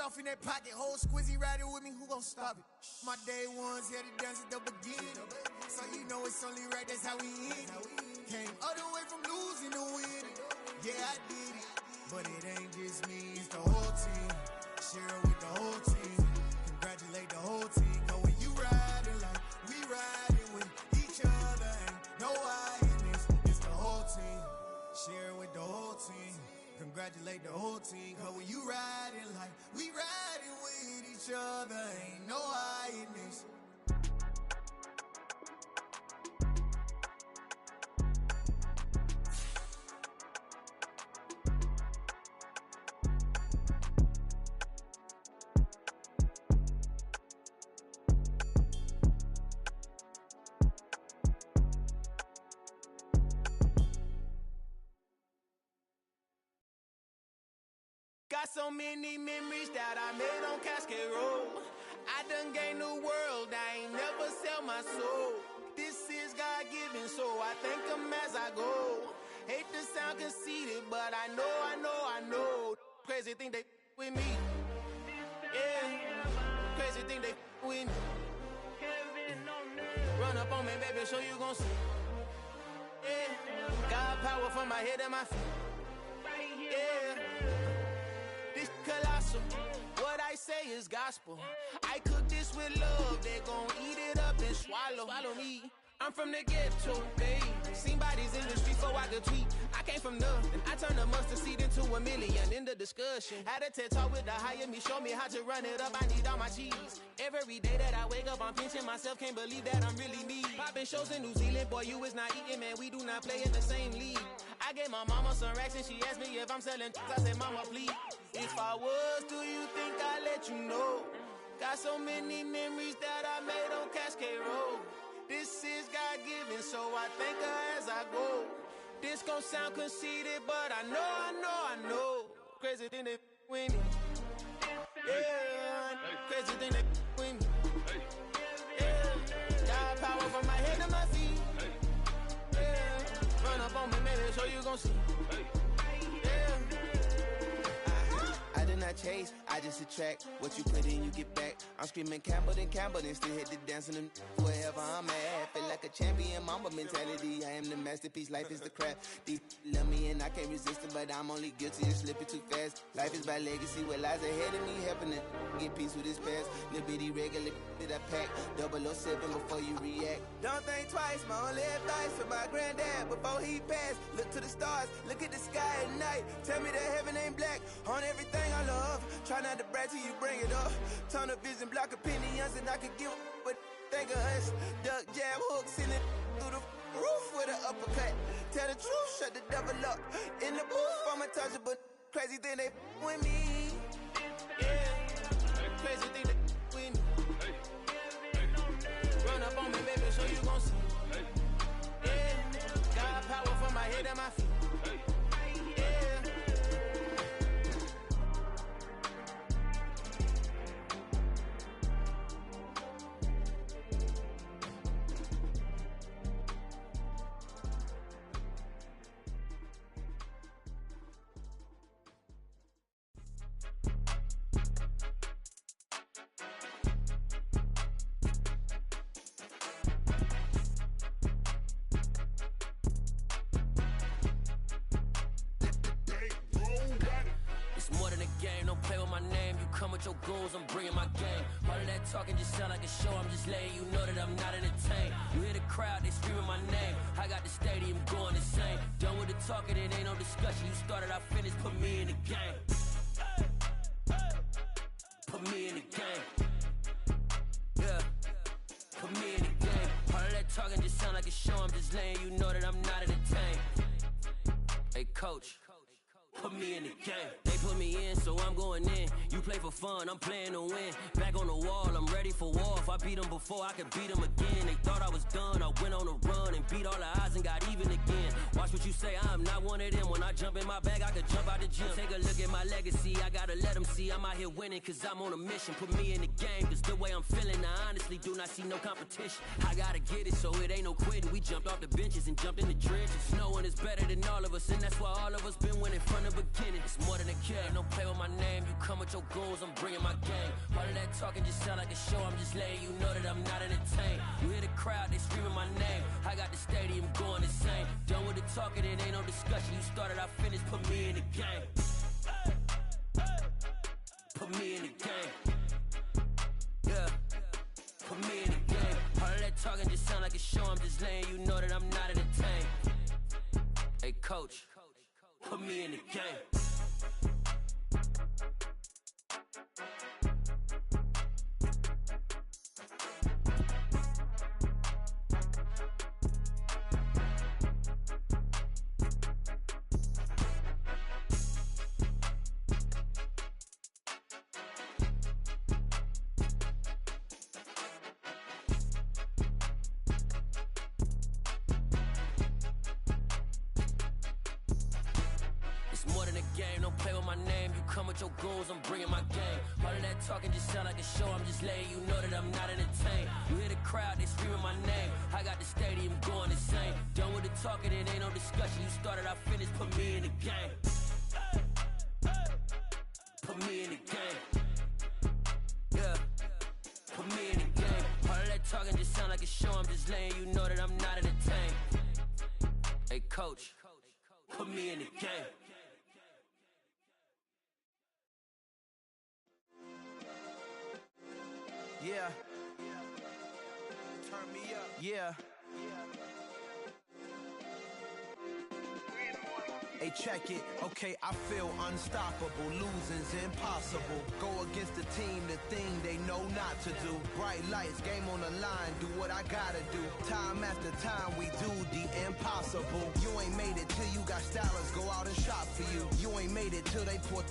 off in that pocket, whole squizzy riding with me, who gon' stop it? My day ones here to dance at the beginning, so you know it's only right, that's how we end. Came all the way from losing to winning. Yeah, I did it, but it ain't just me, it's the whole team. Share it with the whole team. Congratulate the whole team. Cause when you riding like we riding with each other, ain't no I in this, it's the whole team. Share it with the whole team. Congratulate the whole team. Cause when you riding like we riding with each other, ain't no I in this. Got so many memories that I made on Cascade Road. I done gained the world, I ain't never sell my soul. This is God-given, so I thank him as I go. Hate to sound conceited, but I know. Crazy thing they with me. Yeah, crazy thing they with me. Run up on me, baby, show you gon' see. Yeah, God power from my head and my feet. Yeah. Colossal. What I say is gospel. I cook this with love, they gon' eat it up and swallow me. I'm from the ghetto, babe. Seen bodies in the street so I could tweet. I came from nothing, I turned a mustard seed into a million. In the discussion, had a TED talk with the higher me, show me how to run it up, I need all my cheese. Every day that I wake up, I'm pinching myself, can't believe that I'm really me. Popping shows in New Zealand, boy, you is not eating, man, we do not play in the same league. I gave my mama some racks and she asked me if I'm selling. I said, mama, please. If I was, do you think I'd let you know? Got so many memories that I made on Cascade Road. This is God-given, so I thank her as I go. This gon' sound conceited, but I know. Crazy thing they with me. Yeah, crazy thing they with me. Yeah, God power from my head to my feet. Yeah, run up on me, maybe so you gon' see. I did not chase, I just attract. What you put in, you get back. I'm screaming Campbell, then still hit the dancing and wherever I'm at. Feel like a champion, mamba mentality. I am the masterpiece, life is the craft. Deep love me and I can't resist it, but I'm only guilty of slipping too fast. Life is by legacy, what lies ahead of me, helping to get peace with his past. Little bitty regular that I pack, 007 before you react. Don't think twice, my only advice for my granddad before he passed. Look to the stars, look at the sky at night. Tell me that heaven ain't black on everything I love. Try not to brag till you bring it up. Tunnel vision, block opinions, and I could give what think of us. Duck, jab, hook, send it through the roof with an uppercut. Tell the truth, shut the devil up. In the booth, I'm untouchable. Crazy thing they with me. Yeah, crazy thing they with me. Run up on me, baby, so you gon' see. Yeah, God power from my head and my feet. Your goals, I'm bringing my game. All of that talking just sound like a show. I'm just letting you know that I'm not entertained. You hear the crowd, they screaming my name. I got the stadium going insane. Done with the talking, it ain't no discussion. You started, I finished, put me in the game. Put me in the game. Yeah, put me in the game. All of that talking just sound like a show. I'm just letting you know that I'm not entertained. Hey, coach, put me in the game. They put me in, so I'm going in. You play for fun, I'm playing to win. Back on the wall, I'm ready for war. If I beat them before, I could beat them again. They thought I was done, I went on a run and beat all the odds and got even again. Watch what you say, I'm not one of them. When I jump in my bag, I could jump out the gym. Take a look at my legacy, I gotta let them see I'm out here winning, cause I'm on a mission. Put me in the game, cause the way I'm feeling, I honestly do not see no competition. I gotta get it, so it ain't no quitting. We jumped off the benches and jumped in the trenches. No one is better than all of us, and that's why all of us been winning from the beginning. It's more than a kill. game, don't play with my name. You come with your goons, I'm bringing my game. All of that talking just sound like a show. I'm just letting you know that I'm not entertained. You hear the crowd, they screaming my name. I got the stadium going insane. Done with the talking, it ain't no discussion. You started, I finished, put me in the game. Put me in the game. Yeah, put me in the game. All of that talking just sound like a show. I'm just letting you know that I'm not entertained. Hey coach, put me in the game. Your goons, I'm bringing my game. All of that talking just sound like a show. I'm just letting you know that I'm not entertained. You hear the crowd, they screaming my name. I got the stadium going insane. Done with the talking, it ain't no discussion. You started, I finished, put me in the game. Put me in the game. Yeah, put me in the game. All of that talking just sound like a show. I'm just letting you know that I'm not entertained. Hey coach, put me in the game. Yeah. Turn me up. Yeah. Hey, check it. Okay, I feel unstoppable. Losing's impossible. Go against the team, the thing they know not to do. Bright lights, game on the line. Do what I gotta do. Time after time, we do the impossible. You ain't made it till you got stylers go out and shop for you. You ain't made it till they put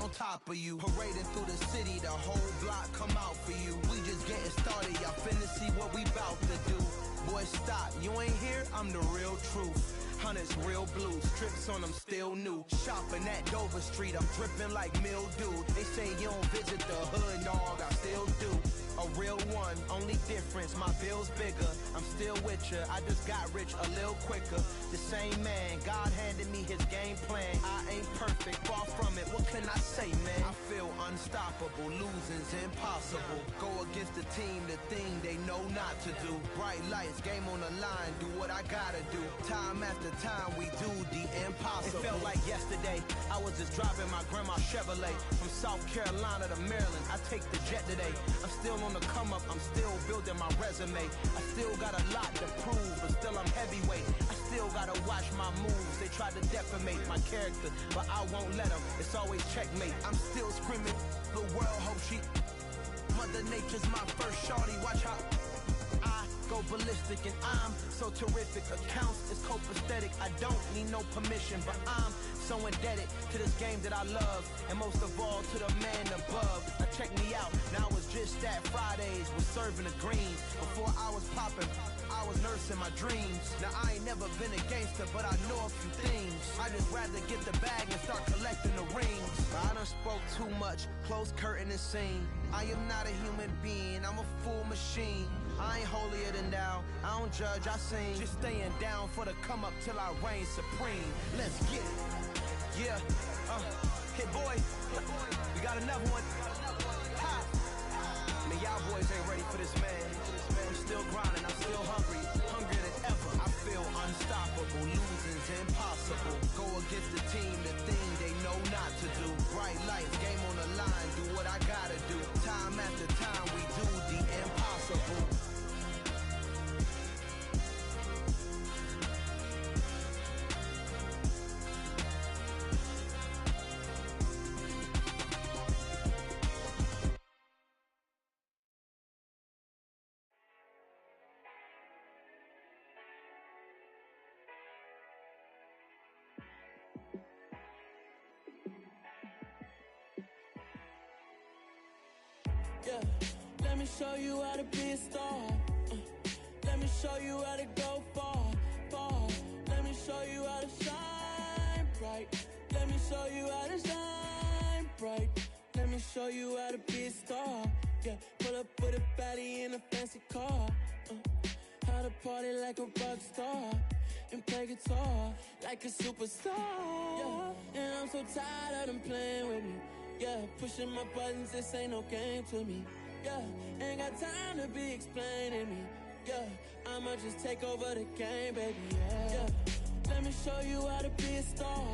on top of you. Parading through the city, the whole block come out for you. We just getting started, y'all finna see what we bout to do. Boy, stop, you ain't here, I'm the real truth. Hunters, real blues, strips on them still new. Shopping at Dover Street, I'm dripping like mildew. They say you don't visit the hood, dog, I still do. A real one, only difference, my bill's bigger. I'm still with ya, I just got rich a little quicker. The same man, God handed me his game plan. I ain't perfect, far from it, what can I say, man? I feel unstoppable, losing's impossible. Go against the team, the thing they know not to do. Bright lights, game on the line, do what I gotta do. Time after time, we do the impossible. It felt like yesterday, I was just driving my grandma's Chevrolet. From South Carolina to Maryland, I take the jet today. I'm still on the come up, I'm still building my resume. I still got a lot to prove, but still I'm heavyweight. I still gotta watch my moves. They try to defamate my character, but I won't let them. It's always checkmate. I'm still screaming, the world hope she. Mother Nature's my first shorty. Watch how I go ballistic, and I'm so terrific. Accounts is copacetic. I don't need no permission, but I'm so indebted to this game that I love, and most of all to the man above. Now check me out, now it's just that Fridays was serving the greens. Before I was popping, I was nursing my dreams. Now I ain't never been a gangster, but I know a few things. I just rather get the bag and start collecting the rings. I done spoke too much, close curtain and scene. I am not a human being, I'm a full machine. I ain't holier than thou, I don't judge, I sing. Just staying down for the come up till I reign supreme. Let's get it. Yeah, hit boy, we got another one. Ha! Man, y'all boys ain't ready for this, man. I'm still grinding, I'm still hungry, hungrier than ever. I feel unstoppable, losing's impossible. Go against the team, the thing they know not to do. Bright lights, game on the line, do what I gotta do. Time after time, we do the impossible. Yeah, let me show you how to be a star. Let me show you how to go far, far. Let me show you how to shine bright. Let me show you how to shine bright. Let me show you how to be a star. Yeah, pull up with a baddie in a fancy car. How to party like a rock star. and play guitar like a superstar. Yeah, and I'm so tired of them playing with me. Yeah, pushing my buttons, this ain't no game to me. Yeah, ain't got time to be explaining me. Yeah, I'ma just take over the game, baby. Yeah, let me show you how to be a star.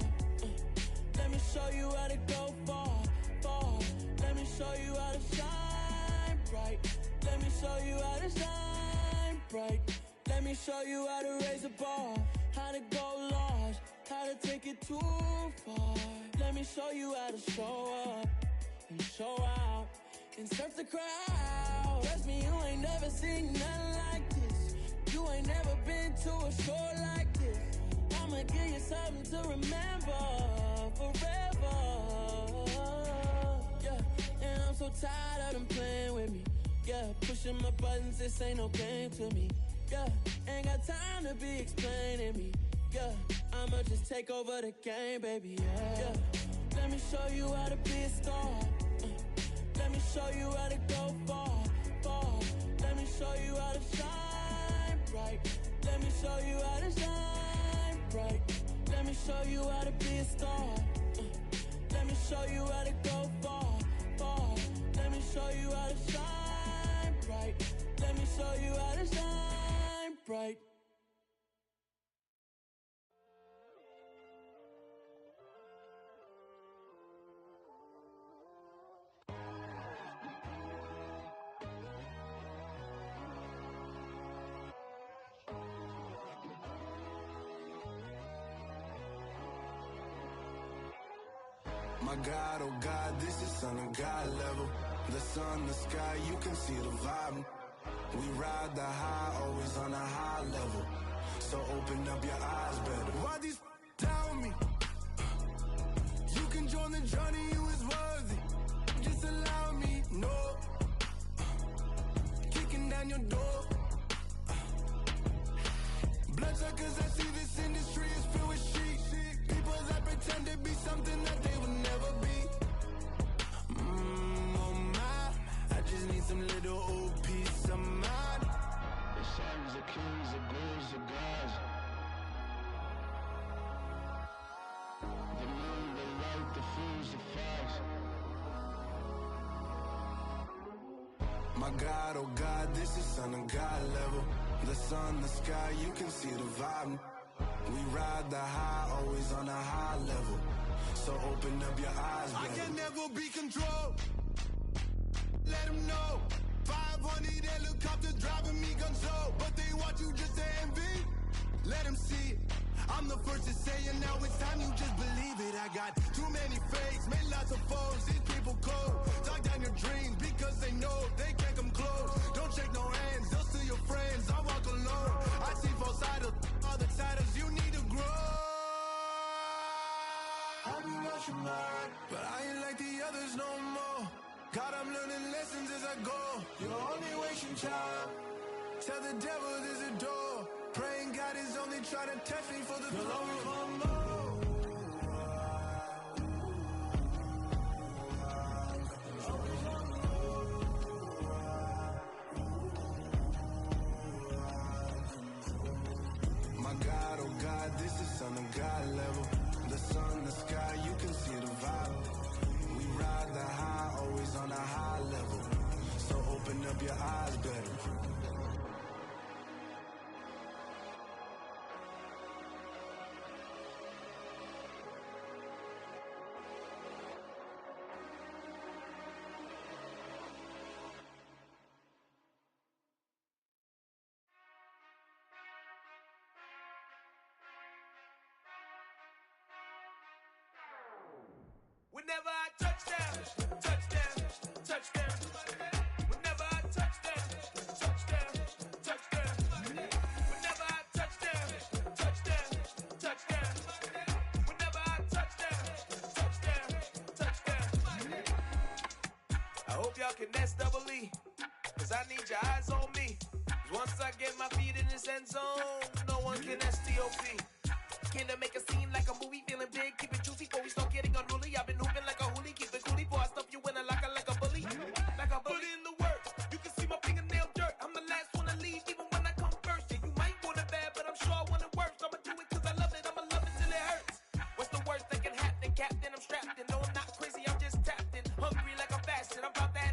Let me show you how to go far, far. Let me show you how to shine bright. Let me show you how to shine bright. Let me show you how to raise a bar, how to go large, how to take it too far. Let me show you how to show up and show out and surf the crowd. Trust me, you ain't never seen nothing like this. You ain't never been to a show like this. I'ma give you something to remember forever. Yeah, and I'm so tired of them playing with me. Yeah, pushing my buttons, this ain't no game to me. Yeah, ain't got time to be explaining me. Yeah, I'ma just take over the game, baby. Yeah, let me show you how to be a star. Let me show you how to go far, far. Let me show you how to shine bright. Let me show you how to shine bright. Let me show you how to be a star. Let me show you how to go far, far. Let me show you how to shine bright. Let me show you how to shine bright. My God, oh God, this is Son of God level. The sun, the sky, you can see the vibe. We ride the high, always on a high level. So open up your eyes better. Why these tell me? You can join the journey, you is worthy. Just allow me, no. Kicking down your door. Bloodsuckers, I see this industry is filled with sheep. People that pretend to be something that they would never be. Oh my, I just need some little old peace of mind. The sons, the kings, the ghouls, the gods. The moon, the light, the fools, the facts. My God, oh God, this is Son of God level. The sun, the sky, you can see the vibe. We ride the high, always on a high level. So open up your eyes, baby. I can never be controlled. Let them know. 500 helicopters driving me gonzo. But they want you just to envy. Let them see it. I'm the first to say it, now it's time you just believe it. I got too many fakes, made lots of foes. These people cold. Talk down your dreams because they know they can't come close. Don't shake no hands, they'll steal your friends. I walk alone. I see false idols, other titles, you need to grow. I've been rushing mine, but I ain't like the others no more. God, I'm learning lessons as I go. You're only wasting time. Tell the devil there's a door. Praying God is only trying to test me for the glory of more. My God, oh God, this is Son of God level. The sun, the sky, you can see the vibe. We ride the high, always on a high level. So open up your eyes better. Whenever I touch down, touchdown, touchdown. Whenever I touch down, touchdown, touchdown. Whenever I touch down, touchdown, touchdown. Whenever I touch down, touchdown, touchdown. I hope y'all can S-double-E, cause I need your eyes on me. 'Cause once I get my feet in this end zone, no one can S-T-O-P. Can I make a scene like a movie, feeling big, keep it juicy before we start getting unruly. I've been hooping like a hoolie, keep it coolie before I stuff you in a locker like a bully. Like a bully. Put in the work, you can see my fingernail dirt. I'm the last one to leave, even when I come first. Yeah, you might want it bad, but I'm sure I want it worse. I'm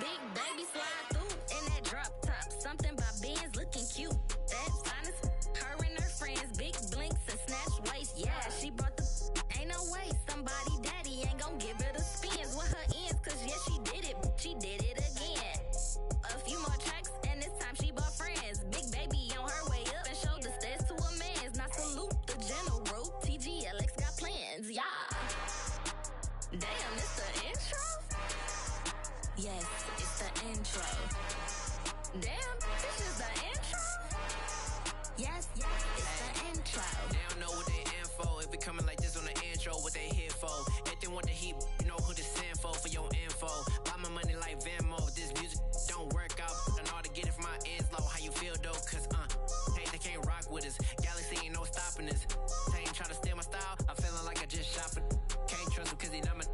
Big baby slide through in that drop top. Something by Benz looking cute. That's honest. Her and her friends, big blinks and snatch waist. Yeah, she brought the. Ain't no way somebody daddy ain't gon' give her the spins with her ends. Cause yeah, she did it. She did it again. A few more tracks and this time she bought friends. Big baby on her way up and showed the stairs to a man's. Now salute the general. TGLX got plans. Yeah. Damn, it's the intro? Yes, it's the intro. Damn, this is the intro? Yes, it's the intro. They don't know what they in for. If it coming like this on the intro, what they here for? If they want the heat, you know who to send for your info. Buy my money like Venmo. If this music don't work out, I know how to get it from my ends low. How you feel though? Cause hey, they can't rock with us. Galaxy ain't no stopping us. They ain't trying to steal my style. I'm feeling like I just shot for. Can't trust him cause he not my.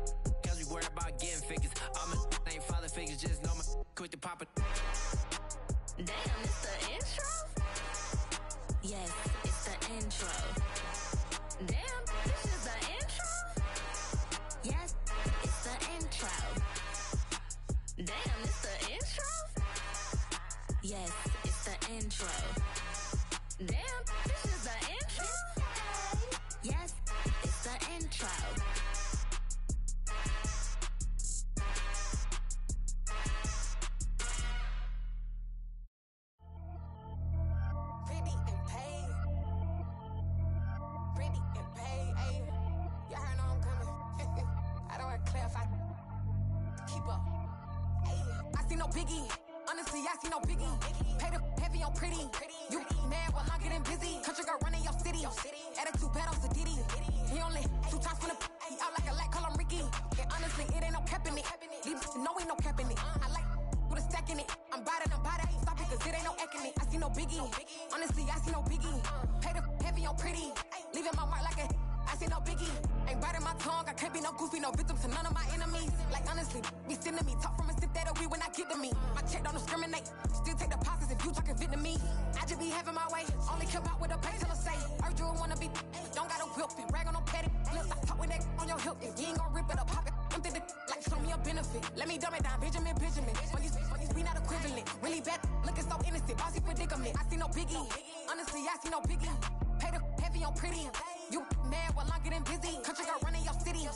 Cause we worried about getting figures. All my ain't father figures, just know my quick to pop it. Damn, it's the intro? Yes, it's the intro. Damn, this is the intro? Yes, it's the intro. Damn, it's the intro? Yes, it's the intro. Damn, this is the intro? Yes, it's the intro. Biggie, honestly, I see no biggie. Pay the heavy on pretty. You mad while I'm getting busy. Country girl running your city. Attitude bad on Diddy. He only 2 times from the he out like a lack, call him Ricky. And honestly, it ain't no cap in it. These no ain't no cap in it. I like with a stack in it. I'm by that. Stop it, cause it ain't no eck in it. I see no biggie. Honestly, I see no biggie. Pay the heavy on pretty. Leaving my mark like a I see no biggie. Ain't biting my tongue. I can't be no goofy, no victim to none of my enemies. Like honestly, be sending me talk from a sip that a weed when I get to me. My check don't discriminate. Still take deposits if you talking Vietnamese. I just be having my way. Only care about what the pay teller say. Urge you wanna be, don't got no whip and rag on no petty. Flips, I talk with that on your hip. If you ain't gon' rip it up, pop it. Empty the like show me a benefit. Let me dumb it down, Benjamin. We not equivalent. Really bad, looking so innocent. Bossy predicament. I see no biggie. Honestly, I see no biggie. Pay the heavy on pretty. You mad while I'm getting busy. Country girl running your city.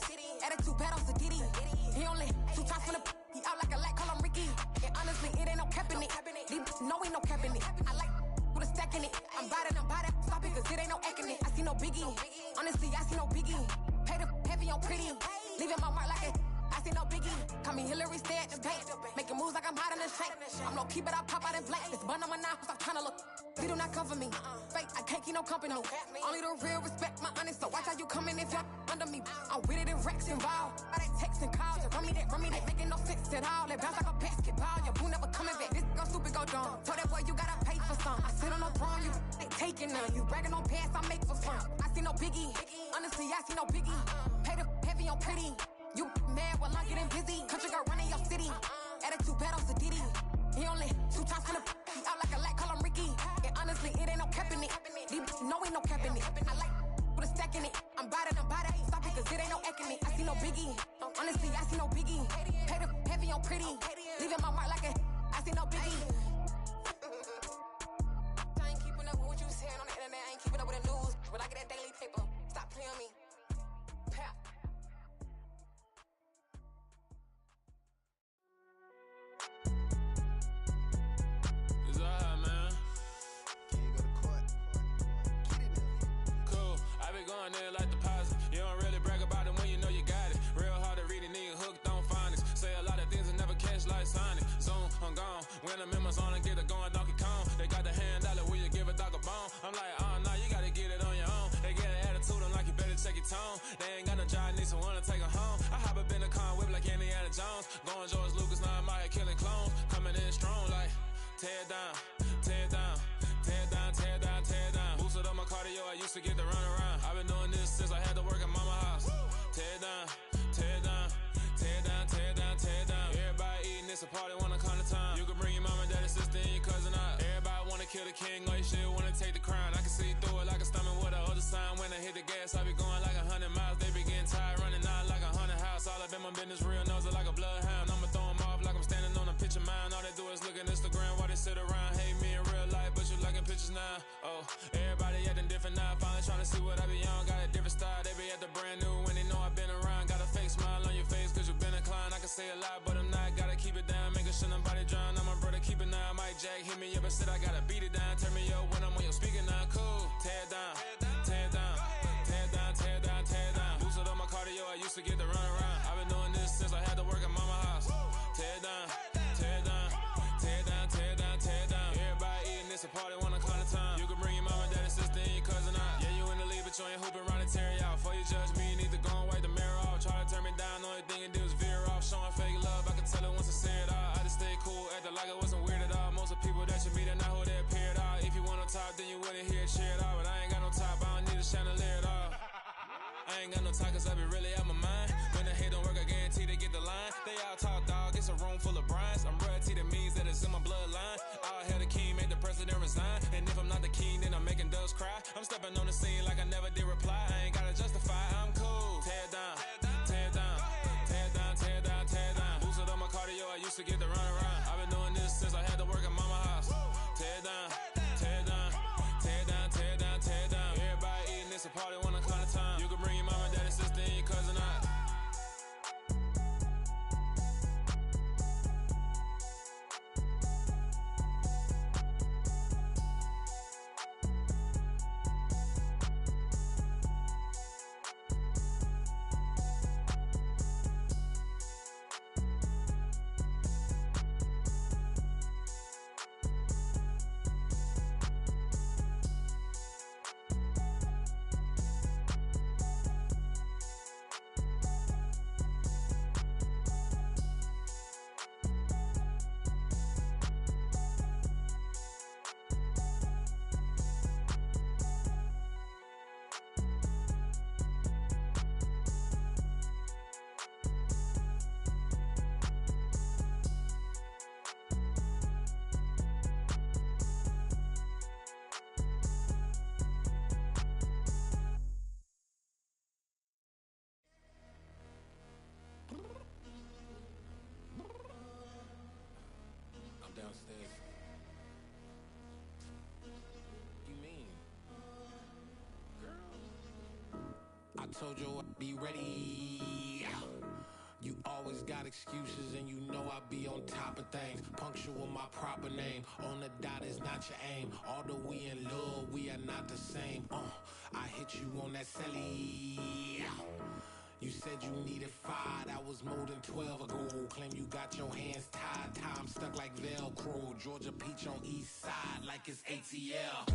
Attitude bad on Diddy. He only 2 times from the he out like a lack, call him Ricky. And honestly, it ain't no cap in it. These no ain't no cap in it. I like with a stack in it. I'm by that. Stop it, cause it ain't no eck in it. I see no biggie. Honestly, I see no biggie. Pay the heavy on pretty. Leaving my mark like a I see no biggie. Call me Hillary, stay at the bank. Making moves like I'm hot in the shank. I'm low key, but I pop out in blank. This bun on my knife, stop trying to look. They do not come for me. Fake, I can't keep no company. Only the real respect my honest. So watch how you coming if you're under me. I'm with it in Rex involved. I they text and calls. Run me that. Making no sense at all. They bounce like a basketball. Your boo never coming back. This go stupid, go dumb. Told that boy you gotta pay for some. I sit on no throne, you they taking none. You bragging on pants, I make for fun. I see no biggie. Honestly, I see no biggie. Pay the heavy on pretty. You mad while I'm getting busy. Country girl running your city. Attitude bad on Diddy. He only 2 times from the he out like a lack, call him Ricky. And honestly, it ain't no cap in it. These no ain't no cap in it. I like with a stack in it. I'm by that. Stop it, cause it ain't no eck in it. I see no biggie. Honestly, I see no biggie. Pay the heavy on pretty. Leaving my mark like a I see no biggie. I ain't keeping up with what you saying on the internet. I ain't keeping up with the news. But I get that daily paper. Stop playing me. Pap. Going there like deposit. You don't really brag about it when you know you got it. Real hard to read a nigga hooked on phonics. Say a lot of things and never catch like Sonic. Zoom, I'm gone. When the members on and get it going Donkey Kong. They got the hand dollar, will you give a dog a bone? I'm like, nah, you gotta get it on your own. They get an attitude, I'm like, you better check your tone. They ain't got no job, need someone to take her home. I hop up in the car, whip like Indiana Jones. Going George Lucas, now I'm out here killing clones. Coming in strong like, tear down, tear down. Tear down, tear down, tear down. Boosted up my cardio, I used to get to run around. I've been doing this since I had to work at mama house. Tear down, tear down, tear down, tear down, tear down. Everybody eating, it's a party, wanna come to time. You can bring your mama, daddy, sister, and your cousin out. Everybody wanna kill the king, like shit, wanna take the crown. I can see through it like a stomach with a other sign. When I hit the gas, I be going like 100 miles. They be getting tired, running out like 100 house. All up in my business, real nose like a bloodhound. I'ma throw 'em off like I'm standing on a pitch. die, but I'm not. Gotta keep it down, making sure nobody drown. I'm my brother, keep it down. Mike Jack hit me up and said I gotta beat it down. Turn me up when I'm on your speaker now. Cool, tear it down, tear it down, tear it down, tear it down, tear it down. Boosted up my cardio, I used to get to run around. I've been doing this since I had to work at mama house. Tear it down, tear it down, tear it down, tear it down, tear it down. Everybody eating this a party, wanna call the time. You can bring your mama, daddy, sister, and your cousin out. Yeah, you in the league, but you ain't hooping around and tear you out. Before you judge me, you need to go and wipe the mirror off. Try to turn me down, only thing it did was veer off. Showing fake love, I can tell it once I say it all. I just stay cool, acting like it wasn't weird at all. Most of the people that you meet are not who they appear at all. If you want on top, then you wouldn't hear it cheer at all. But I ain't got no top, I don't need a chandelier at all. I ain't got no time, cause I be really out my mind. When the hate don't work, I guarantee they get the line. They all talk, dog, it's a room full of Bryans. I'm royalty, that means that it's in my bloodline. All hail the king, make the president resign. And if I'm not the king, then I'm making doves cry. I'm stepping on the scene like I never did reply. I ain't gotta justify, I'm cool. Tear it down, tear it down, tear it down, tear it down, tear it down. Boosted up my cardio, I used to get to run around. I've been doing this since I had to work at mama house. Tear it down, tear it down, tear it down, tear it down, tear it down. Everybody eating this a party, wanna call the time. You can bring your mama, daddy, sister, and your cousin out. Downstairs. You mean? Girl, I told you I'd be ready. You always got excuses and you know I be on top of things. Punctual my proper name. On the dot is not your aim. Although we in love, we are not the same. I hit you on that celly. You said you needed 5, that was more than 12 ago. Claim you got your hands tied, time stuck like Velcro. Georgia Peach on east side like it's ATL.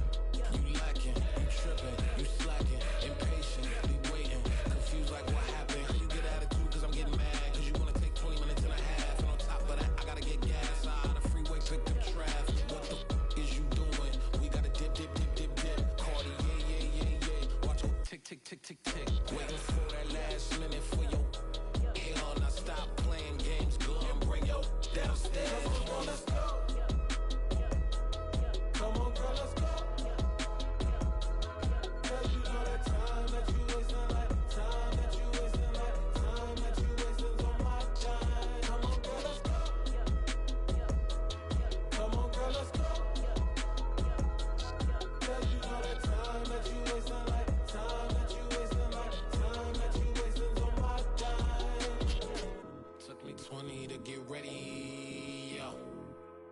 You lacking, you tripping, you slacking, impatient, be waiting, confused like what happened. You get attitude cause I'm getting mad, cause you wanna take 20 minutes and a half. And on top of that, I gotta get gas out the freeway, pick up traffic. What the is you doing? We gotta dip, dip, dip, dip, dip. Cardi, yeah. Watch it tick, tick, tick, tick, tick. Waiting for that last minute for your hell. Now stop playing games, go and bring your downstairs. Come on, let's go. Come on, girl, let's go. Cause you know that time that you wasting, like time that you wasting, like time that you wasting's on my time. Come on, girl, let's go. Come on, girl, let's go. Cause you know that time that you wasting, like time that you wasting, like time that you wasting's on my time. Took me 20 to get ready, yo.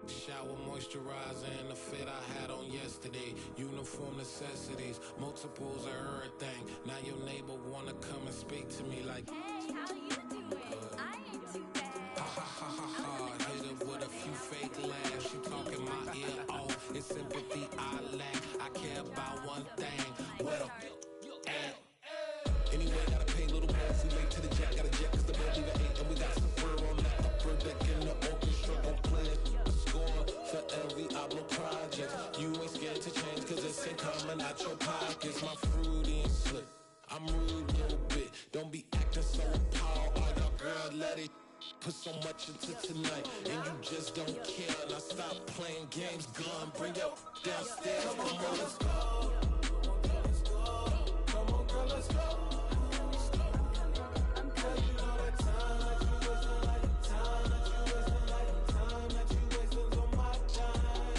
Shower, moisturizer, and the fit I had on yesterday. Uniform necessities, multiples of everything. Now your neighbor wanna come and speak to me like, Hey, how you doing? I ain't too bad. ha ha ha ha ha. Hit her with a few fake laughs. She talking my ear off. It's sympathy I lack. I care about one thing. Well, and anyway, gotta pay a little more if we late to the jet. Got a jet cause the bed leave at 8. And we got some fur on the upper deck in the orchestra. Gon' play a score for every Oblo project. You ain't scared to change cause it's ain't coming out your pockets. My fruity and slick. I'm rude a little bit. Don't be acting so appalled. All y'all girl, let it put so much into tonight. And you just don't care. Now stop playing games, gun. Bring your downstairs. Come on, girl, let's go. Come on, girl, let's go. Cause you know that time that you wasting, like time that you wasting, like time that you wasting's on my time.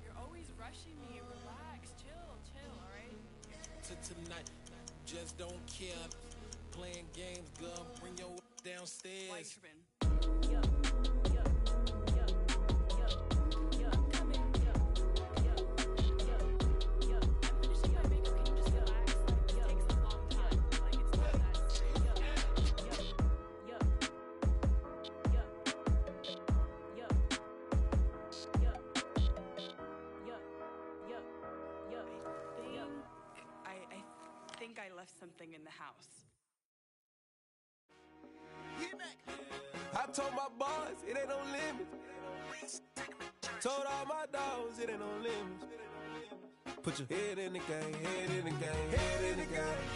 You're always rushing me. Relax, chill, alright? To tonight, just don't care. playing games, girl. Bring your downstairs. I think I left something in the house. I told my boys it ain't no limits. Told all my dogs it ain't no limits. Put your head in the game, head in the game, head in the game.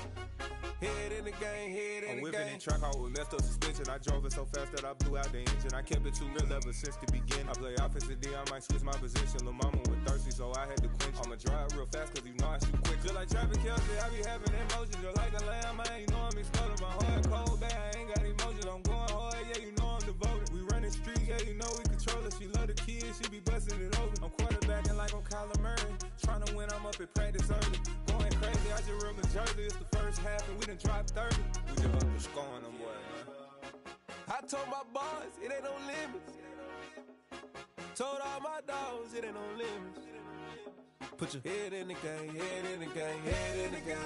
Head in the game, head in the game. I'm whipping in track out with messed up suspension. I drove it so fast that I blew out the engine. I kept it too real ever since the beginning. I play offensive D, I might switch my position. Lil' mama was thirsty, so I had to quench. I'ma drive real fast, cause you know I shoot quick. Just like traffic Kelsey, I be having emotions. Just like a lamb, man, you know I'm exploding. My heart cold, bad, I ain't got emotions. I'm going hard, yeah, you know I'm devoted. We running streets, yeah, you know we control it. She love the kids, she be busting it over. I'm quarterbacking like I'm Kyler Murray. Trying to win, I'm up at practice early. Going crazy, I just real Jersey. It's the first half and we done dropped 30. We just up to scoring them, boy, man. I told my boys it ain't no limits. Told all my dogs it ain't no limits. Put your head in the game, head in the game, head in the game.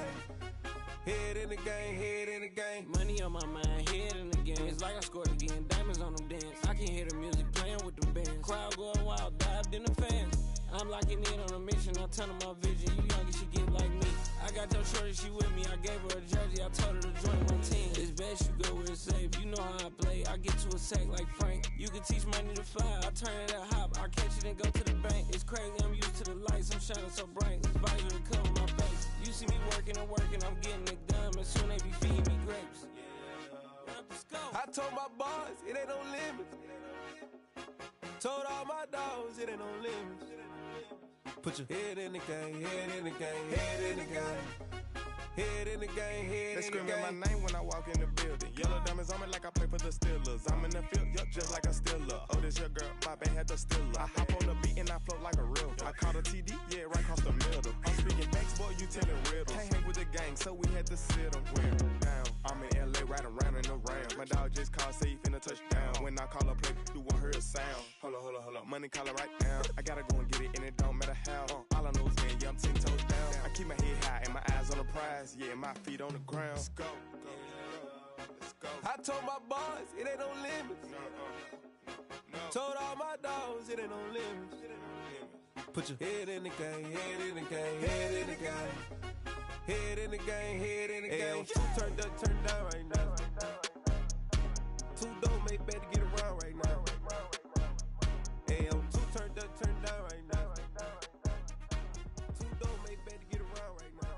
Head in the game, head in the game. Money on my mind, head in the game. It's like I scored again, diamonds on them dance. I can hear the music playing with the bands. Crowd going wild, dived in the fans. I'm locking in on a mission, I tell her my vision. You young, you should get like me. I got your shorty, she with me. I gave her a jersey, I told her to join my team. It's best you go where it's safe. You know how I play. I get to a sack like Frank. You can teach money to fly. I turn it at hop. I catch it and go to the bank. It's crazy, I'm used to the lights. I'm shining so bright. This visor to cover my face. You see me working and working. I'm getting it done. And soon they be feeding me grapes. I told my boys it ain't no limits. Told all my dogs it ain't no limits. Put your head in the game, head in the game, head in the game. Head in the game, head in the game. They screaming my name when I walk in the building. Yellow diamonds on me like I play for the Steelers. I'm in the field, yup, just like a Steeler. Oh, this your girl, my band had the Steeler. I hop on the beat and I float like a real. I caught a TD, yeah, right across the middle. I'm speaking facts, boy, you telling riddles. Can't hang with the gang, so we had to sit them down. I'm in LA, riding around in the round. My dog just called, say he finna touch down. When I call a play, you won't hear a sound. Hold up, money call it right now. I gotta go and get it, and it don't matter how. All I know is man, yeah, I'm 10 toes down. I keep my head high and my eyes on the prize. Yeah, my feet on the ground. Let's go. Let's go. I told my boys it ain't no limits. Told all my dogs it ain't no limits. Put your head in the game, head in the game, head in the game. Head in the game, head in the game. Two turned up, turned down right now. Two don't make bad to get around right now. Hey, two turned up, turned down right now. Two don't make bad to get around right now.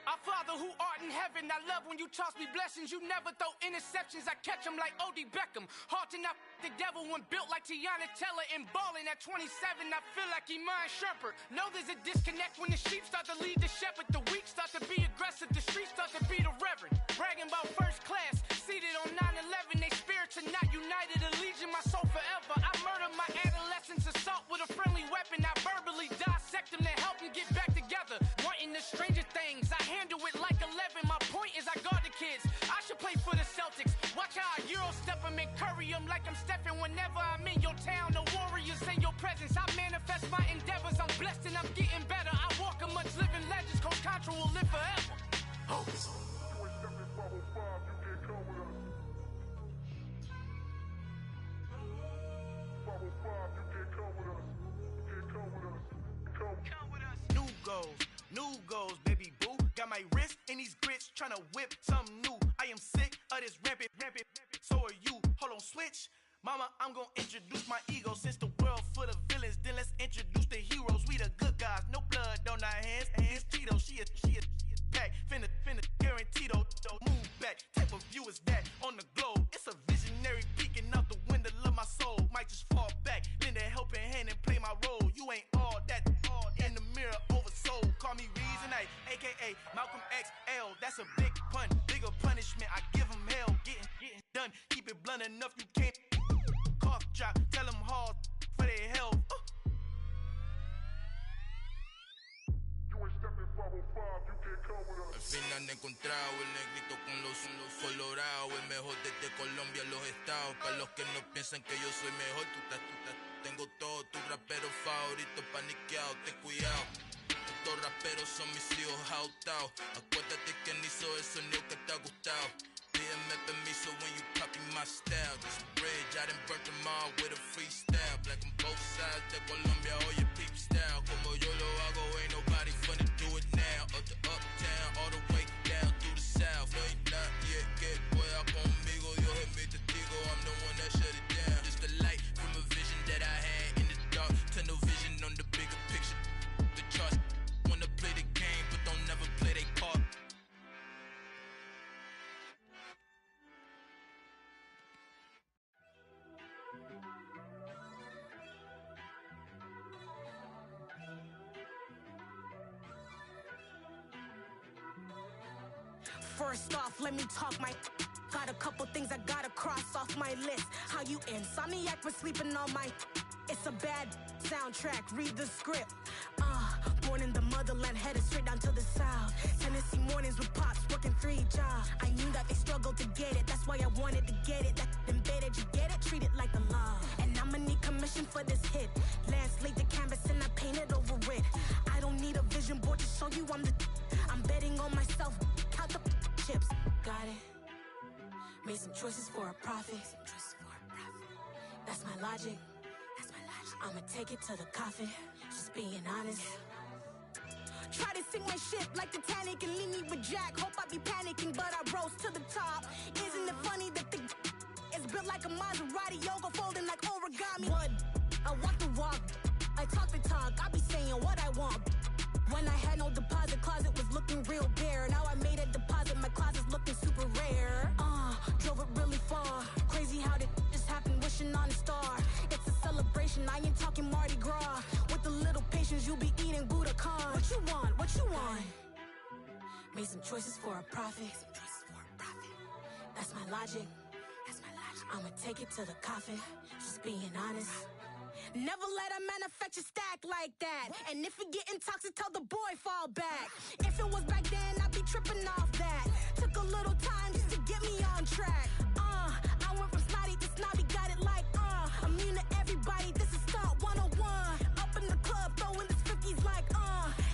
Our Father who art in heaven, I love when you toss me blessings. You never throw interceptions, I catch them like O.D. Beckham. Hard to not the devil when built like Tiana Teller. And balling at 27, I feel like Iman Shumpert. Know there's a disconnect when the sheep start to lead the shepherd. The weak start to be aggressive, the streets start to be the reverend. Bragging about first class, seated on 9/11. They spirits are not united, a legion, my soul forever. I murdered my adolescence, assault with a friendly weapon. I verbally dissect them to help them get back together. Wanting the stranger things, I handle it like 11. My point is I guard the kids. I should play for the Celtics. Watch how I Euro step them and curry them like I'm stepping. Whenever I'm in your town, the warriors in your presence. I manifest my endeavors. I'm blessed and I'm getting better. I walk amongst living legends. Coach Contra will live forever. Oh. New goals, baby boo. Got my wrist in these grits, tryna whip something new. I am sick of this rampant. So are you. Hold on, switch. Mama, I'm gonna introduce my ego. Since the world full of villains, then let's introduce the heroes. We the good guys, no blood on our hands. Hands Tito, she a pack. Finna, guarantee though. Move back. Type of view is that on the globe? It's a visionary peeking out the window of my soul. Might just fall back, lend a helping hand and play my role. You ain't all that. In the mirror, oversold. Call me Reason A, aka Malcolm XL. That's a big pun, bigger punishment. I give them hell, getting done. Keep it blunt enough, you can't cough drop. Tell them hard for their health. Al fin han encontrado el negrito con los colorados, el mejor desde Colombia, los estados. Para los que no piensan que yo soy mejor, tengo todos tus raperos favoritos paniqueados, ten cuidado. Estos raperos son mis hijos jautados. Acuérdate que ni hizo el sonido que te ha gustado. Pídeme permiso when you copy my style. This bridge, I done burnt them all with a freestyle. Black on both sides de Colombia, oye peep style. Como yo lo hago, ain't nobody finna do it now. Up to uptown, all the way down through the south. No, ain't not yet, que pueda conmigo. Dios es mi testigo, I'm the one that shut it down. Just a light from a vision that I had in the dark. Tunnel vision on the bigger picture. The charts wanna play the game, but don't never play their part. First off, let me talk my. Got a couple things I gotta cross off my list. How you insomniac for sleeping on my. It's a bad soundtrack, read the script. Born in the motherland, headed straight down to the south. Tennessee mornings with pops, working 3 jobs. I knew that they struggled to get it, that's why I wanted to get it. That embedded, you get it, treat it like a law. And I'ma need commission for this hit. Lance laid the canvas and I painted over it. I don't need a vision board to show you I'm the. I'm betting on myself, count the chips. Got it. Made some choices for a profit. That's my logic. I'ma take it to the coffin, just being honest. Try to sink my ship like Titanic and leave me with Jack. Hope I be panicking, but I rose to the top. Isn't it funny that the is built like a Maserati, yoga folding like origami? What? I walk the walk, I talk the talk, I be saying what I want. When I had no deposit, closet was looking real bare. Now I made a deposit, my closet's looking super rare. Drove it really far. Crazy how did this happen, wishing on a star. It's a celebration, I ain't talking Mardi Gras. With a little patience, you'll be eating Budokan. What you want? What you want? Made some choices for a profit. That's my logic. I'ma take it to the coffin, just being honest. Never let a manufacture stack like that. And if it getting toxic, tell the boy fall back. If it was back then, I'd be tripping off that. Took a little time just to get me on track. I went from snotty to snobby, got it like, immune to everybody, this is stunt 101. Up in the club, throwing this 50s like,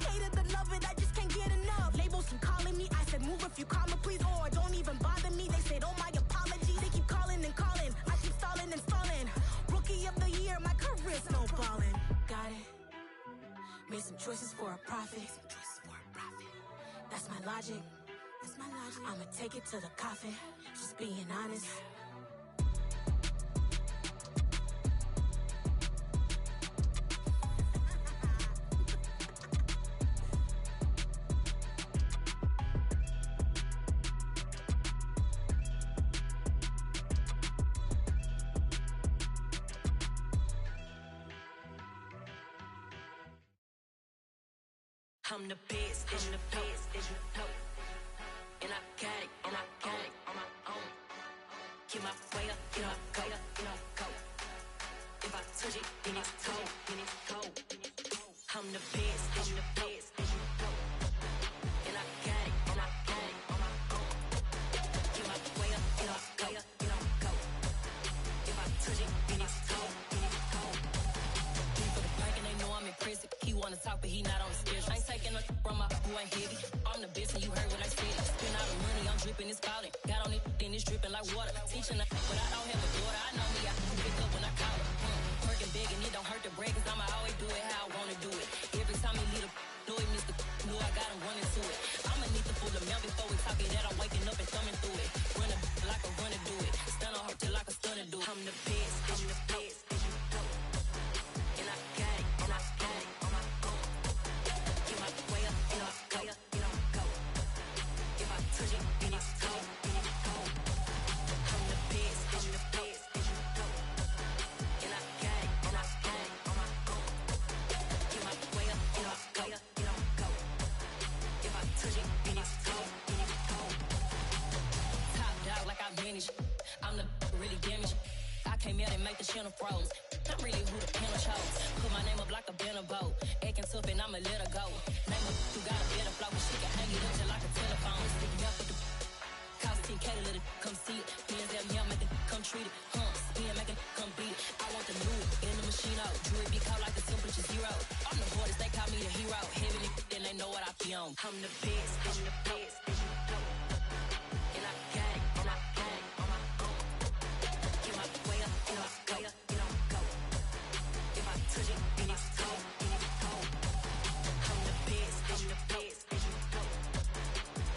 hate it or love it, I just can't get enough. Labels from calling me, I said move if you call me please, or don't even bother me. They said, oh my apology, they keep calling and calling. I keep stalling and stalling. Rookie of the year, my career snowballing. Got it. Made some choices for a profit. That's my logic. I'ma take it to the coffin, just being honest. I'm the best, and the best, and you know. And I got it, and I got it on my own. Get my way up, get up, go, go. If I touch it, then it's cold, I'm the best, and the best, and you know. And I got it, and I got it on my own. Get my way up, get up, go. If I touch it, then it's cold, For the bike and they know I'm in prison. He wanna talk, but he not on the schedule. I ain't taking no from my who ain't heavy. I'm the best and you heard what I said. Spend all the money, I'm dripping, it's falling. Got on it, then it's dripping like water. Teaching but I don't have a daughter. I know me, I can pick up when I call her. Working big and it don't hurt to break, cause I'ma always do it how I wanna do it. Every time he lead a know it, Mr. Know I got him running to it. I'ma need to pull the mail before we talk it that I'm waking up and thumbing through it. Run like a runner do it. Stun on her till like a stunner do it. I'm the best, I'm the best. And I got it, and I got it on my own. Get my way up, and I go. If I touch it, then it's cold, I'm the best, and I got it, and I got it on my own. Get my way up, and I go. If I touch it, then it's cold, damage. I'm the really damaged. I came out and make the channel froze. I'm really who the panel chose. Put my name up like a banner boat. Acting tough and I'ma let her go. Name her who got a better flow, but she can hang it up just like a telephone. Stick up with the cost 10K to let it come see it. Hands down here, make it come treat it. Spin, make it come beat it. I want the new in the machine out. Jewelry be caught like the temperature zero. I'm the hardest, they call me the hero. Heaven and they know what I be on. I'm the best, I'm the best, and you know. And I got it, and I got it on my own. Get my way up, and I go, and I go. If I touch it, then it's cold, and it's cold. I'm the best, I'm the best, and you know.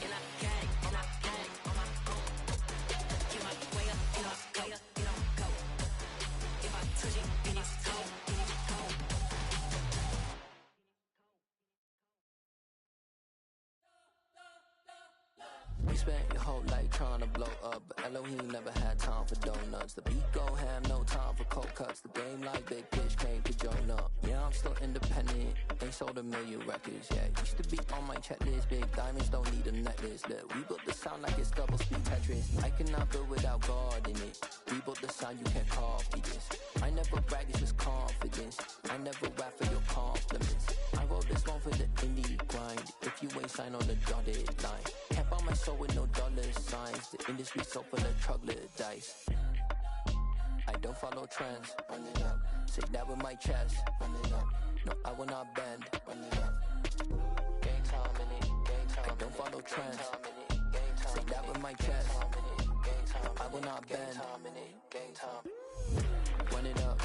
And I got it, and I got it on my own. Get my way up, and I go, and I go. If I touch it, then it's cold, and it's cold. You spent your whole life trying to blow up, but Elohim never had time for donuts. The beat go ham, no time for cold cuts. The game like Big Fish came to join up. Yeah, I'm still independent, ain't sold a million records yet. Used to be on my checklist, big diamonds don't need a necklace. Look, we built the sound like it's double speed Tetris. I cannot build without God in it. We built the sound, you can't copy this. I never brag, it's just confidence. I never rap for your compliments. I wrote this one for the indie grind. If you ain't signed on the dotted line, can't buy my soul with no dollar signs. The industry so full of troglodytes. I don't follow trends. Run it up. Say that with my chest. Run it up. No, I will not bend. Run it up. Gang time in it. Gang time. I don't follow trends. Say that with my chest. I will not bend. Gang time. Run it up.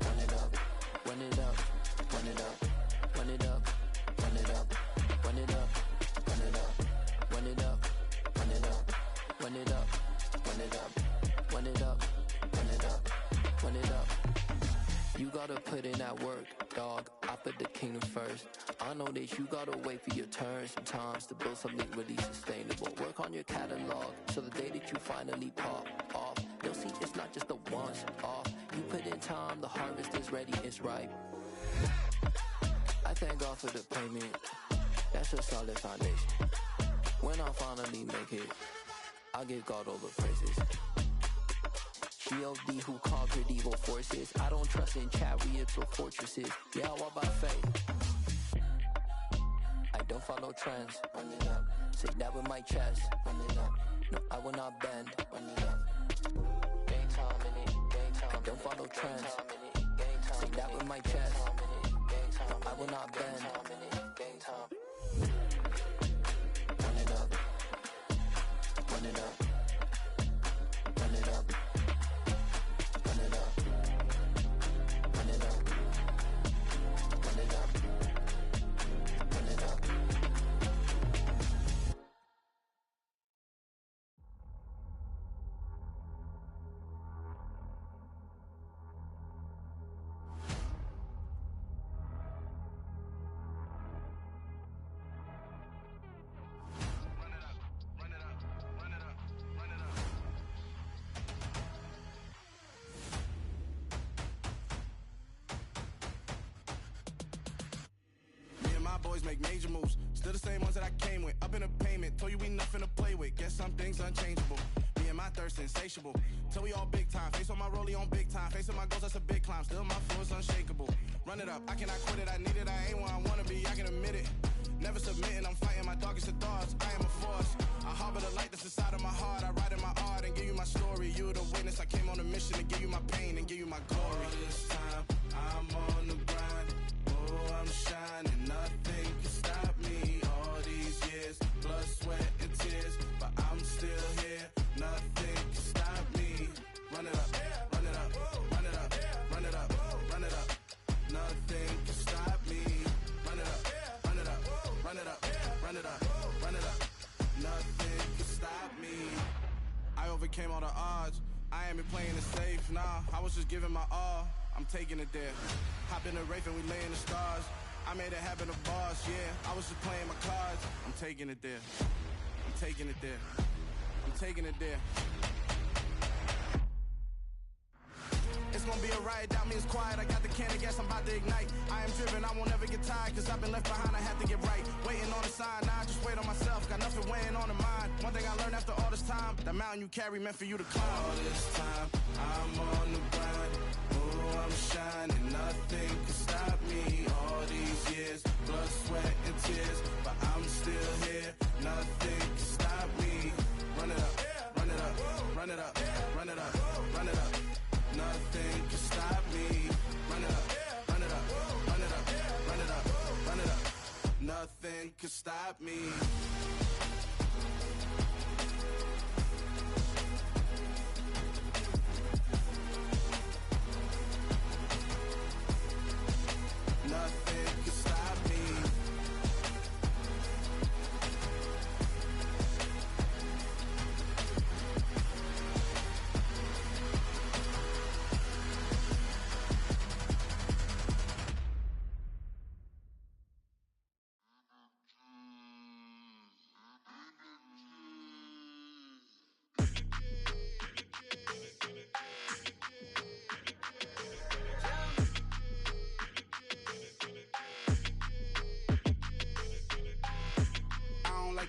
Run it up. Run it up. Run it up. Run it up. Run it up. Run it up. Run it up. Run it up. Run it up. Run it up. Run it up. Run it up. Run it up. Run it up. You gotta put in that work, dog. I put the kingdom first. I know that you gotta wait for your turn sometimes to build something really sustainable. Work on your catalog so the day that you finally pop off, you'll see it's not just a once off. You put in time, the harvest is ready, it's ripe. I thank God for the payment. That's a solid foundation. When I finally make it, I'll give God all the praises. G.O.D. who conquered evil forces. I don't trust in chariots or fortresses. Yeah, I walk by faith. I don't follow trends. Run it up. Say that with my chest. Run it up. No, I will not bend. Run it up. Gang time in it. Gang time. I don't follow trends. Say that with my chest. No, I will not bend. Gang time. Run it up. Run it up. Run it up. Run it up. Run it up. Run it up. Run it up. Boys make major moves, still the same ones that I came with. Up in the payment, told you we nothing to play with. Guess some things unchangeable. Me and my thirst insatiable. Till we all big time. Face on my rollie on big time. Facing my goals, that's a big climb. Still my flow is unshakable. Run it up, I cannot quit it. I need it, I ain't where I wanna be. I can admit it. Never submitting, I'm fighting my darkest of thoughts. I am a force. I harbor the light that's inside of my heart. I write in my art and give you my story. You the witness. I came on a mission to give you my pain and give you my glory. All this time, I'm on the grind. Oh, I'm shining. Nothing can stop me. All these years, blood, sweat, and tears, but I'm still here. Nothing can stop me. Run it up, run it up, run it up, run it up, run it up. Nothing can stop me. Run it up, run it up, run it up, run it up, run it up. Nothing can stop me. I overcame all the odds. I ain't been playing it safe, nah. I was just giving my all. I'm taking it there. Hop in the Wraith and we lay in the stars. I made it happen, the boss, yeah. I was just playing my cards. I'm taking it there. I'm taking it there. I'm taking it there. It's gonna be a riot, doubt me it's quiet. I got the can of gas, I'm about to ignite. I am driven, I won't ever get tired, cause I've been left behind, I have to get right. Waiting on the sign, now I just wait on myself, got nothing weighing on the mind. One thing I learned after all this time, the mountain you carry meant for you to climb. All this time, I'm on the grind. Oh, I'm shining, nothing can stop me. All these years, blood, sweat, and tears, but I'm still here, nothing can stop me. Run it up, run it up, run it up, run it up, run it up. Nothing can stop me. Run it up, run it up, run it up, run it up, run it up. Nothing can stop me. Nothing can stop me.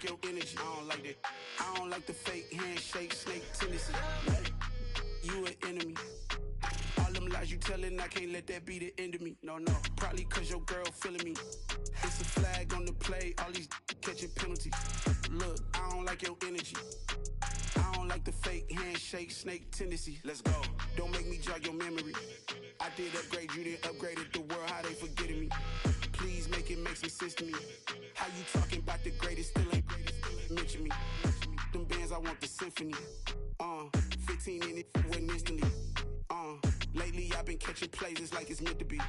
Your energy, I don't like that. I don't like the fake handshake, snake tendency. You an enemy. All them lies you telling, I can't let that be the end of me. No, probably cause your girl feeling me. It's a flag on the play, all these catching penalties. Look, I don't like your energy. I don't like the fake handshake, snake tendency. Let's go. Don't make me jog your memory. I did upgrade, you didn't upgrade it. The world, how they forgetting me. Please make it make some sense to me. How you talking about the greatest, still ain't mention me. Them bands, I want the symphony. 15 in it, went instantly. Lately I've been catching plays, it's like it's meant to be.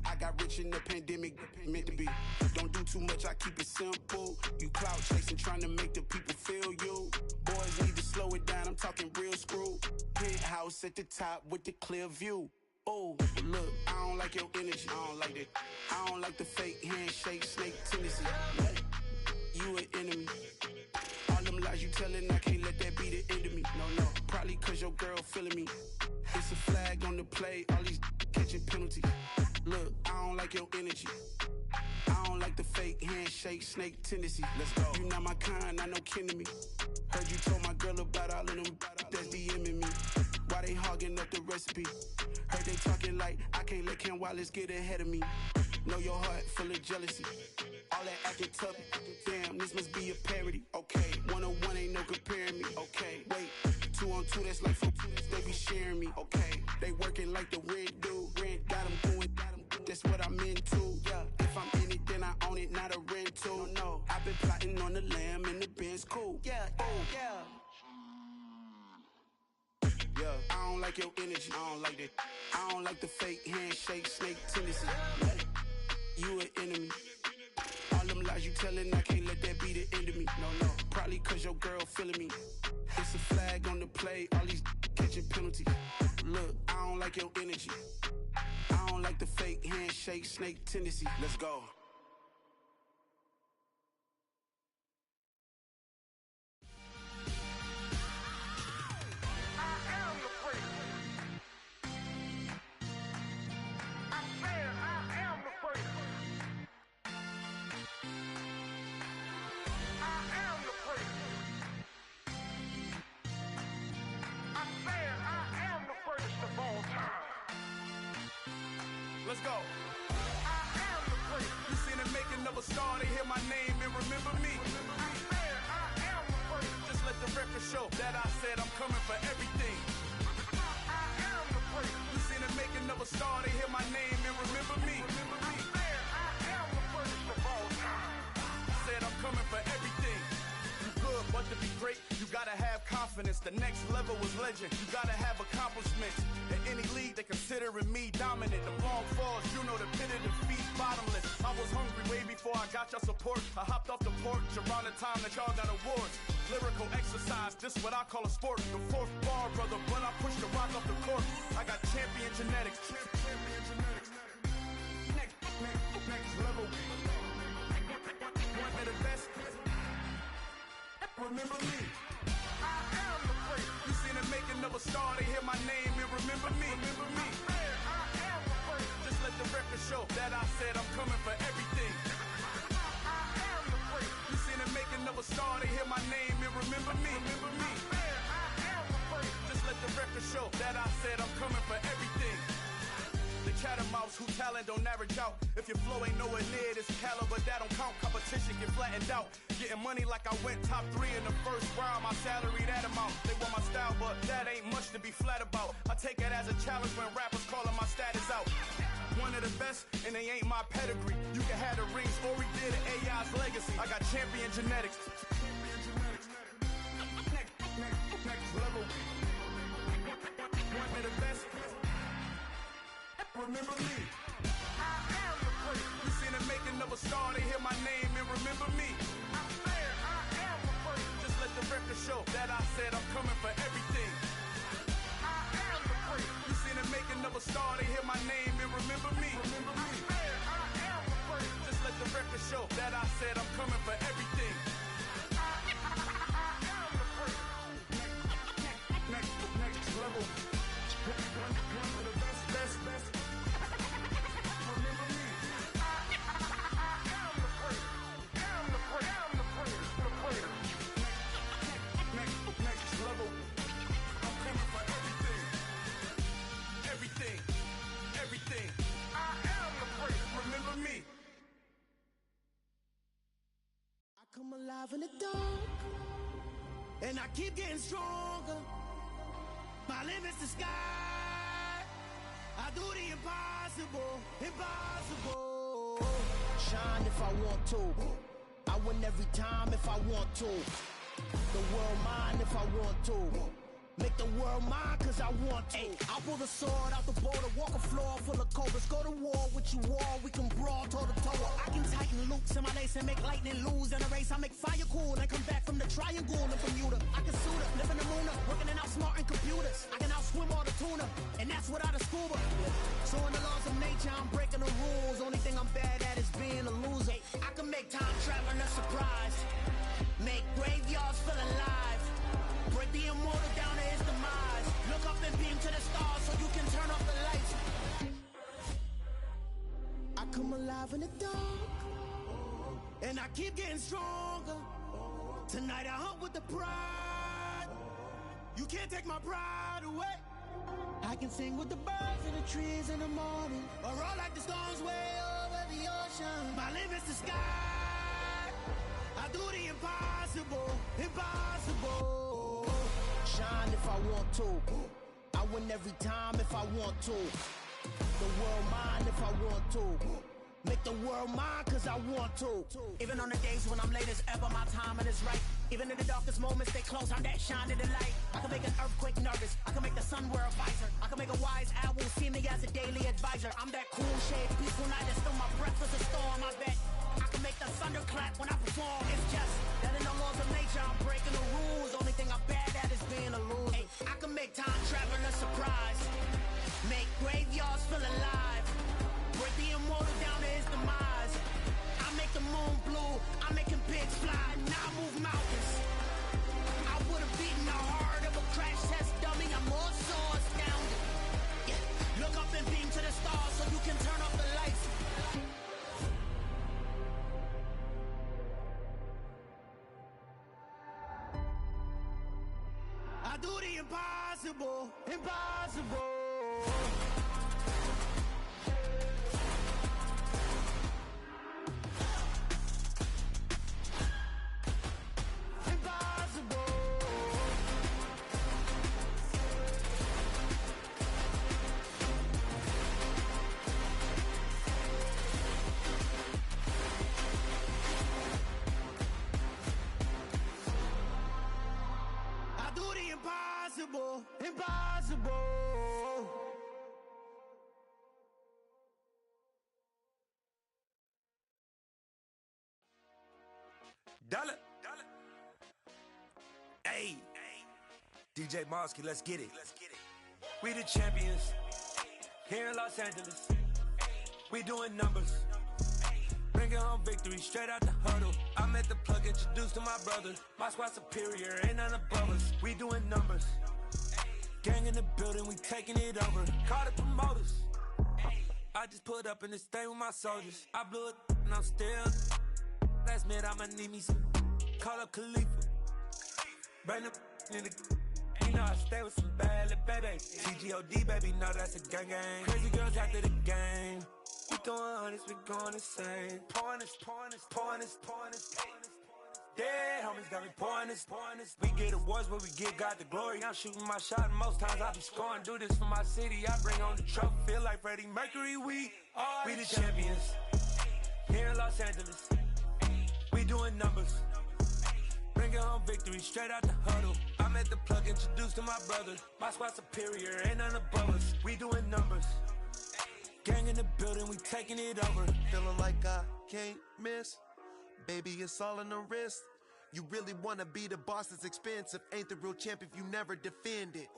I got rich in the pandemic, meant to be. Don't do too much, I keep it simple. You clout chasing, trying to make the people feel you. Boys need to slow it down, I'm talking real screw. Penthouse at the top with the clear view. Oh, look, I don't like your energy, I don't like that. I don't like the fake handshake, snake tendency. You an enemy. All them lies you telling, I can't let that be the end of me. No, probably cause your girl feeling me. It's a flag on the play, all these catching penalties. Look, I don't like your energy. I don't like the fake handshake, snake tendency. Let's go. You not my kind, I know kin to me. Heard you told my girl about all of them that's DMing me. Why they hogging up the recipe? Heard they talking like I can't let Ken Wallace get ahead of me. Know your heart full of jealousy. All that acting tough, damn, this must be a parody. Okay, 1-on-1 ain't no comparing me. Okay, wait, 2-on-2, that's like 4-2, they be sharing me. Okay, they working like the rent do. Rent got them going, that's what I'm into. Yeah, if I'm in it, then I own it, not a rental. No, I've been plotting on the lamb and the Benz cool. Yeah, yeah. I don't like your energy, I don't like that. I don't like the fake handshake, snake tendency. You an enemy. All them lies you telling, I can't let that be the end of me. No, probably cause your girl feeling me. It's a flag on the play, all these catching penalties. Look, I don't like your energy. I don't like the fake handshake, snake tendency. Let's go. Let's go. I am the great. You seen the making of a star, they hear my name and remember me. I am the great. Just let the record show that I said I'm coming for everything. I am the great. You seen the making of a star, they hear my name and remember me. I am the greatest of all time. Said I'm coming for everything. You good, but to be great, you gotta have confidence. The next level was legend. You gotta have accomplishments. In any league, they considering me dominant. The long falls, you know the pit of defeat, bottomless. I was hungry way before I got your support. I hopped off the porch around the time that y'all got awards. Lyrical exercise, this what I call a sport. The fourth bar, brother, when I push the rock off the court. I got champion genetics. Next level. One of the best. Remember me. I am the great. You seen the making of a star, they hear my name and remember me. Remember me. talent don't average out. If your flow ain't nowhere near this caliber, that don't count. Competition get flattened out. Getting money like I went top 3 in the first round. My salary that amount. They want my style, but that ain't much to be flat about. I take it as a challenge when rappers calling my status out. One of the best, and they ain't my pedigree. You can have the rings, or we did an AI's legacy. I got champion genetics. Next level. One of the best. Remember me. I am the first. You seen the making of a star, they hear my name and remember me. I swear I am the first. Just let the record show that I said I'm coming for everything. I am the first. You seen the making of a star, they hear my name and remember me. Remember me. I swear I am the first. Just let the record show that I said I'm coming for everything. I am the first. Next level. One of the best. Everything. I am the first. Remember me. I come alive in the dark, and I keep getting stronger. My limit's the sky. I do the impossible. Shine if I want to. I win every time if I want to. The world mine if I want to. Make the world mine cause I want to. I'll pull the sword out the border, walk a floor full of cobras. Go to war with you all, we can brawl toe to toe. I can tighten loops in my lace and make lightning lose in a race. I make fire cool and come back from the triangle in Bermuda. I can suit up, live in the moon up, working and outsmarting computers. I can outswim all the tuna, and that's without a scuba. So in the laws of nature, I'm breaking the rules. Only thing I'm bad at is being a loser. I can make time traveling a surprise, make graveyards feel alive. Break the immortal down to his demise. Look up and beam to the stars so you can turn off the lights. I come alive in the dark, and I keep getting stronger. Tonight I hunt with the pride. You can't take my pride away. I can sing with the birds in the trees in the morning, or roll like the storms way over the ocean. My limit's the sky. I do the impossible. Shine if I want to. I win every time if I want to. The world mine if I want to. Make the world mine cause I want to. Even on the days when I'm late as ever, my timing is right. Even in the darkest moments, stay close, I'm that shine in the light. I can make an earthquake nervous, I can make the sun wear a visor. I can make a wise owl see me as a daily advisor. I'm that cool shade, peaceful night, and still my breath is a storm, I bet. I can make the thunder clap when I perform. It's just that in the laws of nature, I'm breaking the rules. Only thing I'm bad at is being a loser. I can make time traveling a surprise, make graveyards feel alive. Break the immortal down to his demise. I make the moon blue, I'm making pigs fly. Now I move mountains. I would've beaten the heart of a crash test dummy. I'm more so astounded. Yeah. Look up and beam to the stars so you can turn off the lights. I do the impossible. Impossible. Dollar. Hey. DJ Mosky, let's get it. We the champions here in Los Angeles. We doing numbers. Bringing home victory straight out the huddle. I'm at the plug, introduced to my brothers. My squad superior, ain't none above us. We doing numbers. Gang in the building, we taking it over. Call the promoters. I just put up in this thing with my soldiers. I blew it and I'm still. Last minute I'ma need me some. Call up Khalifa. Bring the in the. You know I stay with some bad little baby. TGOD baby, know that's a gang gang. Crazy girls after the game. We throwing hundreds, we going insane. Pointers. Dead homies got me pointers. We get awards, but we give God the glory. I'm shooting my shot, and most times I be scoring. Do this for my city, I bring on the trophy. Feel like Freddie Mercury, we the champions. Here in Los Angeles, we doing numbers. Bringing home victory straight out the huddle. I'm at the plug, introduced to my brother. My squad superior, ain't none above us. We doing numbers. Gang in the building, we taking it over. Feeling like I can't miss. Baby, it's all in the wrist. You really wanna be the boss, it's expensive. Ain't the real champ if you never defend it.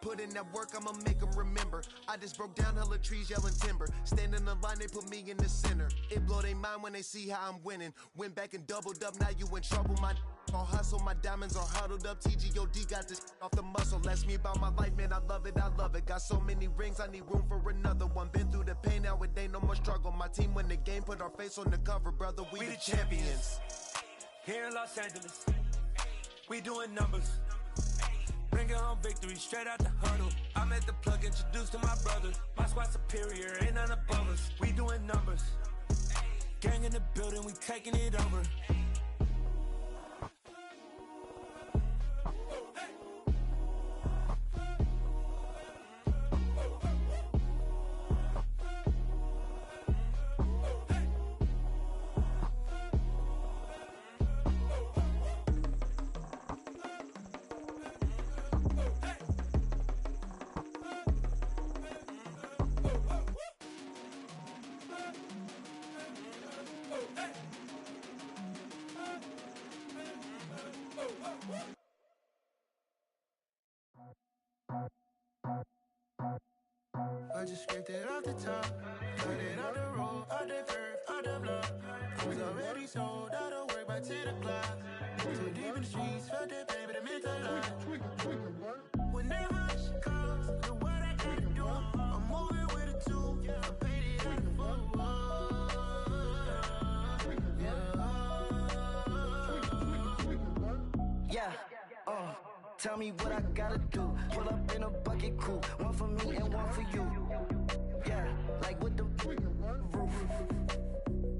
Put in that work, I'ma make them remember. I just broke down hella trees, yelling timber. Stand in the line, they put me in the center. It blow they mind when they see how I'm winning. Went back and doubled up, now you in trouble. My all hustle, my diamonds are huddled up. TGOD got this off the muscle. That's me about my life, man, I love it. Got so many rings, I need room for another one. Been through the pain, now it ain't no more struggle. My team win the game, put our face on the cover, brother. We the champions. Here in Los Angeles, we doing numbers. Bringing home victory straight out the huddle. I'm at the plug, introduced to my brother. My squad superior, ain't none above us. We doing numbers. Gang in the building, we taking it over. I just scraped it off the top, cut it off the road, out the curve, out the block. I was already sold out of work by 10 o'clock. Too deep in the streets, felt that pain, but it meant a lot. When that rush comes, do what I gotta do. I'm moving with a two, I paid it out of full. Yeah, tell me what I gotta do. Pull up in a bucket crew, one for me and one for you. Yeah, like with the roof.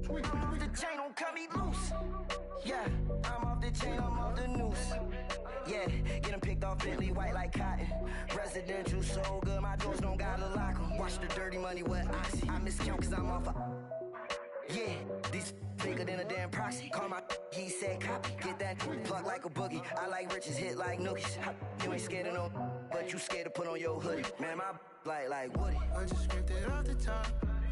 I'm off the chain, don't cut me loose. Yeah, I'm off the chain, I'm off the noose. Yeah, getting picked off Bentley white like cotton. Residential so good, my doors don't gotta lock 'em. Watch the dirty money with Oxy. I miscount cause I'm off yeah, these bigger than a damn proxy. Call my he said copy. Get that plug like a boogie. I like riches, hit like nookies. You ain't scared of no, but you scared to put on your hoodie. Man, my like Woody. I just scraped it off the top,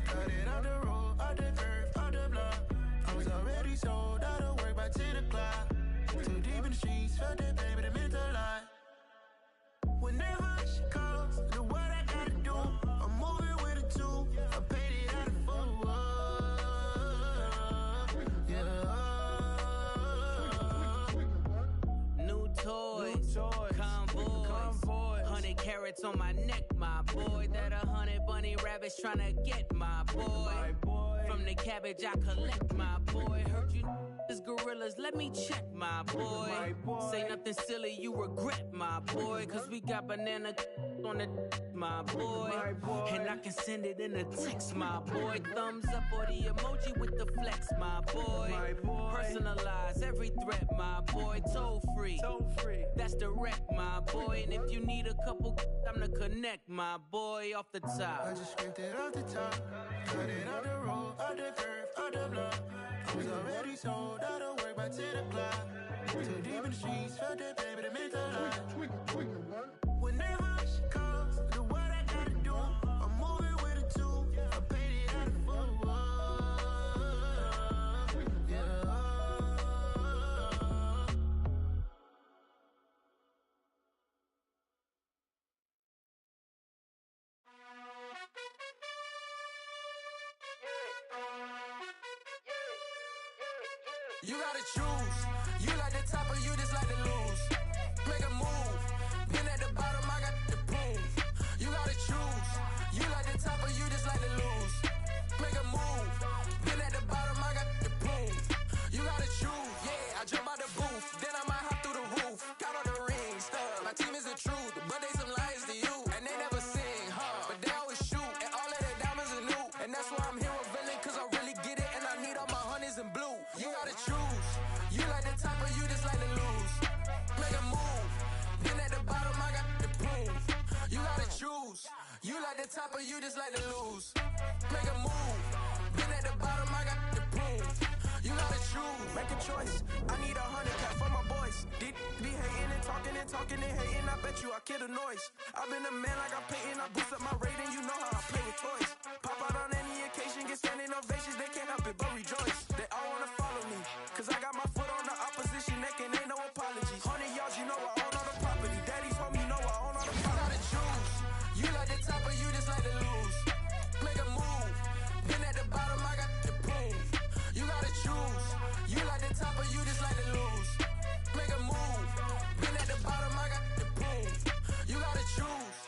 cut it off the road, out the curve, out the block. I was already sold out of work by 10 o'clock. Too deep in the streets, felt that pain, but it meant a lot. When that rush comes, do what I gotta do. I'm moving with a two, I paid it out of full. New toys, convoys, 100 carats on my neck, my boy. That 100 bunny rabbits tryna get my boy. From the cabbage I collect, my boy. Heard you is gorillas, let me check, my boy. Say nothing silly, you regret, my boy. Cause we got banana on the my boy. And I can send it in a text, my boy. Thumbs up or the emoji with the flex, my boy. Personalize every threat, my boy. Toll free. That's direct, my boy. And if you need a couple, I'm the connect, my boy. Off the top. I just scraped it off the top, cut it off the road, out the curve, out the block. I was already sold out of work by 10 o'clock. Too deep in the streets, felt that pain, but it meant a lot. When that rush comes, do what I gotta do. I'm moving with a two, I paid it out of full. You gotta choose. You like the top or you just like to lose. Make a move. Been at the bottom, I got the proof. You gotta choose. You like the top or you just like to lose. Make a move. Been at the bottom, I got the proof. You gotta choose. Yeah, I jump out the booth. Then I might hop through the roof. Count on the rings, stuff. My team is the truth, but they some liars to you. And they never sing, huh? But they always shoot. And all of their diamonds are new. You like the top or you just like to lose? Make a move. Been at the bottom, I got the proof. You gotta choose, make a choice. I need 100K for my boys. Be hating and talking and hating. I bet you I kill the noise. I've been a man like I'm painting. I boost up my rating. You know how I play with toys. Pop out on any occasion, get standing ovations. They can't help it but rejoice. They all wanna follow me, cause I got my foot on the opposition neck and ain't no apologies. 100 yards, you know I own all the property. Daddy's home, you know I own all the property. You gotta choose. You like the top or you just like to lose? Make a move. Been at the bottom, I got the proof. You gotta choose. You like the top or you just like to lose? Make a move. Been at the bottom, I got the proof. You gotta choose.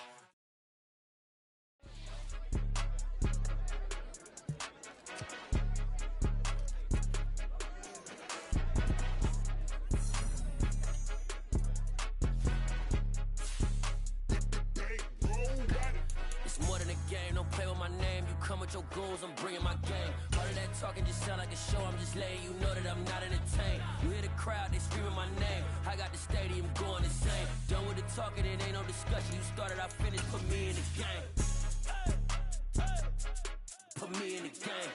It's more than a game, don't play with my name. You come with your goons, I'm bringing my game. All of that talking just sound like a show, I'm just letting you know that I'm not entertained. You hear the crowd, they screaming my name. I got the stadium going insane. Done with the talking, it ain't no discussion. You started, I finished, put me in the game. Put me in the game.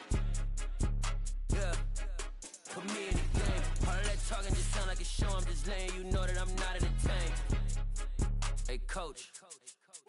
Yeah, put me in the game. All of that talking just sound like a show, I'm just letting you know that I'm not entertained. Hey coach,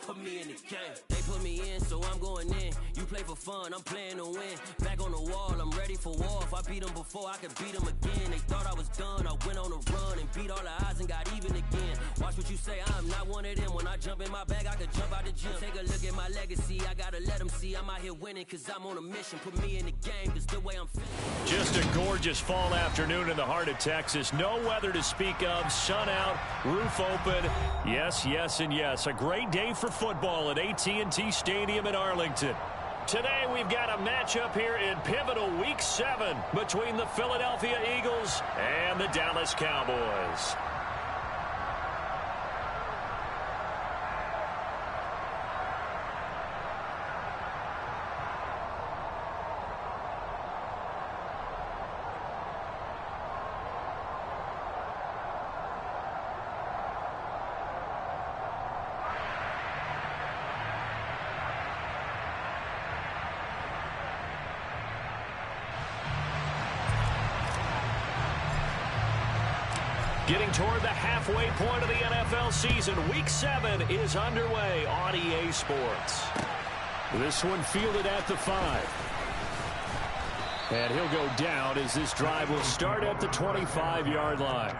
put me in the game. They put me in, so I'm going in. You play for fun, I'm playing to win. Back on the wall, I'm ready for war. If I beat them before, I could beat them again. They thought I was done, I went on a run and beat all the odds and got even again. Watch what you say, I'm not one of them. When I jump in my bag, I could jump out the gym. Take a look at my legacy, I gotta let them see I'm out here winning, cause I'm on a mission. Put me in the game, cause the way I'm feeling. Just a gorgeous fall afternoon in the heart of Texas. No weather to speak of, sun out, roof open. Yes, yes, and yes. A great day for football at AT&T Stadium in Arlington. Today we've got a matchup here in pivotal Week 7 between the Philadelphia Eagles and the Dallas Cowboys. Getting toward the halfway point of the NFL season, Week 7 is underway on EA Sports. This one fielded at the 5. And he'll go down as this drive will start at the 25-yard line.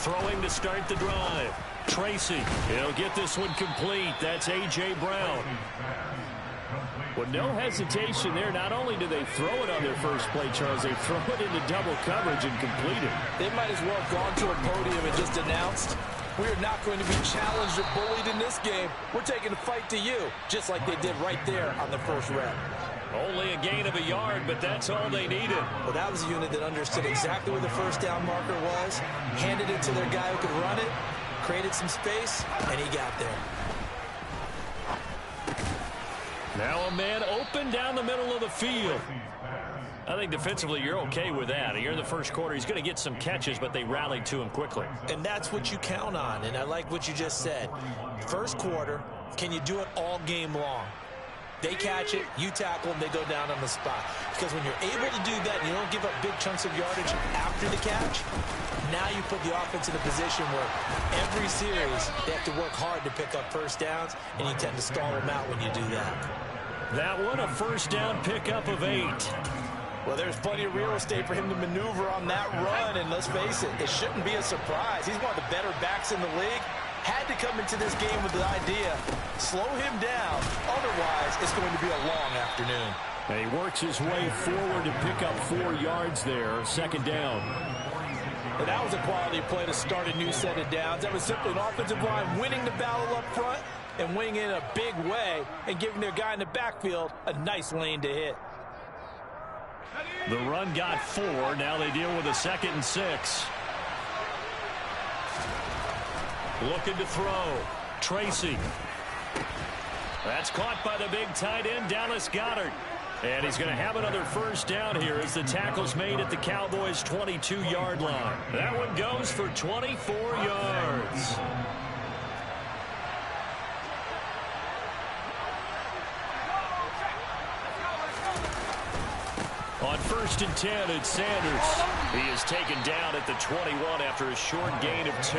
Throwing to start the drive. Tracy, he'll get this one complete. That's A.J. Brown. Well, no hesitation there. Not only do they throw it on their first play, Charles, they throw it into double coverage and complete it. They might as well have gone to a podium and just announced, we are not going to be challenged or bullied in this game. We're taking the fight to you, just like they did right there on the first rep. Only a gain of a yard, but that's all they needed. Well, that was a unit that understood exactly where the first down marker was, handed it to their guy who could run it, created some space, and he got there. Now a man open down the middle of the field. I think defensively you're okay with that. You're in the first quarter. He's going to get some catches, but they rallied to him quickly. And that's what you count on, and I like what you just said. First quarter, can you do it all game long? They catch it, you tackle them, they go down on the spot. Because when you're able to do that and you don't give up big chunks of yardage after the catch, now you put the offense in a position where every series they have to work hard to pick up first downs, and you tend to stall them out when you do that. That one, a first down pickup of 8. Well, there's plenty of real estate for him to maneuver on that run, and let's face it, it shouldn't be a surprise. He's one of the better backs in the league. Had to come into this game with the idea, slow him down, otherwise it's going to be a long afternoon. And he works his way forward to pick up 4 yards there, second down. And that was a quality play to start a new set of downs. That was simply an offensive line winning the battle up front and winning in a big way and giving their guy in the backfield a nice lane to hit. The run got 4. Now they deal with a 2nd and 6. Looking to throw. Tracy. That's caught by the big tight end, Dallas Goedert. And he's going to have another first down here as the tackle's made at the Cowboys' 22-yard line. That one goes for 24 yards. On 1st and 10, it's Sanders. He is taken down at the 21 after a short gain of 2.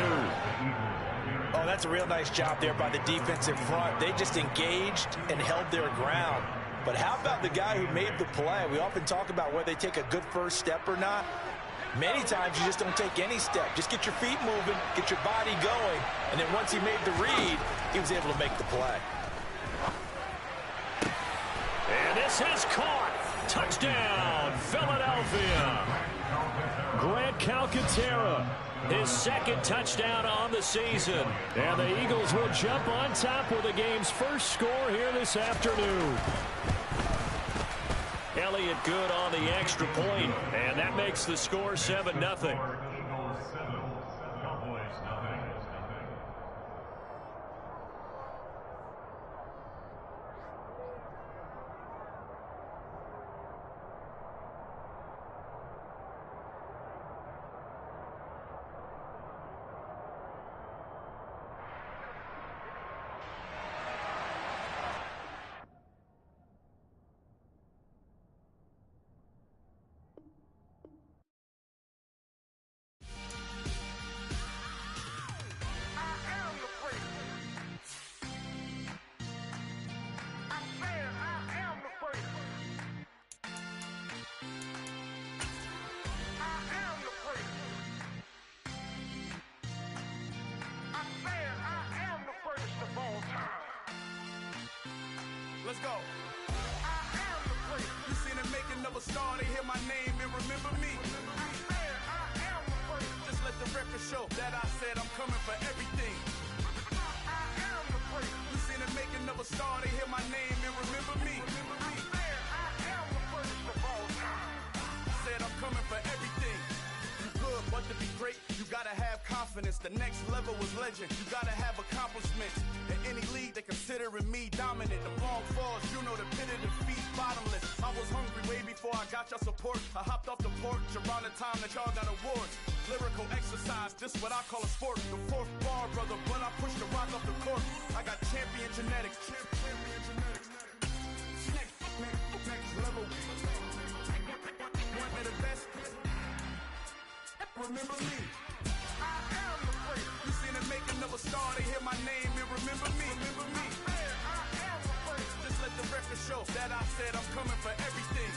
Oh, that's a real nice job there by the defensive front. They just engaged and held their ground. But how about the guy who made the play? We often talk about whether they take a good first step or not. Many times you just don't take any step. Just get your feet moving, get your body going, and then once he made the read, he was able to make the play. And this is caught. Touchdown, Philadelphia. Grant Calcaterra, his 2nd touchdown on the season. And the Eagles will jump on top with the game's first score here this afternoon. Elliott good on the extra point, and that makes the score 7-0. Let's go. I am the great. You seen the making of a star, they hear my name and remember me. I am the great. Just let the record show that I said I'm coming for everything. I am the great. You seen the making of a star, they hear my name and remember me. I am the greatest of all time. Said I'm coming for everything. You good, but to be great, you gotta have confidence. The next level was legend. You gotta have accomplishments. In any league, they considering me dominant. The long falls, you know the pit of defeat, bottomless. I was hungry way before I got your support. I hopped off the porch around the time that y'all got awards. Lyrical exercise, this what I call a sport. The 4th bar, brother, when I push the rock off the court. I got champion genetics. Next level. One of the best. Remember me. I am the great. You seen the making of a star, they hear my name and remember me. Remember me. I am the great. Just let the record show that I said I'm coming for everything.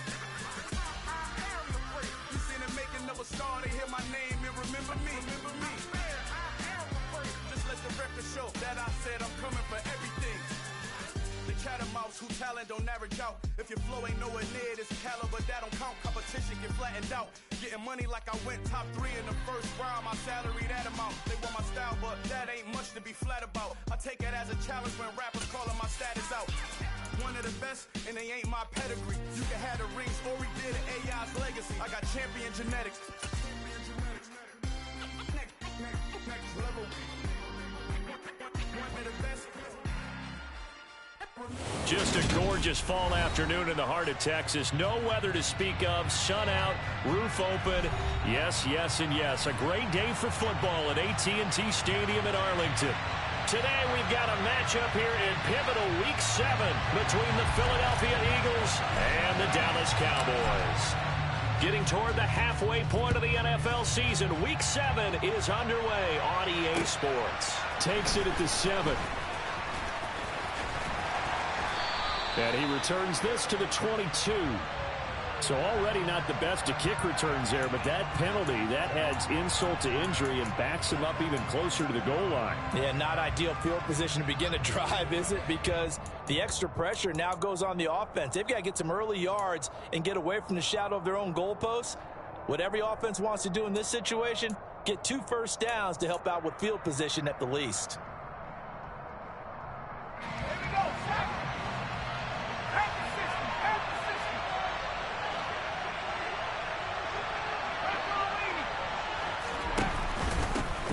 I am the great. You seen the making of a star, they hear my name and remember me. Remember me. I am the great. Just let the record show that I said I'm coming for everything. The catamounts who talent don't average out. If your flow ain't nowhere near this caliber, that don't count. Competition get flattened out. Getting money like I went top 3 in the first round. My salary that amount. They want my style, but that ain't much to be flat about. I take it as a challenge when rappers calling my status out. One of the best, and they ain't my pedigree. You can have the rings, or we did it, AI's legacy. I got champion genetics. Next level. One of the best. Just a gorgeous fall afternoon in the heart of Texas. No weather to speak of. Sun out, roof open. Yes, yes, and yes. A great day for football at AT&T Stadium in Arlington. Today we've got a matchup here in pivotal Week 7 between the Philadelphia Eagles and the Dallas Cowboys. Getting toward the halfway point of the NFL season, Week 7 is underway on EA Sports. Takes it at the 7. And he returns this to the 22. So already not the best of kick returns there, but that penalty, that adds insult to injury and backs him up even closer to the goal line. Yeah, not ideal field position to begin a drive, is it? Because the extra pressure now goes on the offense. They've got to get some early yards and get away from the shadow of their own goalposts. What every offense wants to do in this situation, get 2 first downs to help out with field position at the least.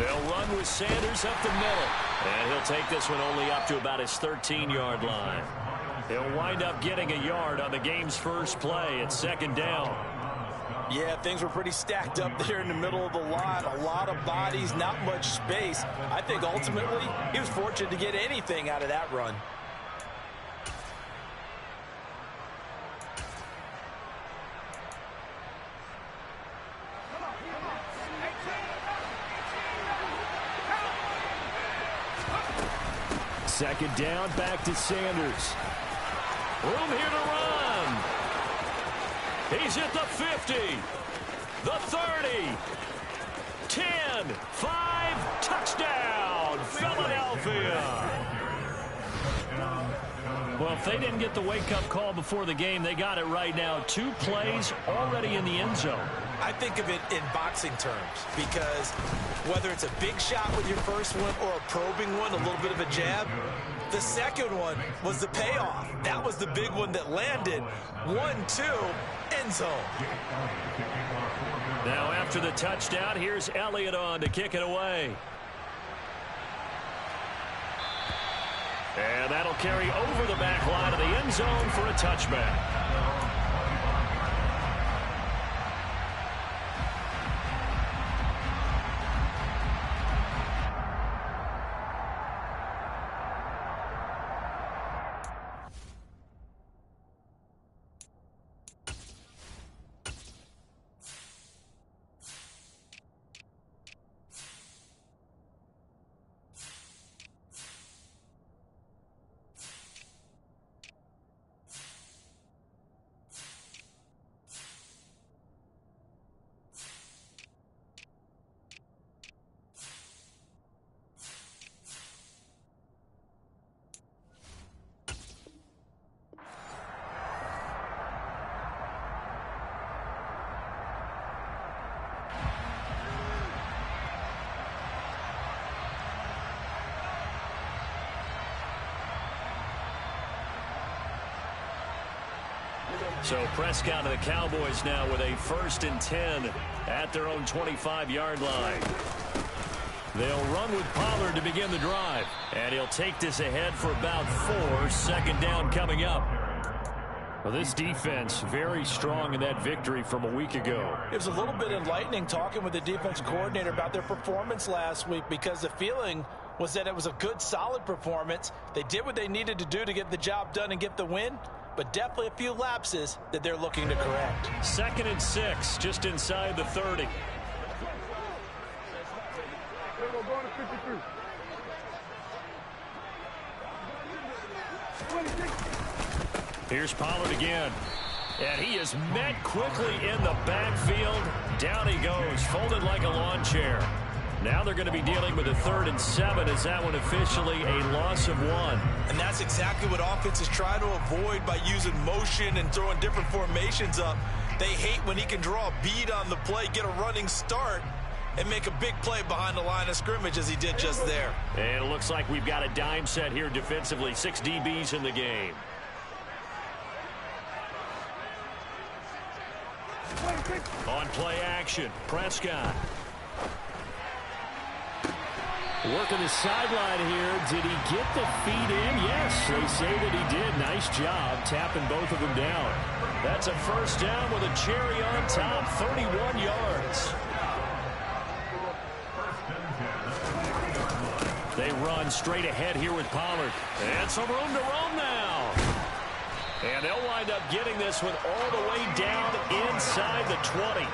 They'll run with Sanders up the middle. And he'll take this one only up to about his 13-yard line. He'll wind up getting a yard on the game's first play at 2nd down. Yeah, things were pretty stacked up there in the middle of the line. A lot of bodies, not much space. I think ultimately he was fortunate to get anything out of that run. Second down, back to Sanders. Room here to run. He's at the 50, the 30, 10, 5, touchdown, Philadelphia. Well, if they didn't get the wake-up call before the game, they got it right now. 2 plays already in the end zone. I think of it in boxing terms because whether it's a big shot with your first one or a probing one, a little bit of a jab, the second one was the payoff. That was the big one that landed. 1-2, end zone. Now after the touchdown, here's Elliott on to kick it away. And that'll carry over the back line of the end zone for a touchback. So Prescott and the Cowboys now with a 1st and 10 at their own 25-yard line. They'll run with Pollard to begin the drive. And he'll take this ahead for about 4. 2nd down coming up. Well, this defense very strong in that victory from a week ago. It was a little bit enlightening talking with the defense coordinator about their performance last week because the feeling was that it was a good, solid performance. They did what they needed to do to get the job done and get the win. But definitely a few lapses that they're looking to correct. 2nd and 6, just inside the 30. Here's Pollard again. And he is met quickly in the backfield. Down he goes, folded like a lawn chair. Now they're going to be dealing with a 3rd and 7 as that one officially a loss of 1. And that's exactly what offenses try to avoid by using motion and throwing different formations up. They hate when he can draw a bead on the play, get a running start, and make a big play behind the line of scrimmage as he did just there. And it looks like we've got a dime set here defensively. 6 DBs in the game. On play action, Prescott. Working the sideline here. Did he get the feet in? Yes, they say that he did. Nice job tapping both of them down. That's a 1st down with a cherry on top. 31 yards. They run straight ahead here with Pollard. And some room to roam now. And they'll wind up getting this one all the way down inside the 20.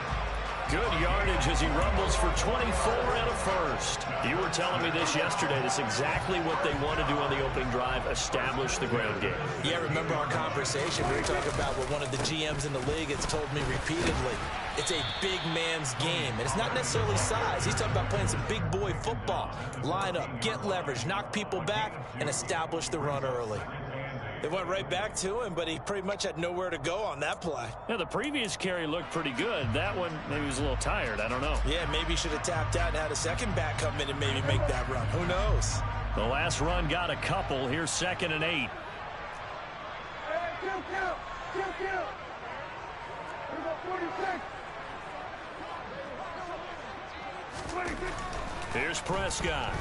Good yardage as he rumbles for 24 and a 1st. You were telling me this yesterday. That's exactly what they want to do on the opening drive, establish the ground game. Yeah, remember our conversation. We were talking about what one of the GMs in the league has told me repeatedly. It's a big man's game, and it's not necessarily size. He's talking about playing some big boy football. Line up, get leverage, knock people back, and establish the run early. They went right back to him, but he pretty much had nowhere to go on that play. Yeah, the previous carry looked pretty good. That one, maybe he was a little tired. I don't know. Yeah, maybe he should have tapped out and had a second back come in and maybe make that run. Who knows? The last run got a couple. Here's 2nd and 8. Hey, count. Here we go, 46. 26. Here's Prescott.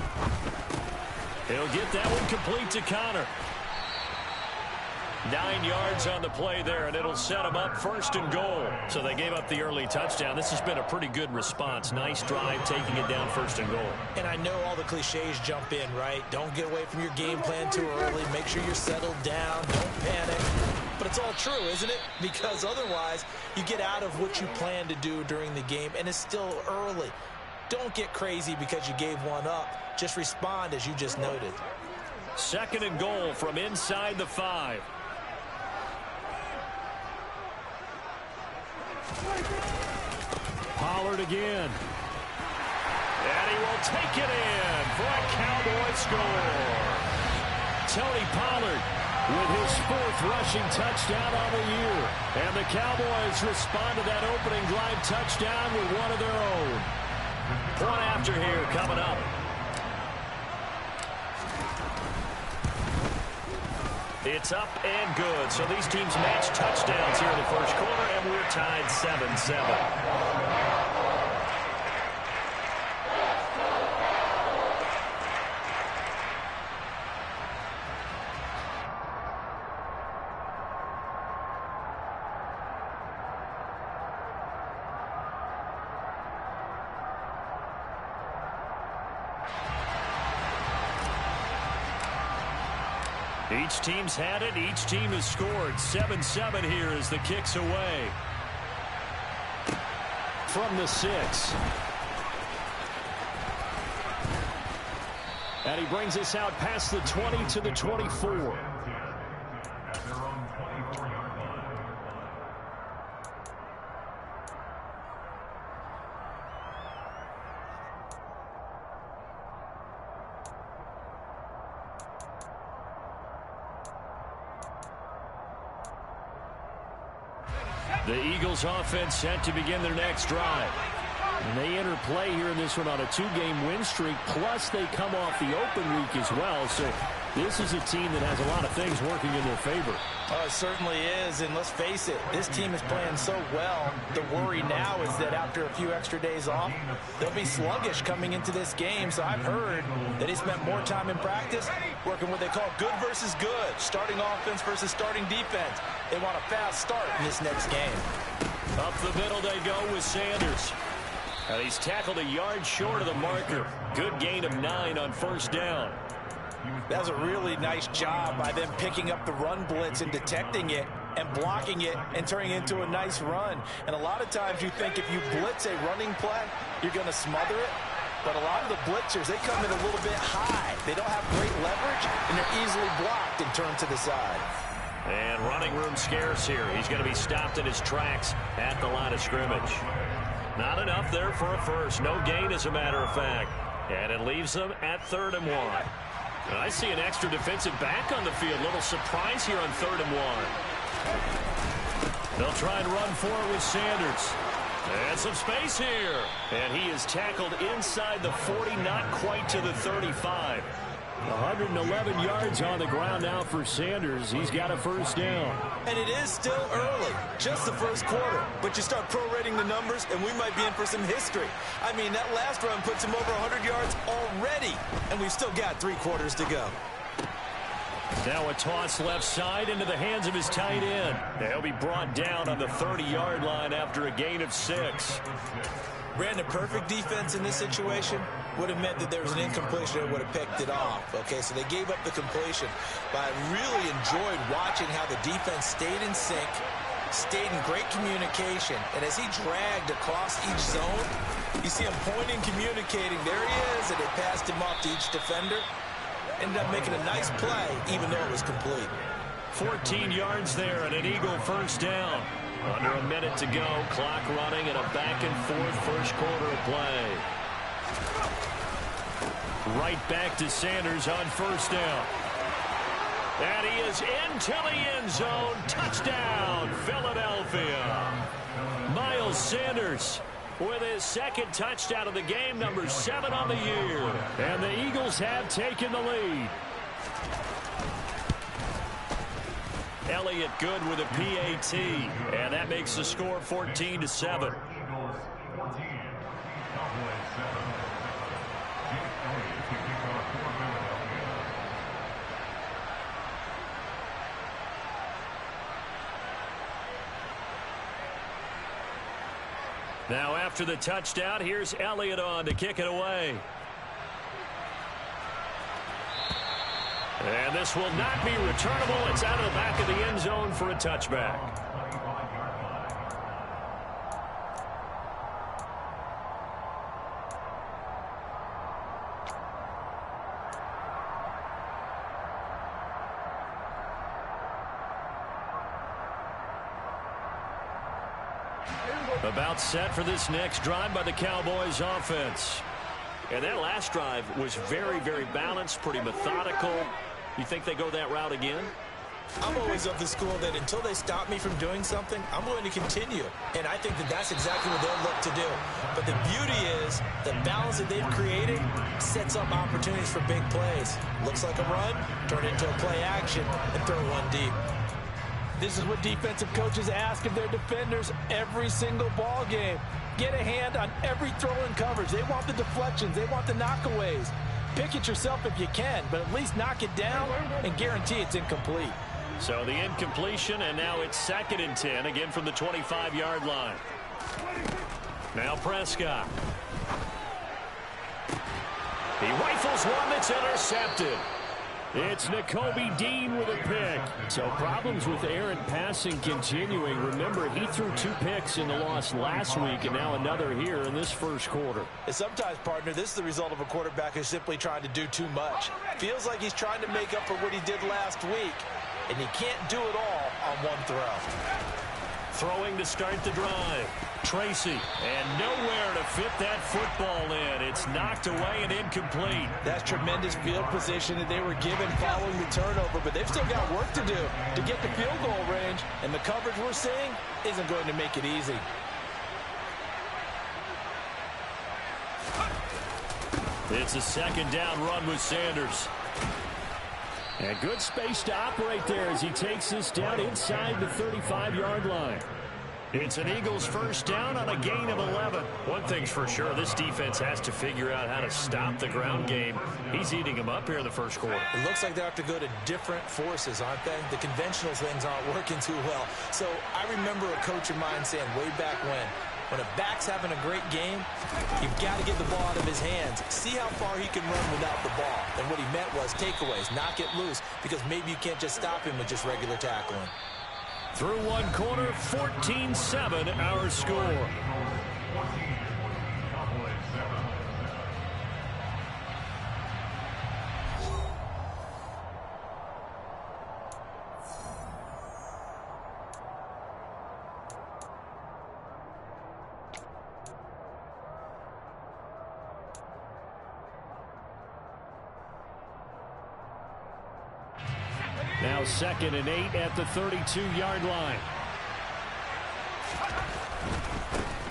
He'll get that one complete to Connor. 9 yards on the play there, and it'll set them up 1st and goal. So they gave up the early touchdown. This has been a pretty good response. Nice drive, taking it down 1st and goal. And I know all the cliches jump in, right? Don't get away from your game plan too early. Make sure you're settled down. Don't panic. But it's all true, isn't it? Because otherwise, you get out of what you plan to do during the game, and it's still early. Don't get crazy because you gave one up. Just respond as you just noted. 2nd and goal from inside the 5. Pollard again. And he will take it in for a Cowboy score. Tony Pollard with his 4th rushing touchdown on the year. And the Cowboys respond to that opening drive touchdown with one of their own. Point after here coming up. It's up and good. So these teams match touchdowns here in the 1st quarter, and we're tied 7-7. Each team's had it. Each team has scored. 7-7 here as the kick's away. From the 6. And he brings us out past the 20 to the 24. The Eagles offense set to begin their next drive. And they enter play here in this one on a 2-game win streak, plus they come off the open week as well. So this is a team that has a lot of things working in their favor. Oh, it certainly is, and let's face it, this team is playing so well. The worry now is that after a few extra days off, they'll be sluggish coming into this game. So I've heard that he spent more time in practice working what they call good versus good, starting offense versus starting defense. They want a fast start in this next game. Up the middle they go with Sanders. And he's tackled a yard short of the marker. Good gain of 9 on 1st down. That was a really nice job by them picking up the run blitz and detecting it and blocking it and turning it into a nice run. And a lot of times you think if you blitz a running play, you're going to smother it. But a lot of the blitzers, they come in a little bit high. They don't have great leverage, and they're easily blocked and turned to the side. And running room scarce here. He's going to be stopped in his tracks at the line of scrimmage. Not enough there for a first. No gain, as a matter of fact. And it leaves them at 3rd and 1. And I see an extra defensive back on the field. Little surprise here on 3rd and 1. They'll try and run for it with Sanders. And some space here. And he is tackled inside the 40, not quite to the 35. 111 yards on the ground now for Sanders. He's got a 1st down. And it is still early, just the 1st quarter. But you start prorating the numbers, and we might be in for some history. I mean, that last run puts him over 100 yards already, and we've still got 3 quarters to go. Now a toss left side into the hands of his tight end. He'll be brought down on the 30-yard line after a gain of 6. Brandon, perfect defense in this situation would have meant that there was an incompletion that would have picked it off. Okay, so they gave up the completion. But I really enjoyed watching how the defense stayed in sync, stayed in great communication. And as he dragged across each zone, you see him pointing, communicating. There he is, and they passed him off to each defender. Ended up making a nice play, even though it was complete. 14 yards there and an Eagle 1st down. Under a minute to go, clock running, and a back-and-forth 1st quarter of play. Right back to Sanders on 1st down. And he is into the end zone. Touchdown, Philadelphia. Miles Sanders with his 2nd touchdown of the game, number 7 on the year. And the Eagles have taken the lead. Elliott good with a PAT, and that makes the score 14-7. Now after the touchdown, here's Elliott on to kick it away. And this will not be returnable. It's out of the back of the end zone for a touchback. About set for this next drive by the Cowboys offense. And that last drive was very, very balanced, pretty methodical. You think they go that route again? I'm always of the school that until they stop me from doing something, I'm going to continue. And I think that that's exactly what they'll look to do. But the beauty is the balance that they've created sets up opportunities for big plays. Looks like a run, turn it into a play action, and throw one deep. This is what defensive coaches ask of their defenders every single ball game. Get a hand on every throw in coverage. They want the deflections. They want the knockaways. Pick it yourself if you can, but at least knock it down and guarantee it's incomplete. So the incompletion, and now it's 2nd and 10, again from the 25-yard line. Now Prescott. He rifles one that's intercepted. It's Nakobe Dean with a pick. So problems with errant passing continuing. Remember, he threw 2 picks in the loss last week, and now another here in this first quarter. And sometimes, partner, this is the result of a quarterback who's simply trying to do too much. Feels like he's trying to make up for what he did last week, and he can't do it all on one throw. Throwing to start the drive. Tracy, and nowhere to fit that football in. It's knocked away and incomplete. That's tremendous field position that they were given following the turnover, but they've still got work to do to get the field goal range, and the coverage we're seeing isn't going to make it easy. It's a 2nd down run with Sanders. And good space to operate there as he takes this down inside the 35-yard line. It's an Eagles first down on a gain of 11. One thing's for sure, this defense has to figure out how to stop the ground game. He's eating them up here in the first quarter. It looks like they have to go to different forces, aren't they? The conventional things aren't working too well. So I remember a coach of mine saying way back when a back's having a great game, you've got to get the ball out of his hands. See how far he can run without the ball. And what he meant was takeaways, knock it loose, because maybe you can't just stop him with just regular tackling. Through one quarter, 14-7 our score. Now 2nd and 8 at the 32-yard line.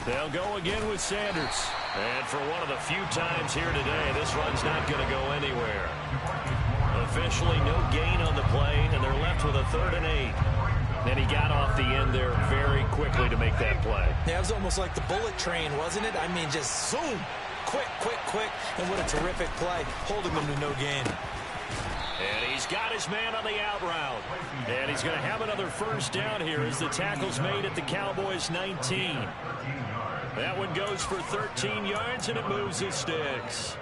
They'll go again with Sanders. And for one of the few times here today, this run's not going to go anywhere. Officially no gain on the play, and they're left with a 3rd and 8. And he got off the end there very quickly to make that play. Yeah, it was almost like the bullet train, wasn't it? I mean, just zoom. Quick, quick, quick. And what a terrific play, holding them to no gain. And he's got his man on the out route. And he's going to have another first down here as the tackle's made at the Cowboys' 19. That one goes for 13 yards, and it moves the sticks.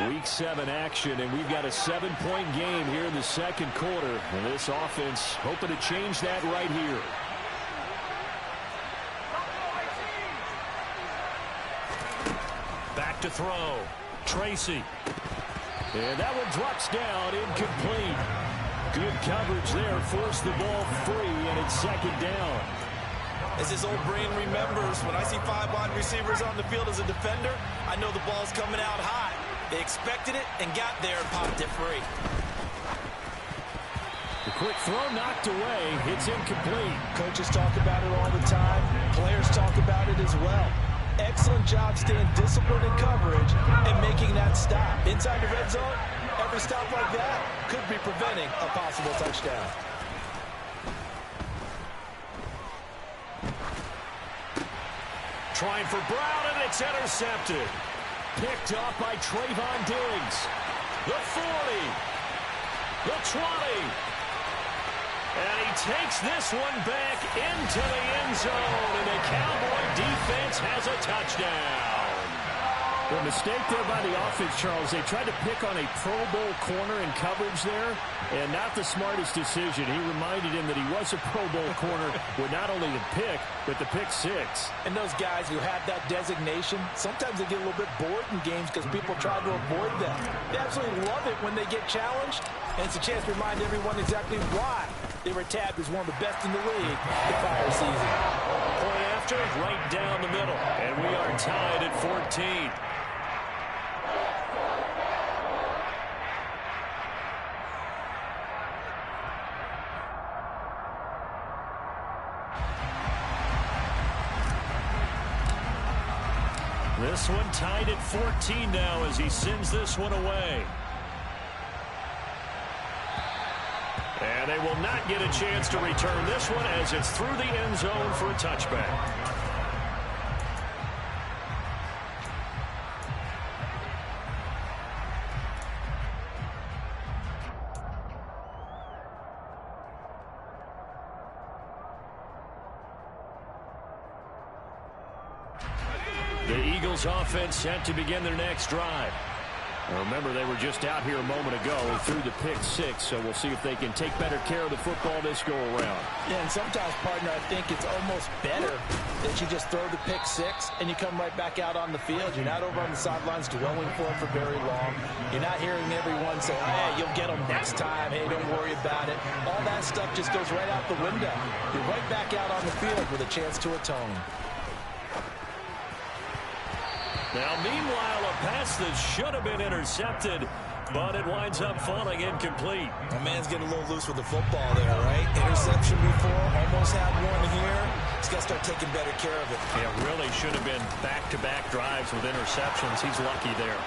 Week 7 action, and we've got a 7-point game here in the second quarter. And this offense hoping to change that right here. Back to throw. Tracy. And that one drops down, incomplete. Good coverage there, forced the ball free, and it's 2nd down. As his old brain remembers, when I see 5 wide receivers on the field as a defender, I know the ball's coming out high. They expected it and got there and popped it free. The quick throw knocked away. It's incomplete. Coaches talk about it all the time. Players talk about it as well. Excellent job staying disciplined in coverage and making that stop. Inside the red zone, every stop like that could be preventing a possible touchdown. Trying for Brown, and it's intercepted. picked off by Trayvon Diggs. The 40. The 20. And he takes this one back into the end zone, and the Cowboy defense has a touchdown. The mistake there by the offense, Charles, they tried to pick on a Pro Bowl corner in coverage there, and not the smartest decision. He reminded him that he was a Pro Bowl corner with not only the pick, but the pick six. And those guys who have that designation, sometimes they get a little bit bored in games because people try to avoid them. They absolutely love it when they get challenged, and it's a chance to remind everyone exactly why they were tabbed as one of the best in the league the prior season. Point after, right down the middle, and we are tied at 14. This one tied at 14 now as he sends this one away. And they will not get a chance to return this one as it's through the end zone for a touchback. The Eagles offense set to begin their next drive. Now remember, they were just out here a moment ago and threw the pick six, so we'll see if they can take better care of the football this go around. Yeah, and sometimes, partner, I think it's almost better that you just throw the pick six and you come right back out on the field. You're not over on the sidelines dwelling for it for very long. You're not hearing everyone say, hey, you'll get them next time. Hey, don't worry about it. All that stuff just goes right out the window. You're right back out on the field with a chance to atone. Now, meanwhile, a pass that should have been intercepted, but it winds up falling incomplete. The man's getting a little loose with the football there, right? Interception before, almost had one here. He's got to start taking better care of it. It really should have been back-to-back drives with interceptions. He's lucky there.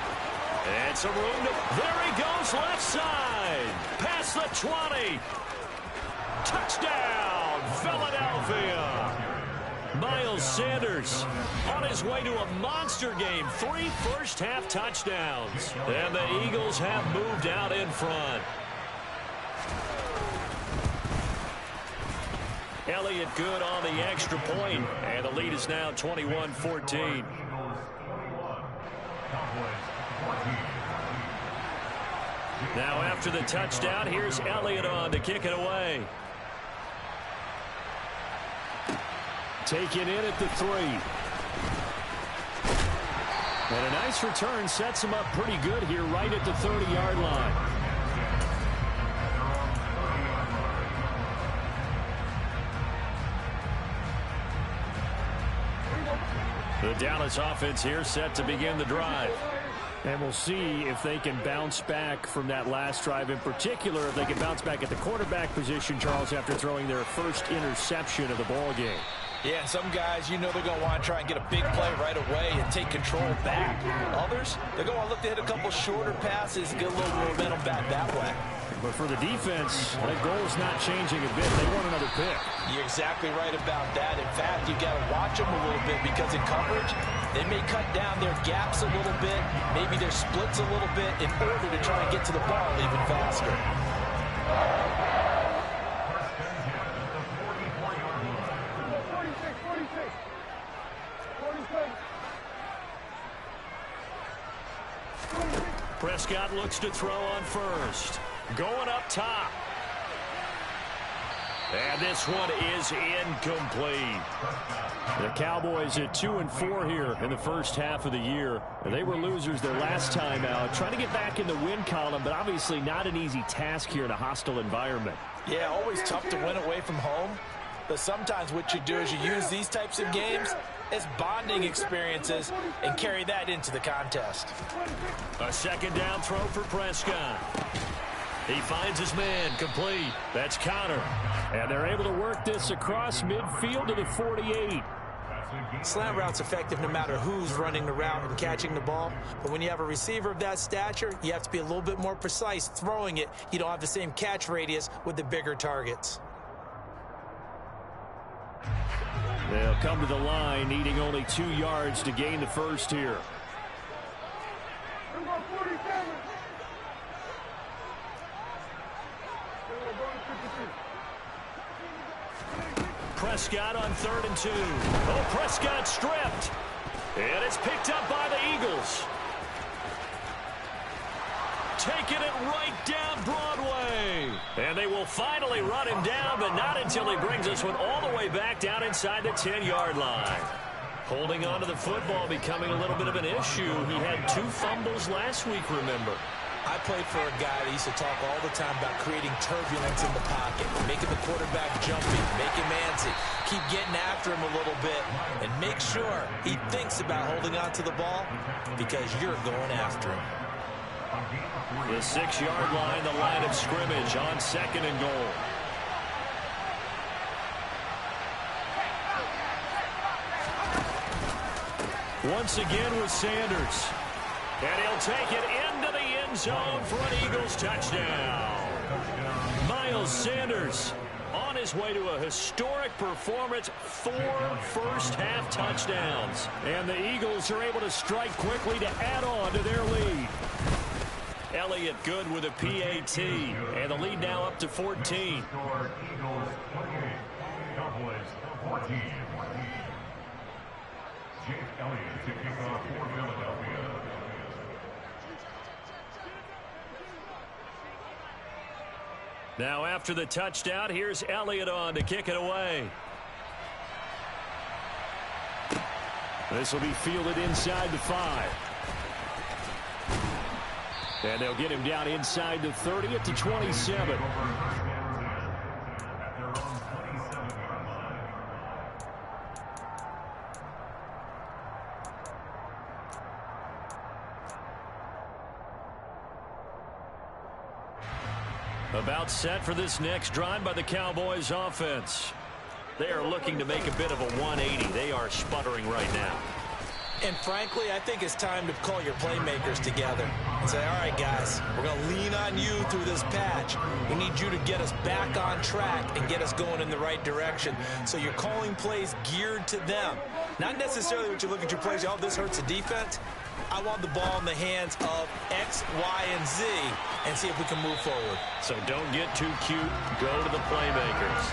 And some room to... There he goes, left side. Past the 20. Touchdown, Philadelphia. Miles Sanders on his way to a monster game. 3 first-half touchdowns. And the Eagles have moved out in front. Elliott good on the extra point, and the lead is now 21-14. Now after the touchdown, here's Elliott on to kick it away. Taken in at the 3. And a nice return sets him up pretty good here right at the 30-yard line. The Dallas offense here set to begin the drive. And we'll see if they can bounce back from that last drive. In particular, if they can bounce back at the quarterback position, Charles, after throwing their first interception of the ball game. Yeah, some guys, you know they're going to want to try and get a big play right away and take control back. Others, they're going to look to hit a couple shorter passes and get a little momentum back that way. But for the defense, that goal is not changing a bit. They want another pick. You're exactly right about that. In fact, you got to watch them a little bit because in coverage, they may cut down their gaps a little bit, maybe their splits a little bit in order to try and get to the ball even faster. Prescott looks to throw on first. Going up top. And this one is incomplete. The Cowboys at 2-4 here in the first half of the year. They were losers their last time out. Trying to get back in the win column, but obviously not an easy task here in a hostile environment. Yeah, always tough to win away from home. But sometimes what you do is you use these types of games as bonding experiences and carry that into the contest. A second down throw for Prescott. He finds his man complete. That's Connor. And they're able to work this across midfield to the 48. Slant route's effective no matter who's running the route and catching the ball. But when you have a receiver of that stature, you have to be a little bit more precise throwing it. You don't have the same catch radius with the bigger targets. They'll come to the line, needing only 2 yards to gain the first here. Prescott on 3rd and 2. Oh, Prescott stripped. And it's picked up by the Eagles. Taking it right down Broadway. And they will finally run him down, but not until he brings this one all the way back down inside the 10-yard line. Holding on to the football becoming a little bit of an issue. He had 2 fumbles last week, remember. I played for a guy that used to talk all the time about creating turbulence in the pocket, making the quarterback jumpy, make him antsy, keep getting after him a little bit, and make sure he thinks about holding on to the ball because you're going after him. The 6-yard line, the line of scrimmage on 2nd and goal. Once again with Sanders. And he'll take it into the end zone for an Eagles touchdown. Miles Sanders on his way to a historic performance, 4 first-half touchdowns. And the Eagles are able to strike quickly to add on to their lead. Elliott good with a PAT. And the lead now up to 14. Jake Elliott to kick off for Philadelphia. Now after the touchdown, here's Elliott on to kick it away. This will be fielded inside the 5. And they'll get him down inside the 30 at the 27. About set for this next drive by the Cowboys offense. They are looking to make a bit of a 180. They are sputtering right now. And frankly, I think it's time to call your playmakers together and say, all right, guys, we're going to lean on you through this patch. We need you to get us back on track and get us going in the right direction. So you're calling plays geared to them. Not necessarily what you look at your plays, oh, this hurts the defense. I want the ball in the hands of X, Y, and Z and see if we can move forward. So don't get too cute. Go to the playmakers.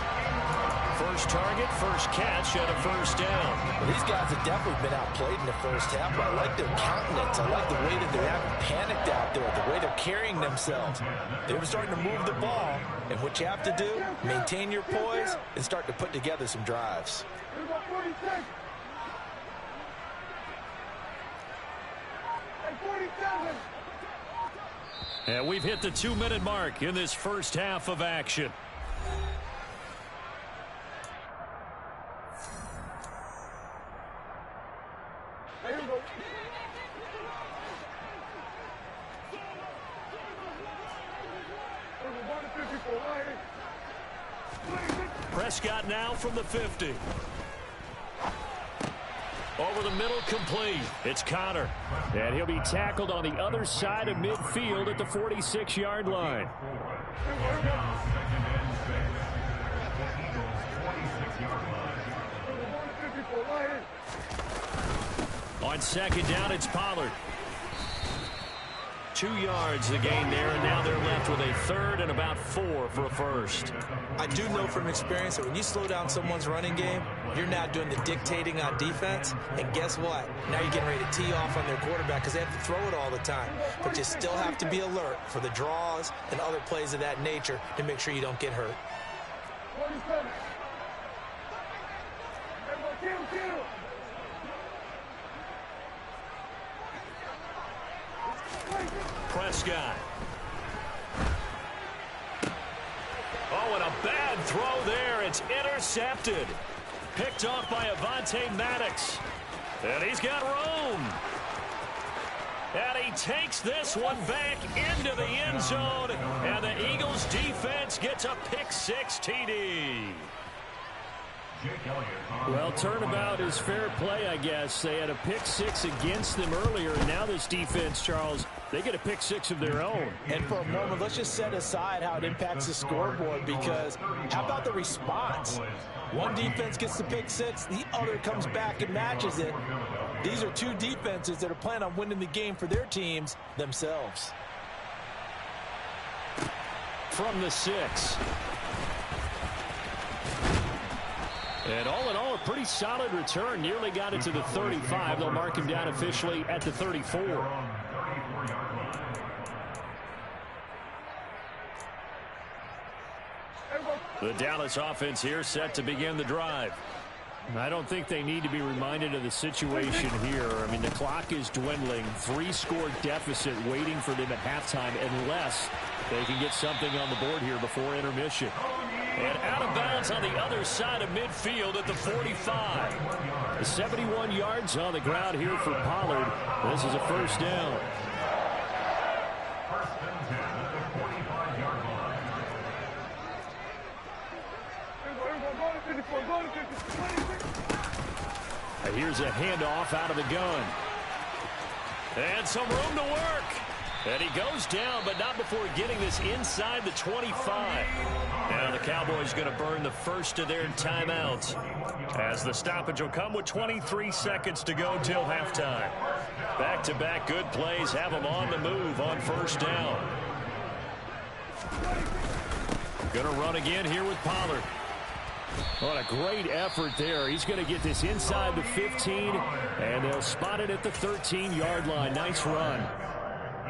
First target, first catch, and a first down. Well, these guys have definitely been outplayed in the first half, but I like their countenance. I like the way that they haven't panicked out there, the way they're carrying themselves. They were starting to move the ball, and what you have to do, maintain your poise and start to put together some drives. And we've hit the 2-minute mark in this first half of action. Prescott now from the 50. Over the middle, complete. It's Connor. And he'll be tackled on the other side of midfield at the 46-yard line. On second down, it's Pollard. 2 yards the gain there, and now they're left with a third and about 4 for a first. I do know from experience that when you slow down someone's running game, you're now doing the dictating on defense, and guess what? Now you're getting ready to tee off on their quarterback because they have to throw it all the time. But you still have to be alert for the draws and other plays of that nature to make sure you don't get hurt. Prescott. Oh, and a bad throw there. It's intercepted. Picked off by Avonte Maddox. And he's got room. And he takes this one back into the end zone. And the Eagles defense gets a pick-6 TD. Well, turnabout is fair play, I guess. They had a pick-6 against them earlier, and now this defense, Charles, they get a pick-6 of their own. And for a moment, let's just set aside how it impacts the scoreboard, because how about the response? One defense gets the pick-6, the other comes back and matches it. These are two defenses that are planning on winning the game for their teams themselves. From the 6. And all in all, a pretty solid return. Nearly got it to the 35. They'll mark him down officially at the 34. The Dallas offense here set to begin the drive. I don't think they need to be reminded of the situation here. I mean, the clock is dwindling. 3-score deficit waiting for them at halftime unless they can get something on the board here before intermission. And out of bounds on the other side of midfield at the 45. 71 yards on the ground here for Pollard. This is a first down. Here's a handoff out of the gun. And some room to work. And he goes down, but not before getting this inside the 25. Now the Cowboys going to burn the first of their timeouts, as the stoppage will come with 23 seconds to go till halftime. Back-to-back good plays have them on the move on first down. Going to run again here with Pollard. What a great effort there. He's going to get this inside the 15, and they'll spot it at the 13-yard line. Nice run.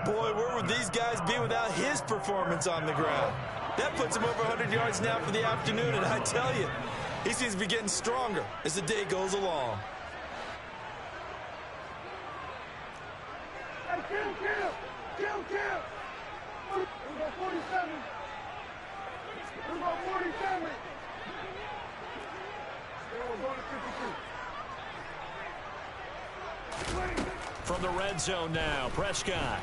Boy, where would these guys be without his performance on the ground? That puts him over 100 yards now for the afternoon, and I tell you, he seems to be getting stronger as the day goes along. Hey, kill! We're going 47. We're going 47. From the red zone now, Prescott.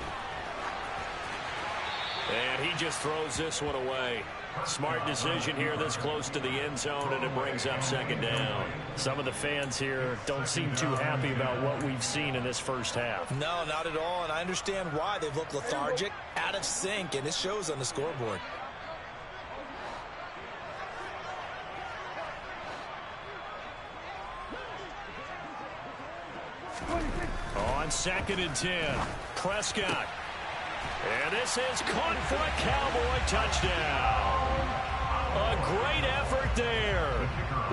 And he just throws this one away. Smart decision here this close to the end zone, and it brings up second down. Some of the fans here don't seem too happy about what we've seen in this first half. No, not at all, and I understand why. They've looked lethargic, out of sync, and it shows on the scoreboard. On 2nd and 10, Prescott. And this is caught for a Cowboy touchdown. A great effort there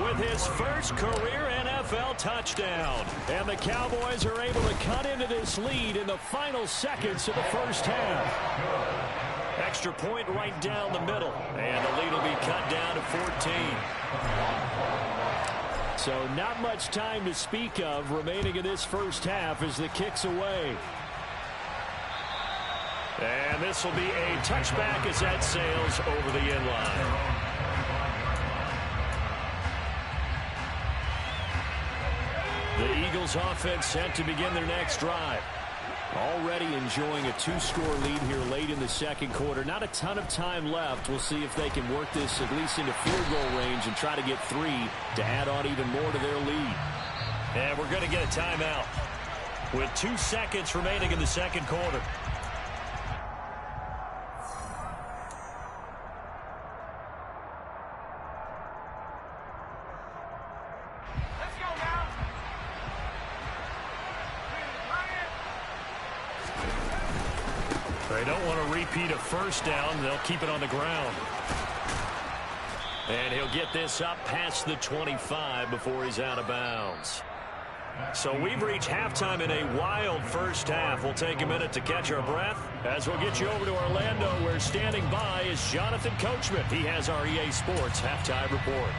with his first career NFL touchdown. And the Cowboys are able to cut into this lead in the final seconds of the first half. Extra point right down the middle. And the lead will be cut down to 14. So not much time to speak of remaining in this first half as the kick's away. And this will be a touchback as that sails over the end line. The Eagles offense set to begin their next drive. Already enjoying a 2-score lead here late in the second quarter. Not a ton of time left. We'll see if they can work this at least into field goal range and try to get 3 to add on even more to their lead. And we're going to get a timeout with 2 seconds remaining in the second quarter. They don't want to repeat a first down. They'll keep it on the ground. And he'll get this up past the 25 before he's out of bounds. So we've reached halftime in a wild first half. We'll take a minute to catch our breath as we'll get you over to Orlando, where standing by is Jonathan Coachman. He has our EA Sports halftime report.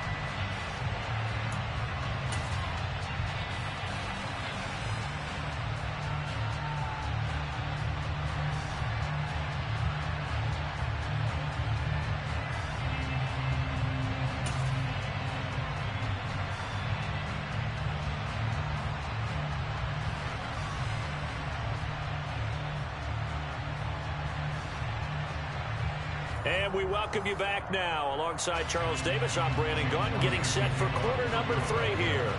And we welcome you back now. Alongside Charles Davis, I'm Brandon Gaudin, getting set for quarter number 3 here.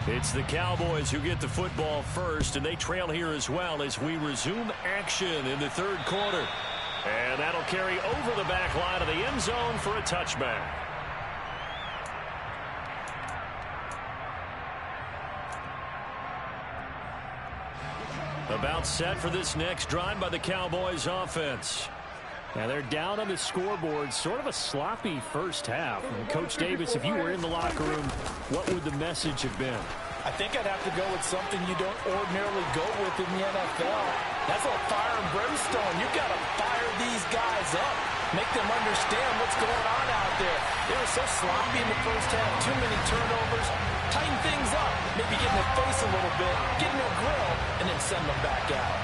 It's the Cowboys who get the football first, and they trail here as well as we resume action in the third quarter. And that'll carry over the back line of the end zone for a touchback. About set for this next drive by the Cowboys offense. Now they're down on the scoreboard, sort of a sloppy first half. And Coach Davis, if you were in the locker room, what would the message have been? I think I'd have to go with something you don't ordinarily go with in the NFL. That's all fire and brimstone. You've got to fire these guys up. Make them understand what's going on out there. They were so sloppy in the first half. Too many turnovers. Tighten things up. Maybe get in their face a little bit. Get in their grill. And then send them back out.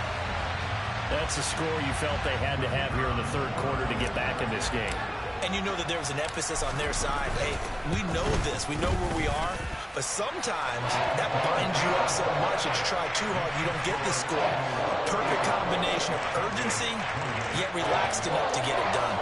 That's the score you felt they had to have here in the third quarter to get back in this game. And you know that there was an emphasis on their side. Hey, we know this. We know where we are. But sometimes that binds you up so much that you try too hard, you don't get the score. A perfect combination of urgency, yet relaxed enough to get it done.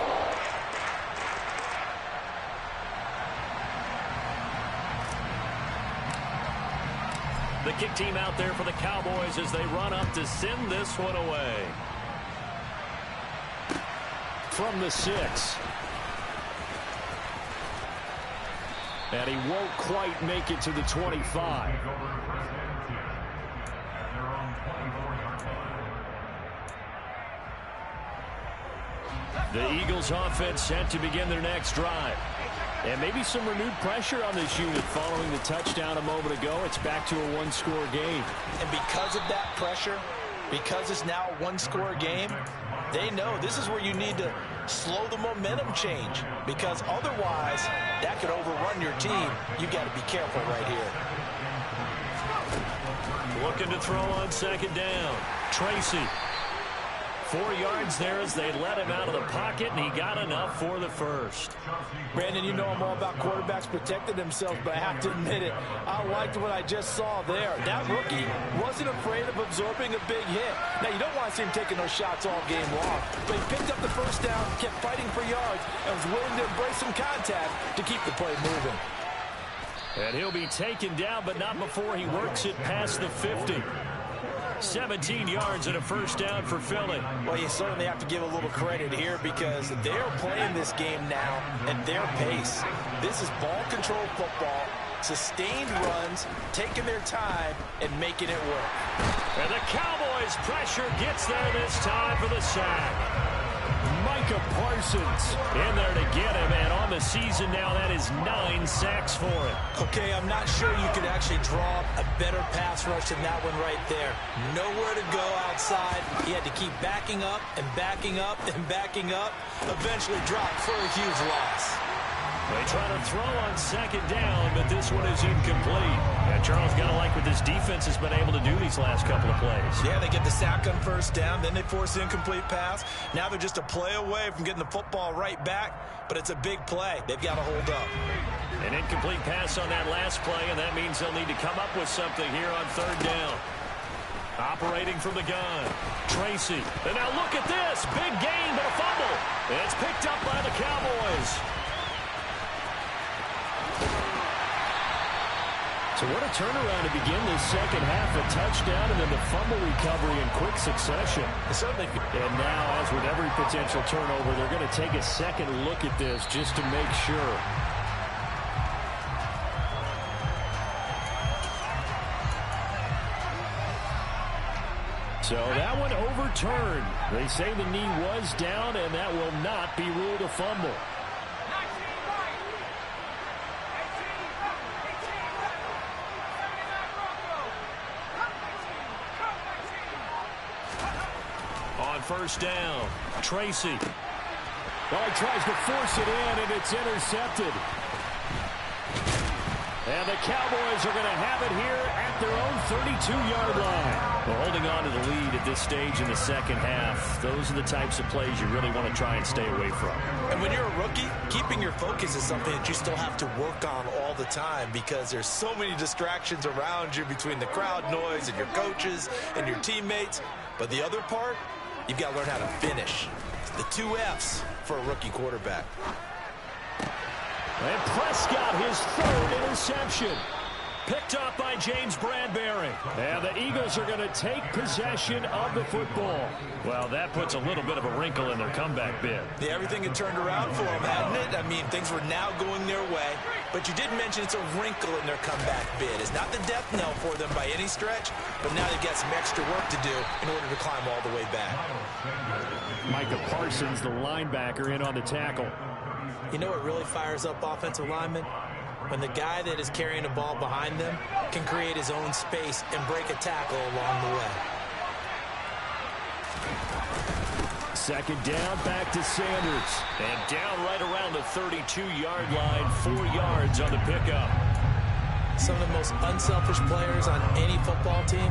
The kick team out there for the Cowboys as they run up to send this one away. From the 6. And he won't quite make it to the 25. The Eagles offense set to begin their next drive. And maybe some renewed pressure on this unit following the touchdown a moment ago. It's back to a one-score game. And because of that pressure, because it's now a one-score game, they know this is where you need to slow the momentum change, because otherwise that could overrun your team. You've got to be careful right here. Looking to throw on second down. Tracy. 4 yards there as they let him out of the pocket, and he got enough for the first. Brandon, you know I'm all about quarterbacks protecting themselves, but I have to admit it. I liked what I just saw there. That rookie wasn't afraid of absorbing a big hit. Now, you don't want to see him taking those shots all game long, but he picked up the first down, kept fighting for yards, and was willing to embrace some contact to keep the play moving. And he'll be taken down, but not before he works it past the 50. 17 yards and a first down for Philly. Well, you certainly have to give a little credit here because they're playing this game now at their pace. This is ball control football, sustained runs, taking their time, and making it work. And the Cowboys' pressure gets there this time for the sack. Micah Parsons in there to get him, and on the season now, that is 9 sacks for him. Okay, I'm not sure you could actually draw a better pass rush than that one right there. Nowhere to go outside. He had to keep backing up and backing up and backing up. Eventually dropped for a huge loss. They try to throw on second down, but this one is incomplete. And Charles, got to like what this defense has been able to do these last couple of plays. Yeah, they get the sack on first down, then they force the incomplete pass. Now they're just a play away from getting the football right back, but it's a big play. They've got to hold up. An incomplete pass on that last play, and that means they'll need to come up with something here on third down. Operating from the gun, Tracy. And now look at this. Big gain, but a fumble. And it's picked up by the Cowboys. So what a turnaround to begin this second half. A touchdown and then the fumble recovery in quick succession. Certainly. And now, as with every potential turnover, they're going to take a second look at this just to make sure. So that one overturned. They say the knee was down, and that will not be ruled a fumble. On first down, Tracy. Well, he tries to force it in, and it's intercepted. And the Cowboys are going to have it here at their own 32-yard line. Well, holding on to the lead at this stage in the second half, those are the types of plays you really want to try and stay away from. And when you're a rookie, keeping your focus is something that you still have to work on all the time because there's so many distractions around you between the crowd noise and your coaches and your teammates. But the other part, you've got to learn how to finish. The 2 F's for a rookie quarterback. And Prescott, his third interception. Picked up by James Bradbury. And the Eagles are going to take possession of the football. Well, that puts a little bit of a wrinkle in their comeback bid. Yeah, everything had turned around for them, hadn't it? I mean, things were now going their way. But you did mention it's a wrinkle in their comeback bid. It's not the death knell for them by any stretch, but now they've got some extra work to do in order to climb all the way back. Micah Parsons, the linebacker, in on the tackle. You know what really fires up offensive linemen? When the guy that is carrying the ball behind them can create his own space and break a tackle along the way. Second down, back to Sanders. And down right around the 32-yard line, 4 yards on the pickup. Some of the most unselfish players on any football team,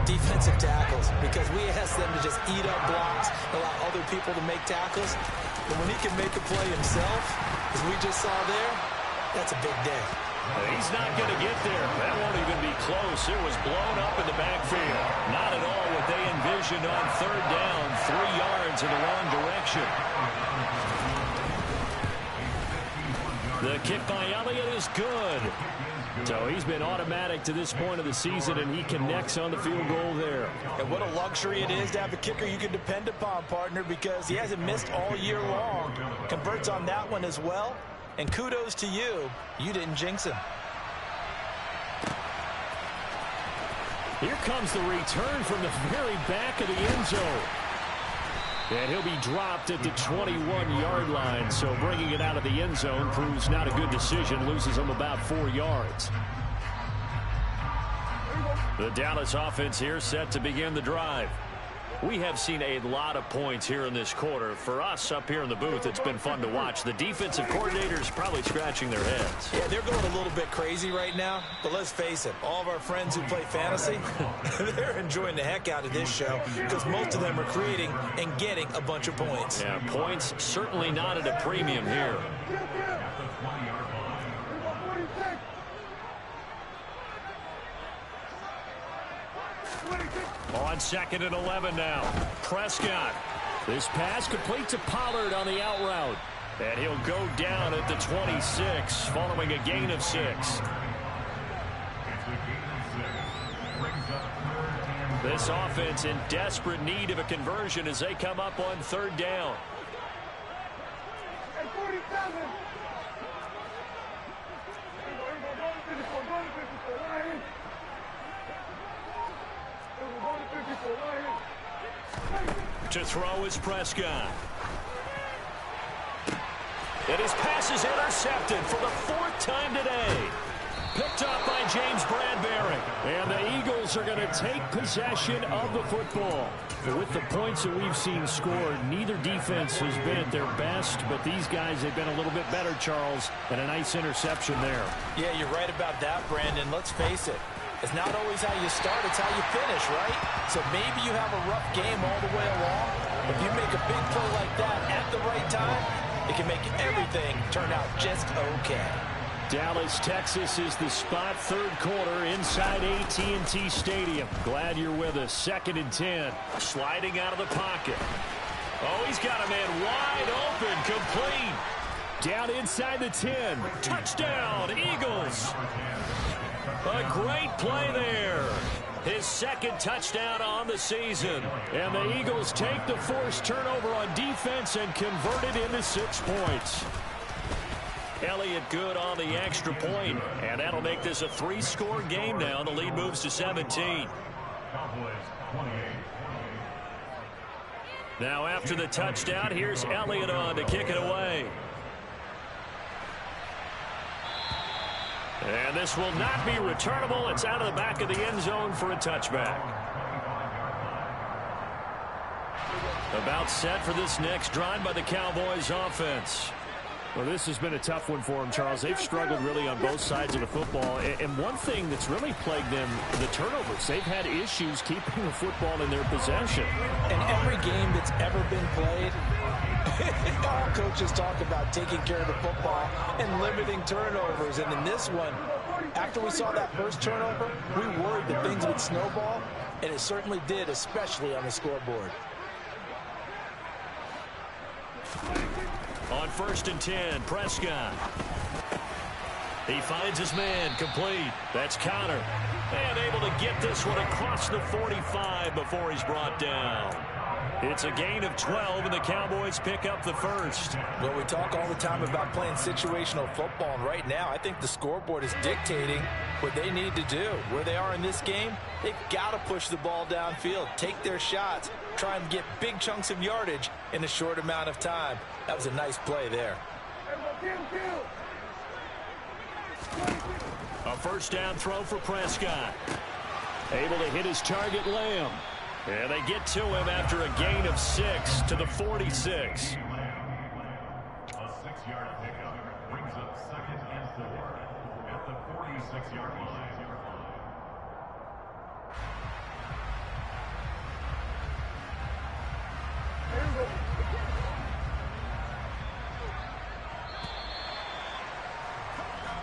defensive tackles, because we ask them to just eat up blocks, allow other people to make tackles. But when he can make a play himself, as we just saw there, that's a big day. He's not going to get there. That won't even be close. It was blown up in the backfield. Not at all what they envisioned on third down. 3 yards in the wrong direction. The kick by Elliott is good. So he's been automatic to this point of the season, and he connects on the field goal there. And what a luxury it is to have a kicker you can depend upon, partner, because he hasn't missed all year long. Converts on that one as well. And kudos to you. You didn't jinx him. Here comes the return from the very back of the end zone. And he'll be dropped at the 21-yard line. So bringing it out of the end zone proves not a good decision. Loses him about 4 yards. The Dallas offense here set to begin the drive. We have seen a lot of points here in this quarter. For us up here in the booth, it's been fun to watch. The defensive coordinators probably scratching their heads. Yeah, they're going a little bit crazy right now. But let's face it, all of our friends who play fantasy, they're enjoying the heck out of this show because most of them are creating and getting a bunch of points. Yeah, points certainly not at a premium here. On 2nd and 11 now. Prescott. This pass complete to Pollard on the out route. And he'll go down at the 26 following a gain of 6. This offense in desperate need of a conversion as they come up on third down. To throw is Prescott. And his pass is intercepted for the 4th time today. Picked up by James Bradbury. And the Eagles are going to take possession of the football. With the points that we've seen scored, neither defense has been at their best, but these guys have been a little bit better, Charles, and a nice interception there. Yeah, you're right about that, Brandon. Let's face it. It's not always how you start, it's how you finish, right? So maybe you have a rough game all the way along. If you make a big play like that at the right time, it can make everything turn out just okay. Dallas, Texas is the spot, third quarter inside AT&T Stadium. Glad you're with us. 2nd and 10. Sliding out of the pocket. Oh, he's got a man wide open, complete. Down inside the 10. Touchdown, Eagles. A great play there. His 2nd touchdown on the season. And the Eagles take the forced turnover on defense and convert it into 6 points. Elliott good on the extra point, and that'll make this a 3-score game now. The lead moves to 17. Now after the touchdown, here's Elliott on to kick it away. And this will not be returnable. It's out of the back of the end zone for a touchback. About set for this next drive by the Cowboys offense. Well, this has been a tough one for them, Charles. They've struggled really on both sides of the football. And one thing that's really plagued them, the turnovers. They've had issues keeping the football in their possession. In every game that's ever been played, all coaches talk about taking care of the football and limiting turnovers. And in this one, after we saw that first turnover, we worried that things would snowball, and it certainly did, especially on the scoreboard. On 1st and 10, Prescott. He finds his man, complete. That's Connor. And able to get this one across the 45 before he's brought down. It's a gain of 12, and the Cowboys pick up the first. Well, we talk all the time about playing situational football, and right now I think the scoreboard is dictating what they need to do. Where they are in this game, they've got to push the ball downfield, take their shots, try and get big chunks of yardage in a short amount of time. That was a nice play there. A first down throw for Prescott. Able to hit his target, Lamb. And they get to him after a gain of 6 to the 46. A 6-yard pickup brings up 2nd and 4 at the 46-yard line.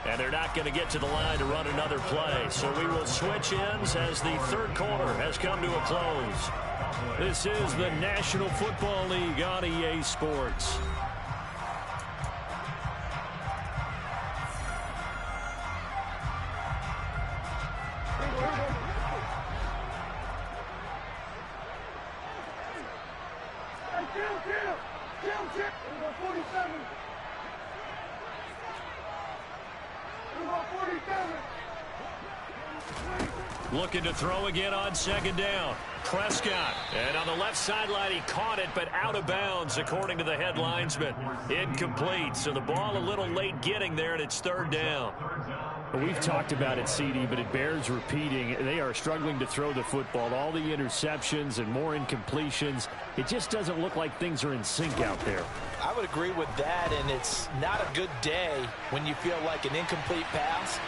And they're not going to get to the line to run another play. So we will switch ends as the third quarter has come to a close. This is the National Football League on EA Sports. Looking to throw again on second down. Prescott. And on the left sideline, he caught it, but out of bounds, according to the head linesman. Incomplete. So the ball a little late getting there, and it's third down. We've talked about it, CD, but it bears repeating. They are struggling to throw the football. All the interceptions and more incompletions. It just doesn't look like things are in sync out there. I would agree with that, and it's not a good day when you feel like an incomplete pass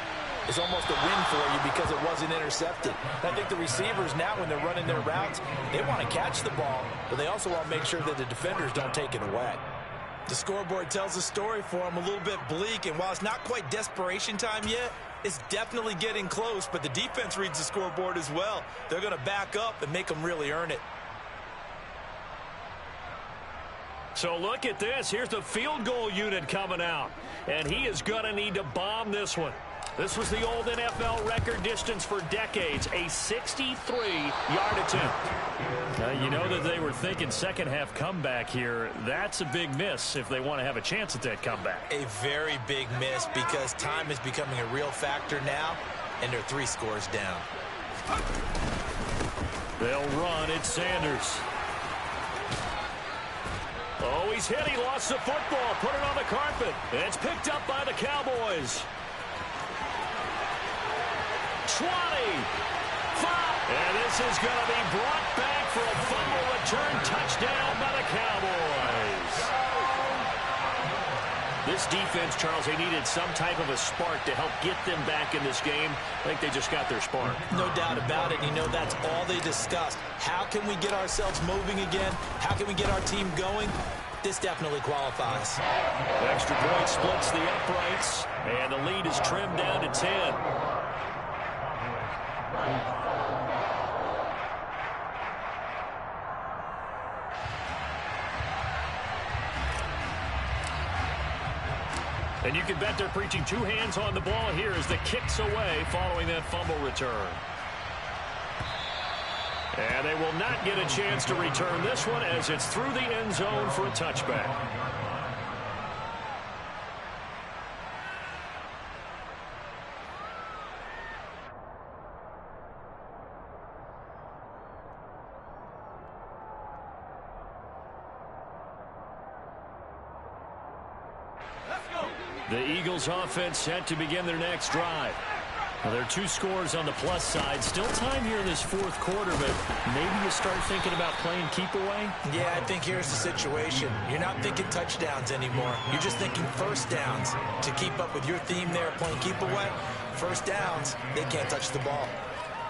is almost a win for you because it wasn't intercepted. I think the receivers now, when they're running their routes, they want to catch the ball, but they also want to make sure that the defenders don't take it away. The scoreboard tells a story for them, a little bit bleak, and while it's not quite desperation time yet, it's definitely getting close, but the defense reads the scoreboard as well. They're going to back up and make them really earn it. So look at this. Here's the field goal unit coming out, and he is going to need to bomb this one. This was the old NFL record distance for decades, a 63-yard attempt. You know that they were thinking second-half comeback here. That's a big miss if they want to have a chance at that comeback. A very big miss because time is becoming a real factor now, and they're 3 scores down. They'll run. It's Sanders. Oh, he's hit. He lost the football. Put it on the carpet. And it's picked up by the Cowboys. 20, 5, and this is going to be brought back for a fumble return touchdown by the Cowboys. This defense, Charles, they needed some type of a spark to help get them back in this game. I think they just got their spark. No doubt about it. You know, that's all they discussed. How can we get ourselves moving again? How can we get our team going? This definitely qualifies. Extra point splits the uprights, and the lead is trimmed down to 10. And you can bet they're preaching 2 hands on the ball here as the kick's away following that fumble return. And they will not get a chance to return this one as it's through the end zone for a touchback. The Eagles offense set to begin their next drive. Well, there are 2 scores on the plus side. Still time here in this fourth quarter, but maybe you start thinking about playing keep away? Yeah, I think here's the situation. You're not thinking touchdowns anymore. You're just thinking first downs. To keep up with your theme there, playing keep away, first downs, they can't touch the ball.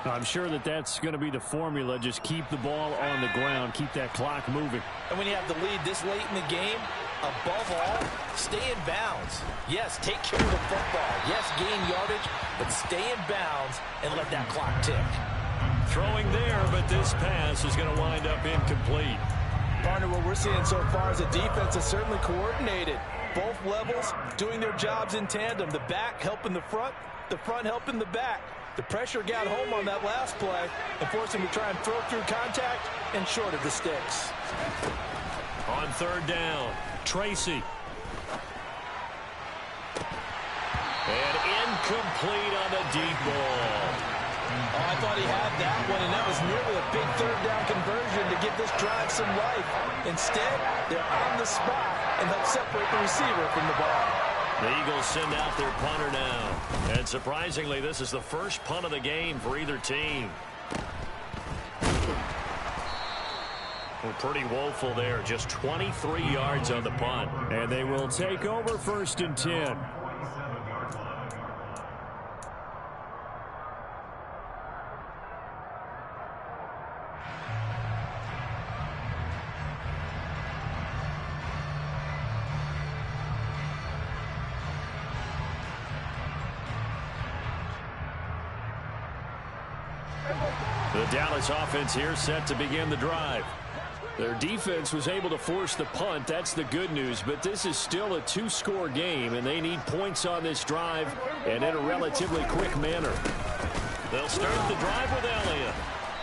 I'm sure that that's going to be the formula. Just keep the ball on the ground. Keep that clock moving. And when you have the lead this late in the game, above all, stay in bounds. Yes, take care of the football. Yes, gain yardage, but stay in bounds and let that clock tick. Throwing there, but this pass is going to wind up incomplete. Partner, what we're seeing so far is a defense that's certainly coordinated. Both levels doing their jobs in tandem. The back helping the front helping the back. The pressure got home on that last play and forced him to try and throw through contact and short of the sticks. On third down, Tracy. And incomplete on the deep ball. Oh, I thought he had that one, and that was nearly a big third down conversion to give this drive some life. Instead, they're on the spot and help separate the receiver from the ball. The Eagles send out their punter now. And surprisingly, this is the first punt of the game for either team. Well, pretty woeful there. Just 23 yards on the punt. And they will take over 1st and 10. The Dallas offense here set to begin the drive. Their defense was able to force the punt. That's the good news. But this is still a 2-score game, and they need points on this drive and in a relatively quick manner. They'll start the drive with Elliott.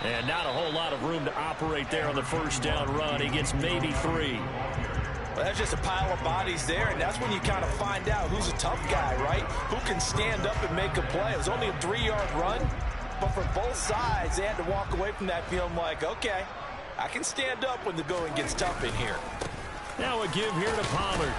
And not a whole lot of room to operate there on the first down run. He gets maybe 3. Well, that's just a pile of bodies there, and that's when you kind of find out who's a tough guy, right? Who can stand up and make a play. It was only a 3-yard run, but for both sides, they had to walk away from that feeling like, okay, I can stand up when the going gets tough in here. Now a give here to Pollard.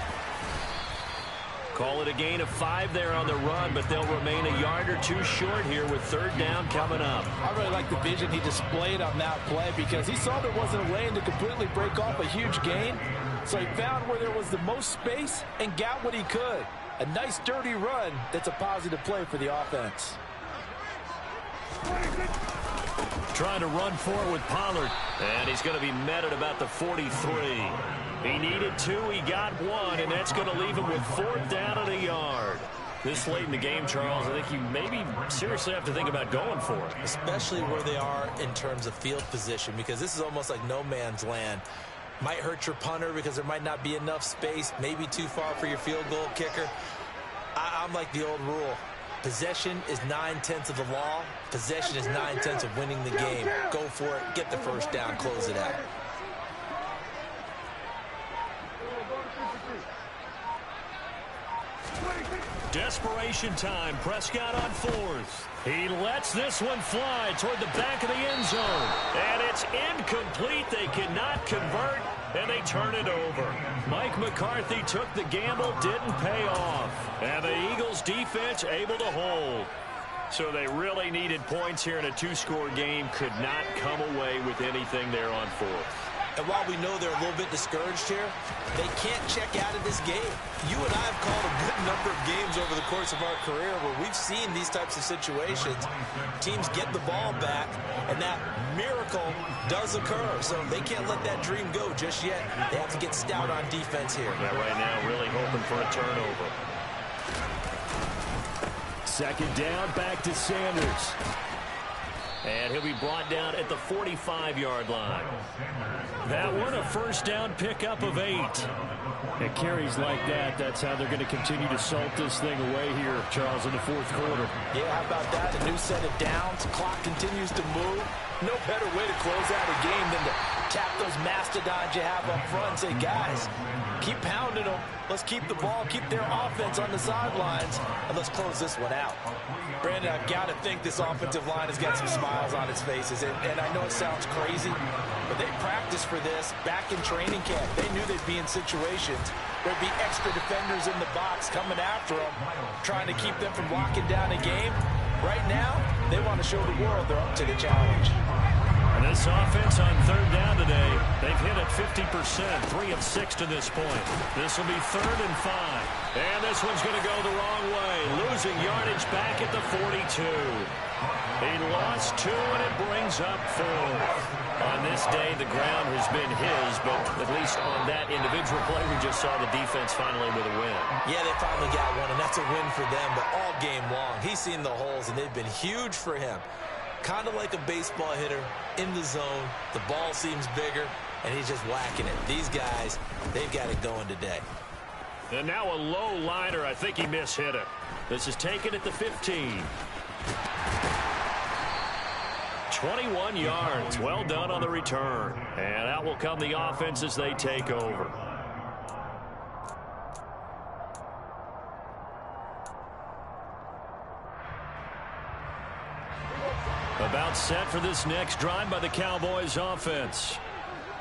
Call it a gain of 5 there on the run, but they'll remain a yard or 2 short here with third down coming up. I really like the vision he displayed on that play because he saw there wasn't a lane to completely break off a huge gain. So he found where there was the most space and got what he could. A nice dirty run that's a positive play for the offense. Trying to run for it with Pollard. And he's going to be met at about the 43. He needed 2, he got 1, and that's going to leave him with 4th down and a yard. This late in the game, Charles, I think you maybe seriously have to think about going for it. Especially where they are in terms of field position, because this is almost like no man's land. Might hurt your punter because there might not be enough space, maybe too far for your field goal kicker. I'm like the old rule. Possession is 9/10 of the law. Possession is 9/10 of winning the game. Go for it. Get the first down. Close it out. Desperation time. Prescott on 4th. He lets this one fly toward the back of the end zone. And it's incomplete. They cannot convert, and they turn it over. Mike McCarthy took the gamble, didn't pay off. And the Eagles defense able to hold. So they really needed points here in a 2-score game. Could not come away with anything there on 4th. And while we know they're a little bit discouraged here, they can't check out of this game. You and I have called a good number of games over the course of our career where we've seen these types of situations. Teams get the ball back, and that miracle does occur. So they can't let that dream go just yet. They have to get stout on defense here. Yeah, right now, really hoping for a turnover. 2nd down, back to Sanders. And he'll be brought down at the 45-yard line. That one, a first down pickup of 8. It carries like that. That's how they're going to continue to salt this thing away here, Charles, in the 4th quarter. Yeah, how about that? A new set of downs. Clock continues to move. No better way to close out a game than to tap those mastodons you have up front and say, guys, keep pounding them. Let's keep the ball, keep their offense on the sidelines, and let's close this one out. Brandon, I've got to think this offensive line has got some smiles on its faces, and I know it sounds crazy, but they practiced for this back in training camp. They knew they'd be in situations where there'd be extra defenders in the box coming after them, trying to keep them from locking down a game. Right now, they want to show the world they're up to the challenge. And this offense on third down today, they've hit at 50%, 3 of 6 to this point. This will be 3rd and 5. And this one's going to go the wrong way. Losing yardage back at the 42. He lost 2, and it brings up 4th. On this day, the ground has been his, but at least on that individual play, we just saw the defense finally with a win. Yeah, they finally got one, and that's a win for them, but all game long, he's seen the holes, and they've been huge for him. Kind of like a baseball hitter in the zone. The ball seems bigger, and he's just whacking it. These guys, they've got it going today. And now a low liner. I think he mishit it. This is taken at the 15. 21 yards. Well done on the return. And out will come the offense as they take over. About set for this next drive by the Cowboys offense.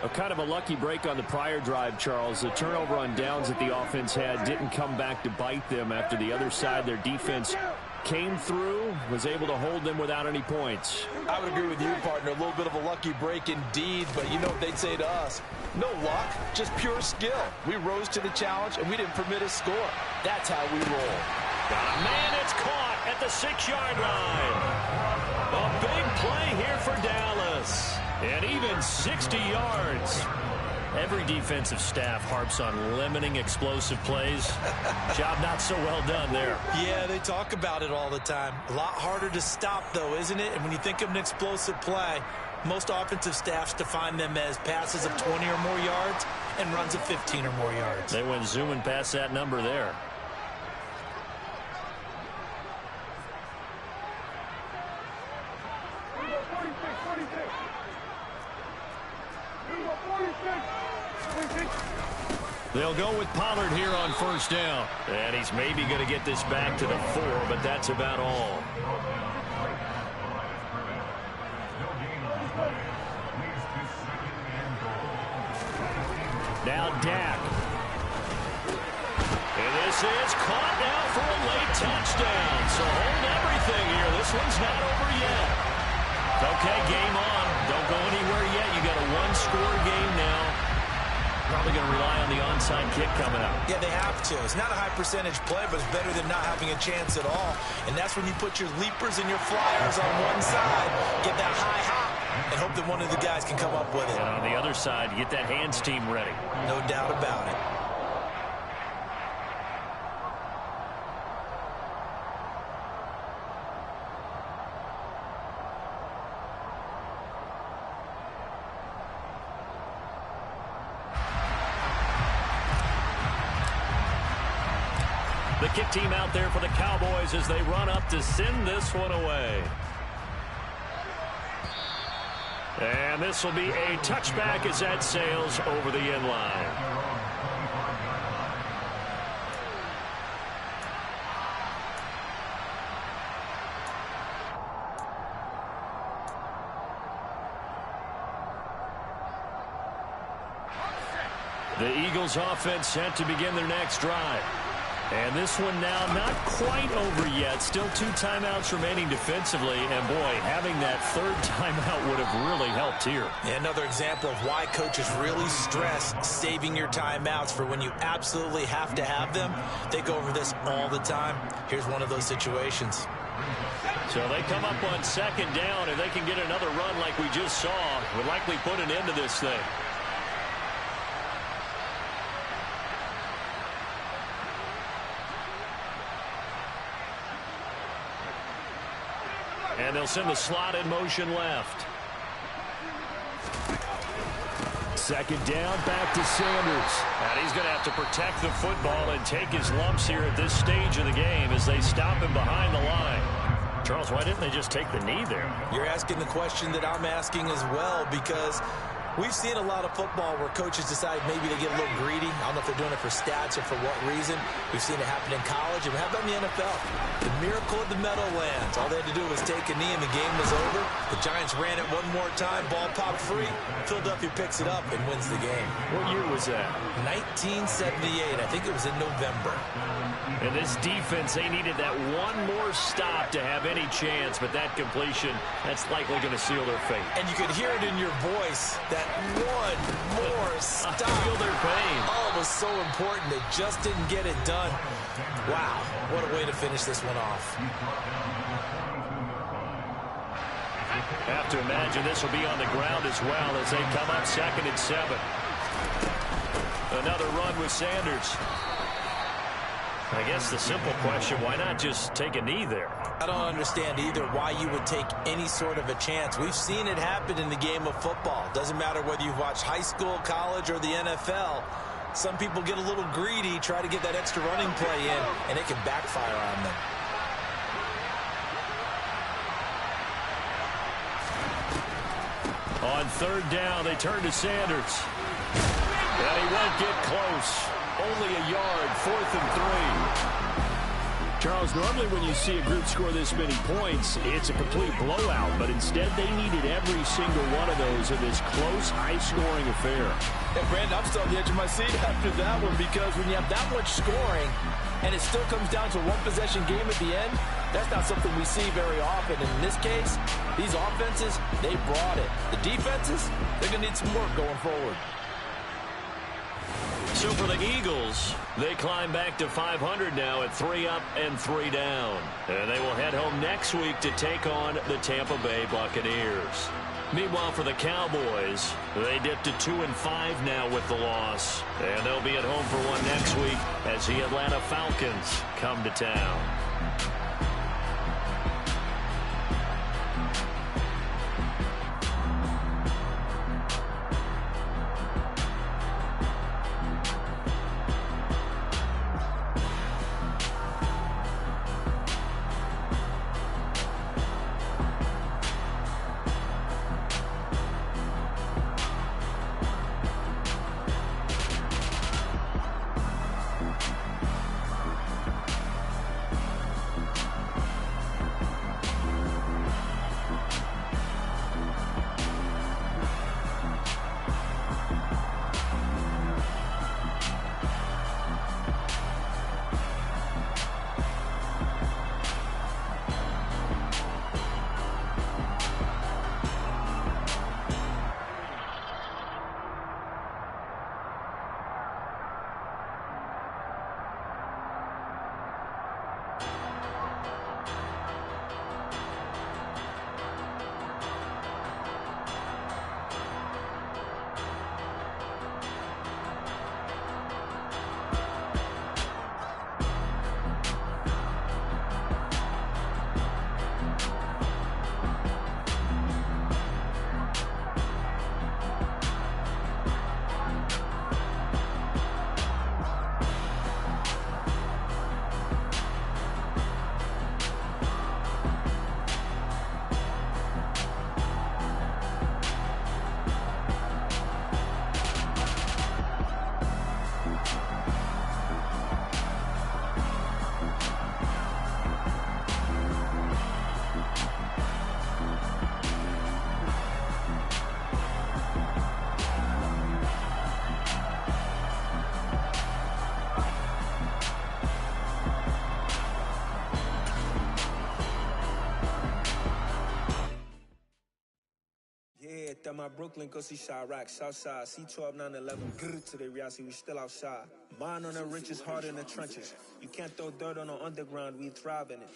A kind of a lucky break on the prior drive, Charles. The turnover on downs that the offense had didn't come back to bite them after the other side. Their defense came through, was able to hold them without any points. I would agree with you, partner. A little bit of a lucky break indeed, but you know what they'd say to us? No luck, just pure skill. We rose to the challenge, and we didn't permit a score. That's how we roll. Got a man, it's caught at the 6-yard line. A big play here for Dallas. And even 60 yards. Every defensive staff harps on limiting explosive plays. Job not so well done there. Yeah, they talk about it all the time. A lot harder to stop, though, isn't it? And when you think of an explosive play, most offensive staffs define them as passes of 20 or more yards and runs of 15 or more yards. They went zooming past that number there. They'll go with Pollard here on first down. And he's maybe going to get this back to the 4, but that's about all. Now Dak. And this is caught now for a late touchdown. So hold everything here. This one's not over yet. Okay, game on. Don't go anywhere yet. You got a one-score game now. Probably going to rely on the onside kick coming up. Yeah, they have to. It's not a high-percentage play, but it's better than not having a chance at all. And that's when you put your leapers and your flyers on one side, get that high hop, and hope that one of the guys can come up with it. And on the other side, get that hands team ready. No doubt about it. The kick team out there for the Cowboys as they run up to send this one away. And this will be a touchback as that sails over the end line. The Eagles offense set to begin their next drive. And this one now not quite over yet. Still 2 timeouts remaining defensively. And, boy, having that third timeout would have really helped here. Yeah, another example of why coaches really stress saving your timeouts for when you absolutely have to have them. They go over this all the time. Here's one of those situations. So they come up on second down. If they can get another run like we just saw, would likely put an end to this thing. And they'll send the slot in motion left. Second down, back to Sanders. And he's going to have to protect the football and take his lumps here at this stage of the game as they stop him behind the line. Charles, why didn't they just take the knee there? You're asking the question that I'm asking as well, because we've seen a lot of football where coaches decide maybe they get a little greedy. I don't know if they're doing it for stats or for what reason. We've seen it happen in college, and we have done in the NFL. The miracle of the Meadowlands. All they had to do was take a knee, and the game was over. The Giants ran it one more time. Ball popped free. Philadelphia picks it up and wins the game. What year was that? 1978. I think it was in November. And this defense, they needed that one more stop to have any chance, but that completion, that's likely going to seal their fate. And you could hear it in your voice, that one more stop. I feel their pain. Oh, it was so important. They just didn't get it done. Wow, what a way to finish this one off. Have to imagine this will be on the ground as well as they come up 2nd and 7. Another run with Sanders. I guess the simple question, why not just take a knee there? I don't understand either why you would take any sort of a chance. We've seen it happen in the game of football. Doesn't matter whether you've watched high school, college, or the NFL. Some people get a little greedy, try to get that extra running play in, and it can backfire on them. On third down, they turn to Sanders. And he won't get close. Only a yard, 4th and 3. Charles, normally when you see a group score this many points, it's a complete blowout. But instead, they needed every single one of those in this close, high-scoring affair. And Brandon, I'm still on the edge of my seat after that one, because when you have that much scoring and it still comes down to a one-possession game at the end, that's not something we see very often. And in this case, these offenses, they brought it. The defenses, they're going to need some work going forward. So for the Eagles, they climb back to 500 now at 3 up and 3 down. And they will head home next week to take on the Tampa Bay Buccaneers. Meanwhile, for the Cowboys, they dip to 2-5 now with the loss. And they'll be at home for one next week as the Atlanta Falcons come to town. My Brooklyn, go see Chirac, Southside, C12, 911, grrr to the reality, we still outside. Mine on the richest, heart in the trenches. You can't throw dirt on the underground, we thrive in it.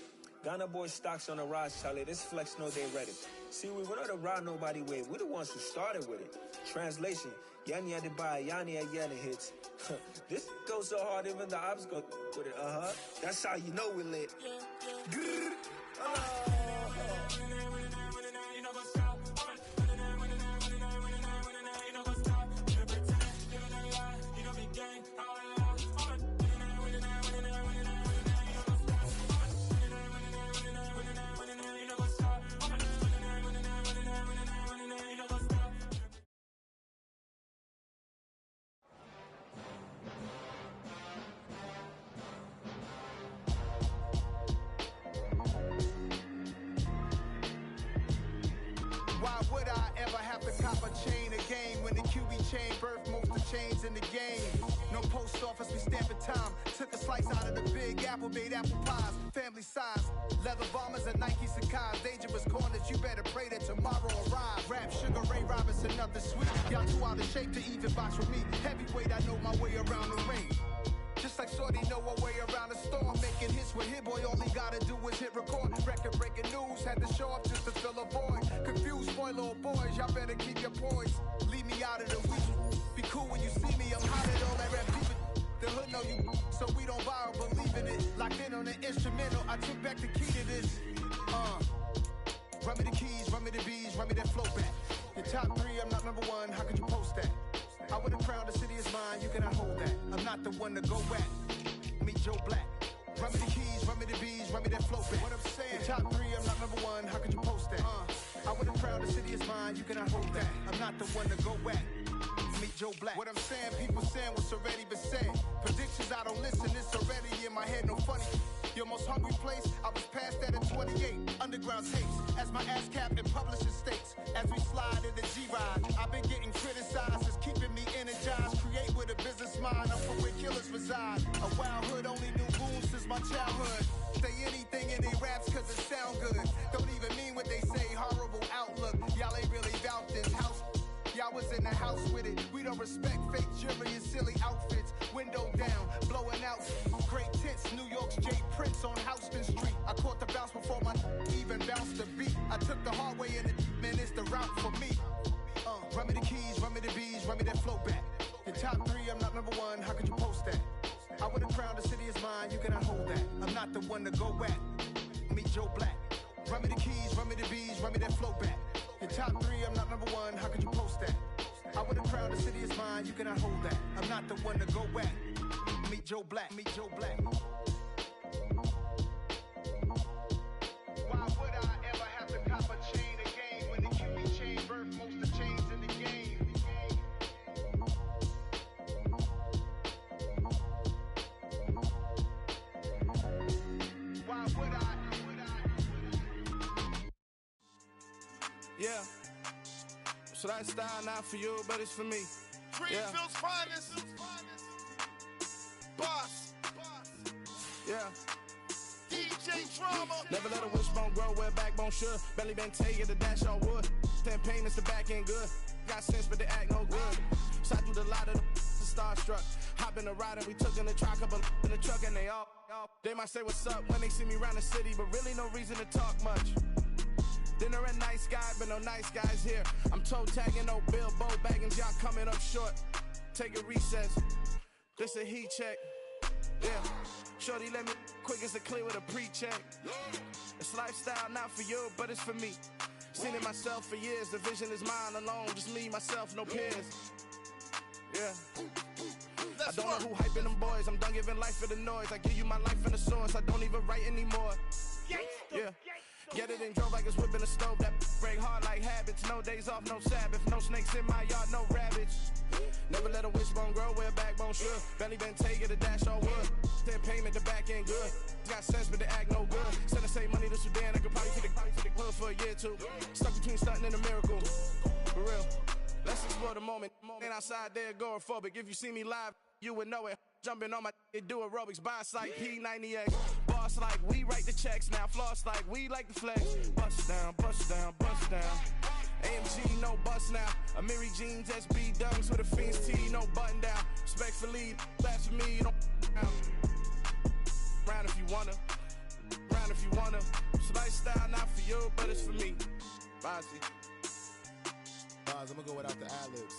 Ghana boys stocks on the rise, Charlie, this flex know they ready. See, we not a ride nobody wave, we the ones who started with it. Translation, Yanni had to buy, Yanni had Yanni hits. This goes so hard, even the ops go with it, That's how you know we lit. Grrr, chain birth most of chains in the game. No post office, we stamping time. Took a slice out of the big apple, made apple pies. Family size, leather bombers and Nike Sakai's. Dangerous corners, you better pray that tomorrow arrives. Rap, Sugar Ray Robinson, nothing sweet. Y'all too out of shape to even box with me. Heavyweight, I know my way around the ring. Just like Shorty know her way around the storm. Making hits with Hit Boy, all he gotta do is hit record. Record breaking news, had to show up just to fill a void. Confused boy, little boys, y'all better keep your poise. Leave me out of the weasel. Be cool when you see me, I'm hot at all that rap people. The hood know you, so we don't borrow, believe in it. Locked in on the instrumental, I took back the key to this. Run me the keys, run me the bees, run me that flow back. Your top 3, I'm not number 1, how could you post that? I would have crowned the city is mine, you cannot hold that. I'm not the one to go back. Meet Joe Black. Run me the keys, run me the bees, run me that flow back. What I'm saying, your top 3, I'm not number 1, how could you post that? I would have crowned the city is mine. mine, you cannot hold that. I'm not the one to go at. Meet Joe Black. What I'm saying, people saying what's already been said. Predictions, I don't listen, it's already in my head, no funny. Your most hungry place, I was past that at 28. Underground tapes, as my ass cap in publishing states. As we slide in the G-Ride, I've been getting criticized, it's keeping me energized. Create with a business mind, I'm from where killers reside. A wild hood, only knew goons since my childhood. Say anything in they raps cause it sound good. Don't even mean what they say, horrible outlook. Y'all ain't really about this house. Y'all was in the house with it. We don't respect fake jewelry and silly outfits. Window down, blowing out. Great tits, New York's J. Prince on Houston Street. I caught the bounce before my even bounced the beat. I took the hard way in it, man, it's the route for me. Run me the keys, run me the bees, run me that flow back. The top 3, I'm not number 1, how could you post that? I would have crowned the city is mine, you cannot hold that. I'm not the one to go at. Meet Joe Black. Run me the keys, run me the bees, run me that flow back. The top 3, I'm not number 1, how could you post that? I would have crowned the city is mine, you cannot hold that. I'm not the one to go at. Meet Joe Black, meet Joe Black. Why would I ever have to cop a chain again when the QB chain birthed most of the chains in the game? Why would I? Yeah. So that style not for you, but it's for me. Greenfield's finest. Boss. Yeah. DJ Drama. Never let a wishbone grow where a backbone should. Belly been taking the dash on wood. 10 payments, the back end good. Got sense, but they act no good. Shot through the lot of the starstruck. Hop in the ride and we took in the truck, couple in the truck and they all. They might say what's up when they see me around the city, but really no reason to talk much. Dinner a nice guy, but no nice guys here. I'm toe tagging, no Bilbo bagging, y'all coming up short. Take a recess. This a heat check. Yeah. Shorty let me quick as a clear with a pre-check. It's lifestyle not for you, but it's for me. Seen it myself for years. The vision is mine alone. Just me, myself, no peers. Yeah. I don't know who hyping them boys. I'm done giving life for the noise. I give you my life in the source. I don't even write anymore. Yeah. Get it and drove like it's whipping a stove. That break hard like habits. No days off, no Sabbath. No snakes in my yard, no rabbits. Never let a wishbone grow where a backbone should. Belly been taking the dash on wood. 10 payment, the back end good. Got sense, but they act no good. Send the same money to Sudan. I could probably take the hood for a year or two. Stuck between stunting and a miracle. For real. Let's explore the moment. Ain't outside there agoraphobic. If you see me live, you would know it. Jumping on my do aerobics, buy like P90X. Boss like we write the checks now. Floss like we like the flex. Bust down, bust down, bust down. AMG, no bust now. Amiri jeans, SB dunks with a Fiends tee, no button down. Respectfully, that's for me, you don't round if you wanna. Round if you wanna. It's lifestyle not for you, but it's for me. Bossy. Boz, I'm gonna go without the ad-libs.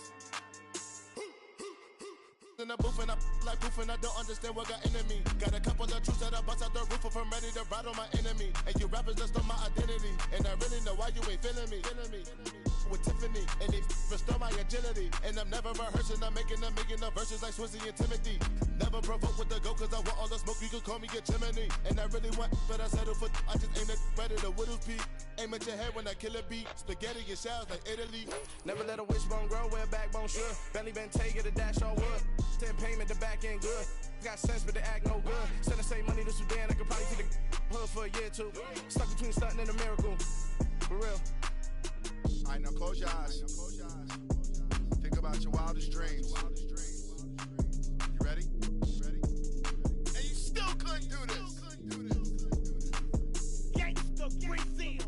In the booth and I like proof and I don't understand what got into me. Got a couple of truths that I bust out the roof of, I'm ready to ride on my enemy. And you rappers just on my identity, and I really know why you ain't feeling me. With Tiffany, and they restore my agility. And I'm never rehearsing, I'm making the verses like Swizzy and Timothy. Never provoke with the go, cause I want all the smoke, you can call me a chimney. And I really want, but I settle for, I just aim at ready to whittle peak. Aim at your head when I kill a beat. Spaghetti and shells like Italy. Never let a wishbone grow where a backbone should. Belly been taking the dash on wood. 10 payment, the back end good. Got sense, but they act no good. Send the same money to Sudan, I could probably take the hood for a year or two. Stuck between stunting and a miracle. For real. Alright, now close your eyes. Think about your wildest dreams. You ready? And you still couldn't do this. Gangsta Brazil.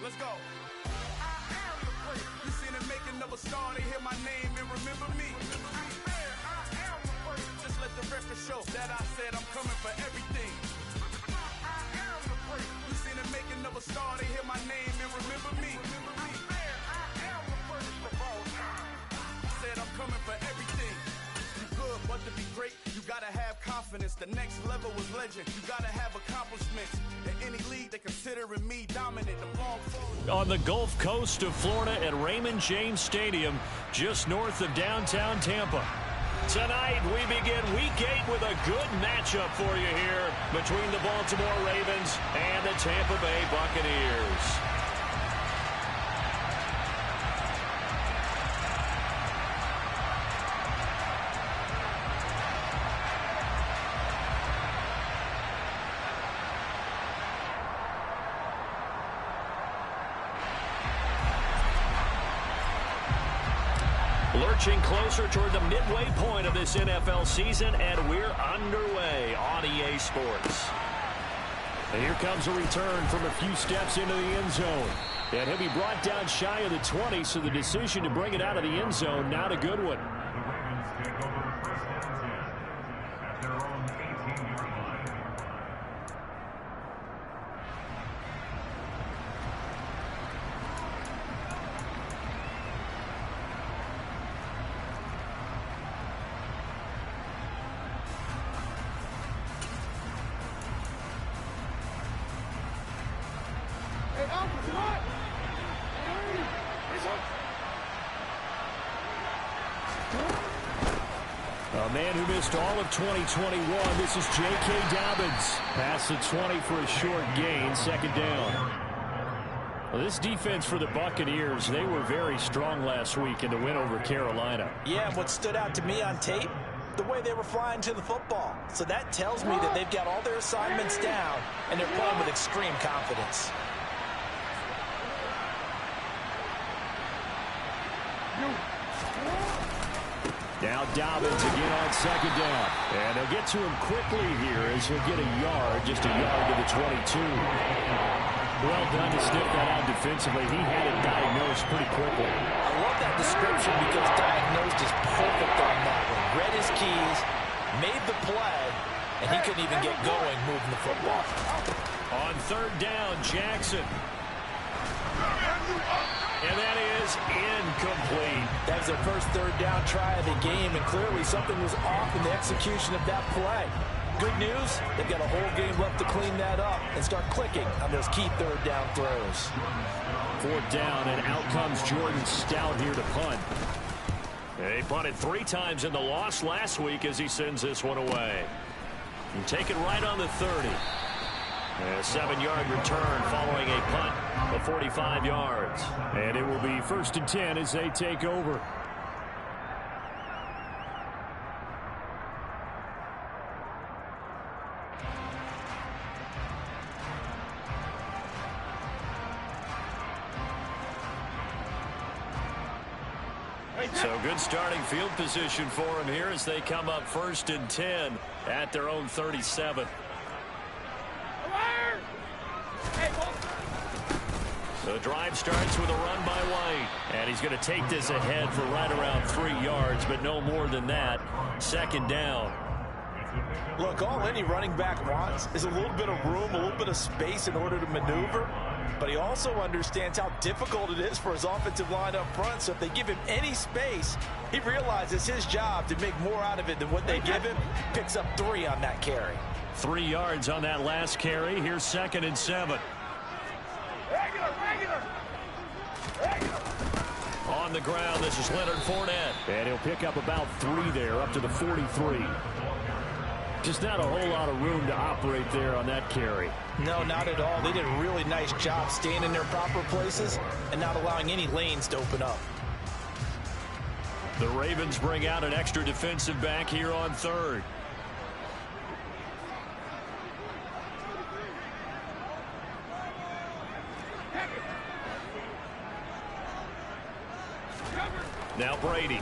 Let's go. I am the prince. You seen the making of a star, they hear my name and remember me. I am the prince. Just let the record show that I said I'm coming for everything. I am the prince. You seen the making of a star, they hear my name and remember me. I am the prince of all time. I said I'm coming for everything. You good, but to be great, you gotta confidence. The next level was legend. You gotta have accomplishments. In any league, they considering me dominant. I'm long forward. On the Gulf Coast of Florida at Raymond James Stadium, just north of downtown Tampa. Tonight, we begin Week 8 with a good matchup for you here between the Baltimore Ravens and the Tampa Bay Buccaneers. Lurching closer toward the midway point of this NFL season, and we're underway on EA Sports. And here comes a return from a few steps into the end zone. And he'll be brought down shy of the 20, so the decision to bring it out of the end zone, not a good one. A man who missed all of 2021, this is J.K. Dobbins. Past the 20 for a short gain, second down. Well, this defense for the Buccaneers, they were very strong last week in the win over Carolina. Yeah, and what stood out to me on tape, the way they were flying to the football. So that tells me that they've got all their assignments down, and they're playing with extreme confidence. Now Dobbins again on second down. And they'll get to him quickly here as he'll get a yard, just a yard to the 22. Well done to sniff that out defensively. He had it diagnosed pretty quickly. I love that description because diagnosed is perfect on that one. Read his keys, made the play, and he couldn't even get going moving the football. On third down, Jackson. And that is incomplete. That was their first third down try of the game, and clearly something was off in the execution of that play. Good news, they've got a whole game left to clean that up and start clicking on those key third down throws. Fourth down, and out comes Jordan Stout here to punt. They punted 3 times in the loss last week as he sends this one away. And take it right on the 30. A 7-yard return following a punt of 45 yards. And it will be 1st and 10 as they take over. So good starting field position for them here as they come up 1st and 10 at their own 37. The drive starts with a run by White. And he's going to take this ahead for right around 3 yards, but no more than that. Second down. Look, all any running back wants is a little bit of room, a little bit of space in order to maneuver. But he also understands how difficult it is for his offensive line up front. So if they give him any space, he realizes his job to make more out of it than what they give him. Picks up 3 on that carry. 3 yards on that last carry. Here's 2nd and 7. On the ground, this is Leonard Fournette. And he'll pick up about 3 there, up to the 43. Just not a whole lot of room to operate there on that carry. No, not at all. They did a really nice job staying in their proper places and not allowing any lanes to open up. The Ravens bring out an extra defensive back here on 3rd. Now Brady.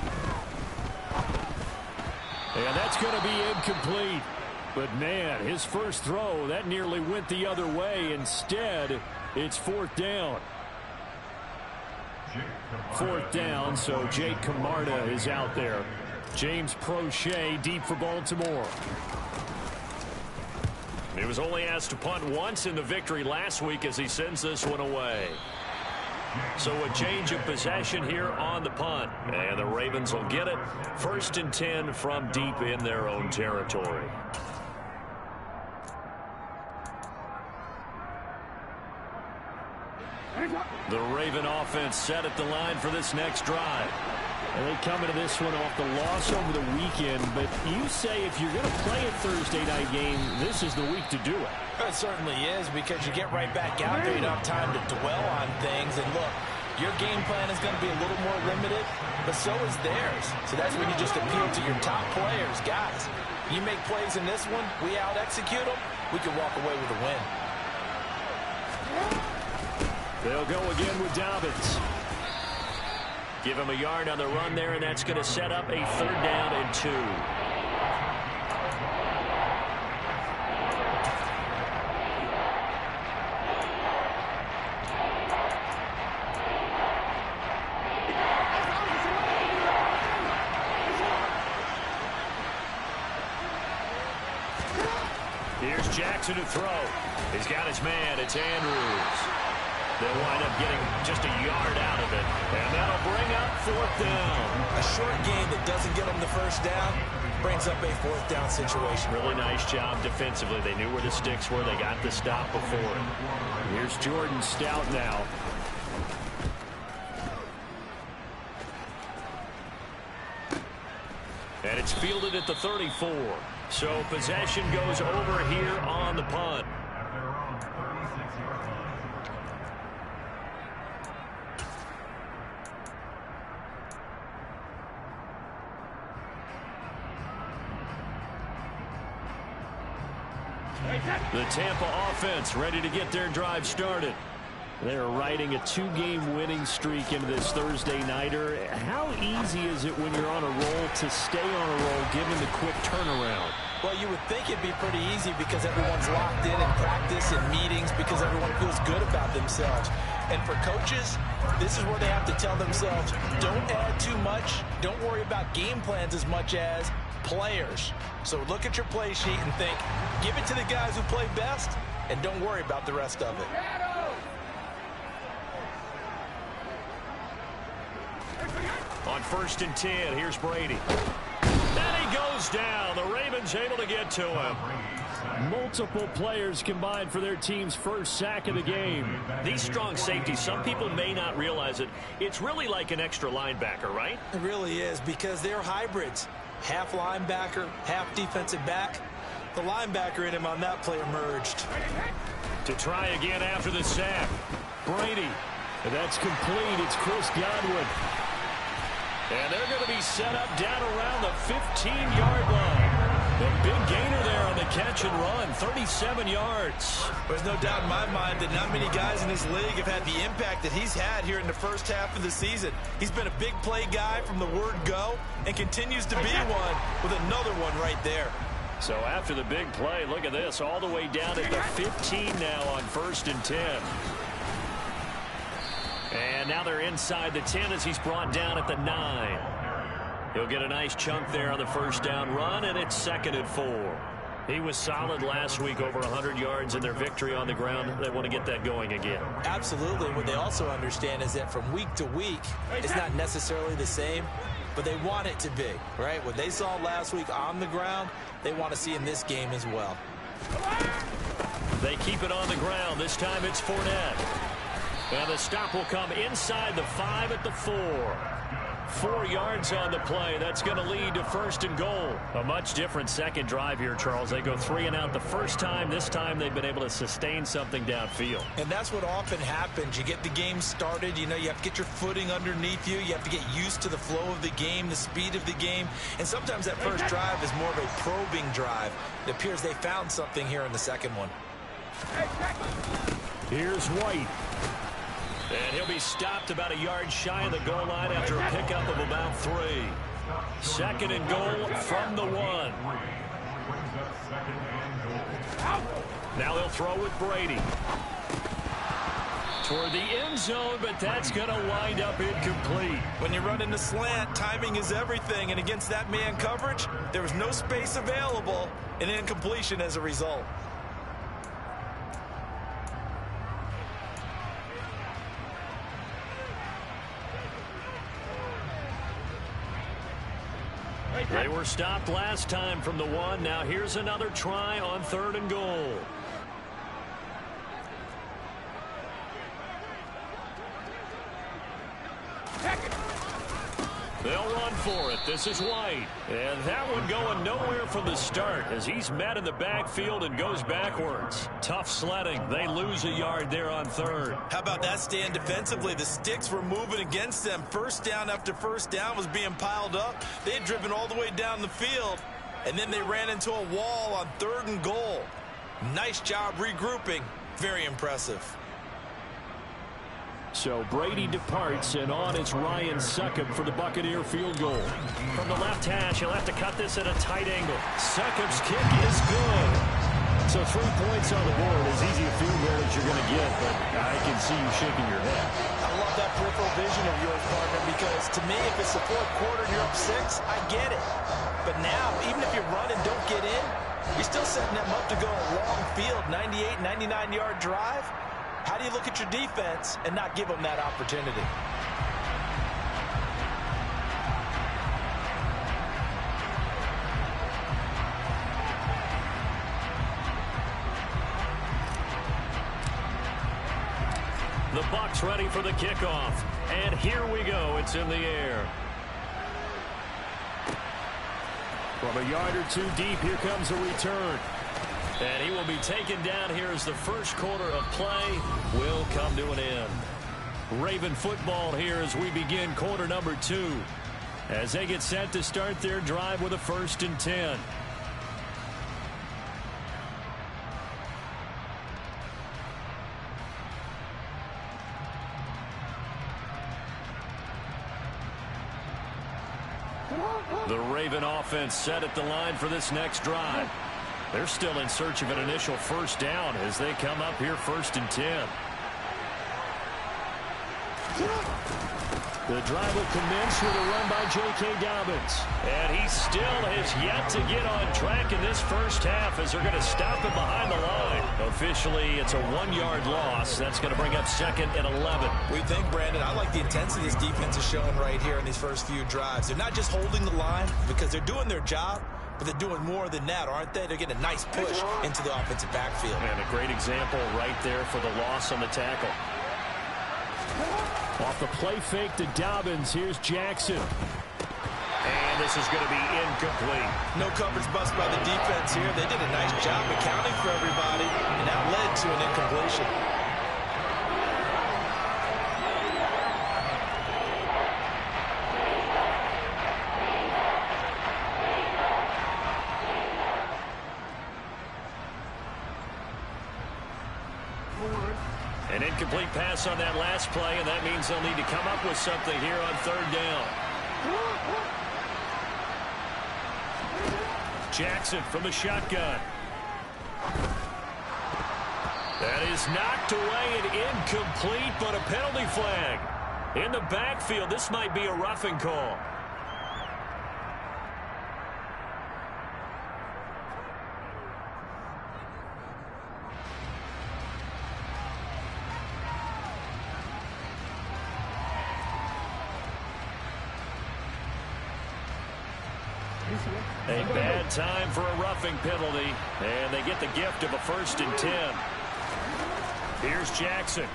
And that's going to be incomplete. But, man, his first throw, that nearly went the other way. Instead, it's 4th down. 4th down, so Jake Camarda is out there. James Prochet deep for Baltimore. He was only asked to punt once in the victory last week as he sends this one away. So a change of possession here on the punt. And the Ravens will get it. 1st and 10 from deep in their own territory. The Raven offense set at the line for this next drive. And they come into this one off the loss over the weekend, but you say if you're going to play a Thursday night game, this is the week to do it. It certainly is, because you get right back out there. You don't have time to dwell on things. And look, your game plan is going to be a little more limited, but so is theirs. So that's when you just appeal to your top players. Guys, you make plays in this one, we out-execute them, we can walk away with a win. They'll go again with Dobbins. Give him a yard on the run there, and that's going to set up a 3rd down and 2. Here's Jackson to throw. He's got his man. It's Andrews. They'll wind up getting just a yard out of it. And that'll bring up 4th down. A short game that doesn't get them the 1st down brings up a 4th down situation. Really nice job defensively. They knew where the sticks were. They got the stop before it. Here's Jordan Stout now. And it's fielded at the 34. So possession goes over here on the punt. The Tampa offense ready to get their drive started. They're riding a 2-game winning streak into this Thursday nighter. How easy is it when you're on a roll to stay on a roll given the quick turnaround? Well, you would think it'd be pretty easy because everyone's locked in practice and meetings, because everyone feels good about themselves. And for coaches, this is where they have to tell themselves, don't add too much. Don't worry about game plans as much as players. So look at your play sheet and think, give it to the guys who play best, and don't worry about the rest of it. On 1st and 10, here's Brady. And he goes down. The Ravens able to get to him. Multiple players combined for their team's first sack of the game. These strong safeties, some people may not realize it. It's really like an extra linebacker, right? It really is, because they're hybrids. Half linebacker, half defensive back. The linebacker in him on that play emerged. To try again after the sack. Brady. That's complete. It's Chris Godwin. And they're going to be set up down around the 15-yard line. The big gainer there on the catch and run, 37 yards. There's no doubt in my mind that not many guys in this league have had the impact that he's had here in the first half of the season. He's been a big play guy from the word go and continues to be one with another one right there. So after the big play, look at this, all the way down at the 15 now on 1st and 10. And now they're inside the 10 as he's brought down at the 9. He'll get a nice chunk there on the 1st down run, and it's 2nd and 4. He was solid last week, over 100 yards in their victory on the ground. They want to get that going again. Absolutely. What they also understand is that from week to week, it's not necessarily the same, but they want it to be, right? What they saw last week on the ground, they want to see in this game as well. They keep it on the ground. This time it's Fournette. And the stop will come inside the 5 at the 4. 4 yards on the play. That's going to lead to 1st and goal. A much different second drive here, Charles. They go 3 and out the first time. This time they've been able to sustain something downfield. And that's what often happens. You get the game started. You know, you have to get your footing underneath you. You have to get used to the flow of the game, the speed of the game. And sometimes that first drive is more of a probing drive. It appears they found something here in the second one. Here's White. And he'll be stopped about a yard shy of the goal line after a pickup of about 3. 2nd and goal from the 1. Now they'll throw with Brady. Toward the end zone, but that's going to wind up incomplete. When you run into slant, timing is everything. And against that man coverage, there was no space available, and incompletion as a result. were stopped last time from the 1. Now here's another try on 3rd and goal. They'll run for it. This is White. And that one going nowhere from the start as he's met in the backfield and goes backwards. Tough sledding. They lose a yard there on 3rd. How about that stand defensively? The sticks were moving against them. First down after first down was being piled up. They had driven all the way down the field, and then they ran into a wall on 3rd and goal. Nice job regrouping. Very impressive. So Brady departs, and on it's Ryan Succop for the Buccaneer field goal. From the left hash, he'll have to cut this at a tight angle. Succop's kick is good. So 3 points on the board, as easy a field goal as you're going to get, but I can see you shaking your head. I love that peripheral vision of yours, partner, because to me, if it's the 4th quarter and you're up 6, I get it. But now, even if you run and don't get in, you're still setting them up to go a long field, 98, 99-yard drive. How do you look at your defense and not give them that opportunity? The Bucs ready for the kickoff. And here we go. It's in the air. From a yard or 2 deep, here comes a return. And he will be taken down here as the first quarter of play will come to an end. Raven football here as we begin quarter number 2. As they get set to start their drive with a 1st and 10. The Raven offense set at the line for this next drive. They're still in search of an initial first down as they come up here 1st and 10. The drive will commence with a run by J.K. Dobbins. And he still has yet to get on track in this first half as they're going to stop him behind the line. Officially, it's a 1-yard loss. That's going to bring up 2nd and 11. We think, Brandon, I like the intensity this defense is showing right here in these first few drives. They're not just holding the line because they're doing their job, but they're doing more than that, aren't they? They're getting a nice push into the offensive backfield. And a great example right there for the loss on the tackle. Off the play fake to Dobbins, here's Jackson. And this is going to be incomplete. No coverage bust by the defense here. They did a nice job accounting for everybody, and that led to an incompletion. An incomplete pass on that last play, and that means they'll need to come up with something here on 3rd down. Jackson from the shotgun. That is knocked away and incomplete, but a penalty flag. In the backfield, this might be a roughing call. A bad time for a roughing penalty, and they get the gift of a 1st and 10. Here's Jackson.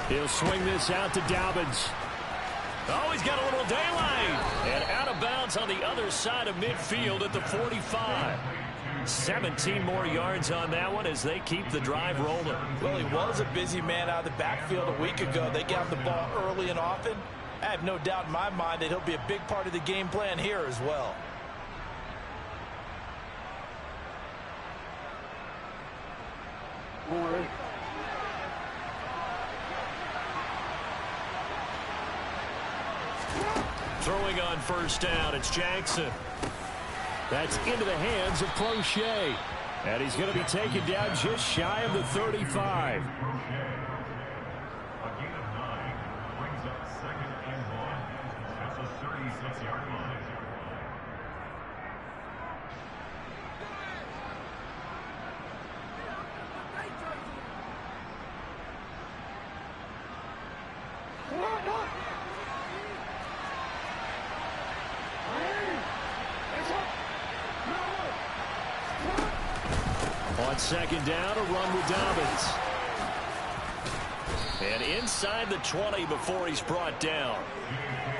He'll swing this out to Dobbins. Oh, he's got a little daylight. And out of bounds on the other side of midfield at the 45. 17 more yards on that one as they keep the drive rolling. Well, he was a busy man out of the backfield a week ago. They got the ball early and often. I have no doubt in my mind that he'll be a big part of the game plan here as well. Throwing on 1st down, it's Jackson. That's into the hands of Crochet. And he's going to be taken down just shy of the 35. On second down, a run with Dobbins. And inside the 20 before he's brought down.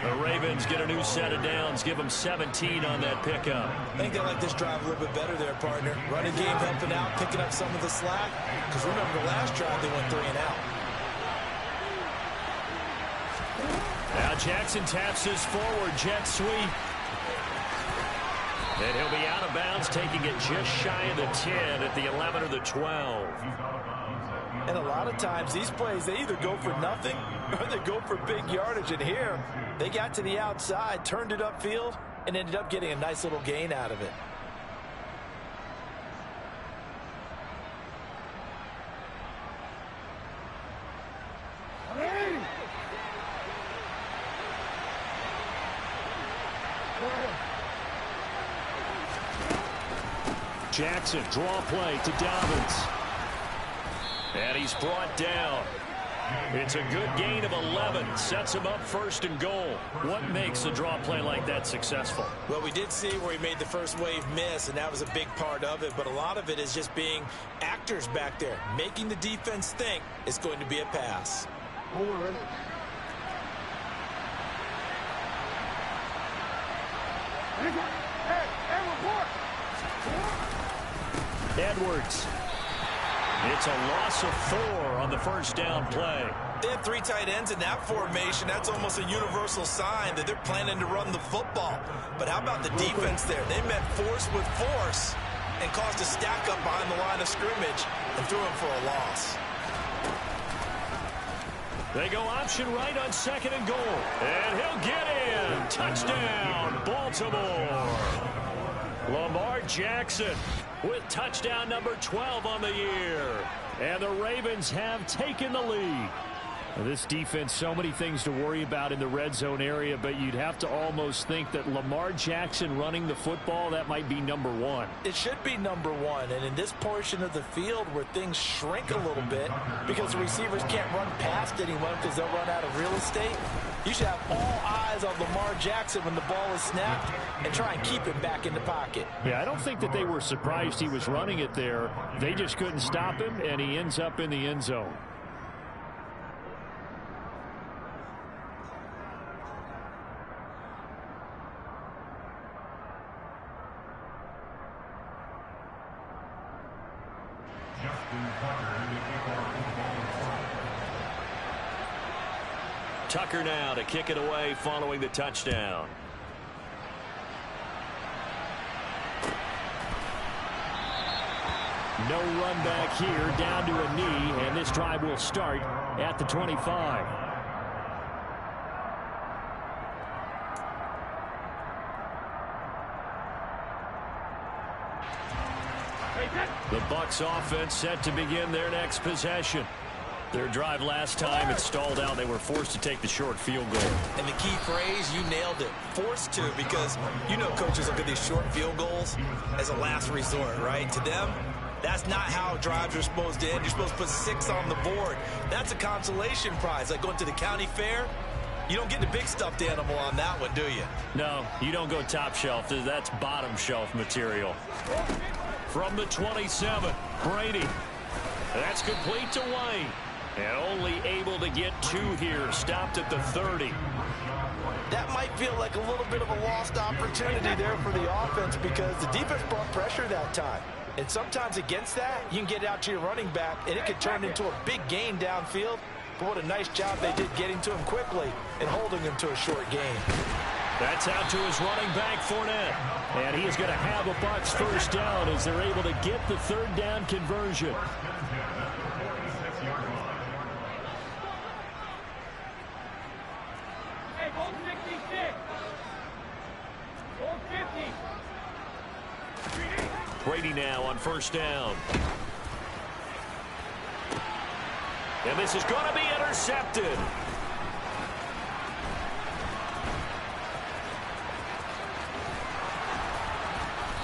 The Ravens get a new set of downs, give them 17 on that pickup. I think they like this drive a little bit better there, partner. Running game helping out, picking up some of the slack. Because remember, the last drive they went 3 and out. Now Jackson taps his forward jet sweep. And he'll be out of bounds, taking it just shy of the 10 at the 11 or the 12. And a lot of times, these plays, they either go for nothing or they go for big yardage. And here, they got to the outside, turned it upfield, and ended up getting a nice little gain out of it. Jackson, draw play to Dobbins. And he's brought down. It's a good gain of 11. Sets him up first and goal. What makes a draw play like that successful? Well, we did see where he made the first wave miss, and that was a big part of it. But a lot of it is just being actors back there, making the defense think it's going to be a pass. Edwards. It's a loss of 4 on the first down play. They had 3 tight ends in that formation. That's almost a universal sign that they're planning to run the football. But how about the defense there? They met force with force and caused a stack up behind the line of scrimmage and threw him for a loss. They go option right on second and goal. And he'll get in. Touchdown, Baltimore. Lamar Jackson with touchdown number 12 on the year. And the Ravens have taken the lead. This defense, so many things to worry about in the red zone area, but you'd have to almost think that Lamar Jackson running the football, that might be number 1. It should be number 1, and in this portion of the field where things shrink a little bit because the receivers can't run past anyone because they'll run out of real estate, you should have all eyes on Lamar Jackson when the ball is snapped and try and keep him back in the pocket. Yeah, I don't think that they were surprised he was running it there. They just couldn't stop him, and he ends up in the end zone. Tucker now to kick it away following the touchdown. No run back here, down to a knee, and this drive will start at the 25. The Bucs offense set to begin their next possession. Their drive last time, it stalled out. They were forced to take the short field goal. And the key phrase, you nailed it, forced to, because you know coaches look at these short field goals as a last resort, right? To them, that's not how drives are supposed to end. You're supposed to put 6 on the board. That's a consolation prize, like going to the county fair. You don't get the big stuffed animal on that one, do you? No, you don't go top shelf. That's bottom shelf material. From the 27, Brady. That's complete to White. And only able to get 2 here. Stopped at the 30. That might feel like a little bit of a lost opportunity there for the offense because the defense brought pressure that time. And sometimes against that, you can get out to your running back, and it could turn into a big gain downfield. But what a nice job they did getting to him quickly and holding him to a short gain. That's out to his running back, Fournette. And he is going to have a Bucs first down as they're able to get the 3rd down conversion. Brady now on first down. And this is going to be intercepted.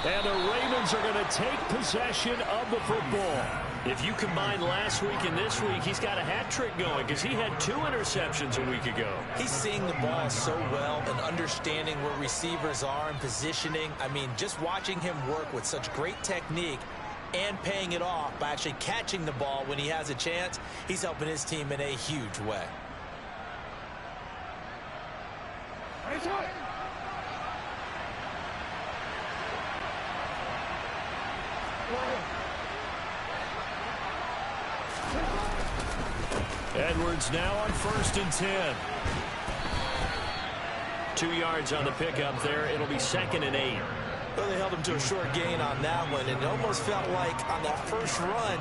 And the Ravens are going to take possession of the football. If you combine last week and this week, he's got a hat trick going because he had 2 interceptions a week ago. He's seeing the ball so well and understanding where receivers are and positioning. I mean, just watching him work with such great technique and paying it off by actually catching the ball when he has a chance. He's helping his team in a huge way. Edwards now on 1st and 10. 2 yards on the pickup there. It'll be 2nd and 8. Well, they held him to a short gain on that one, and it almost felt like on that first run,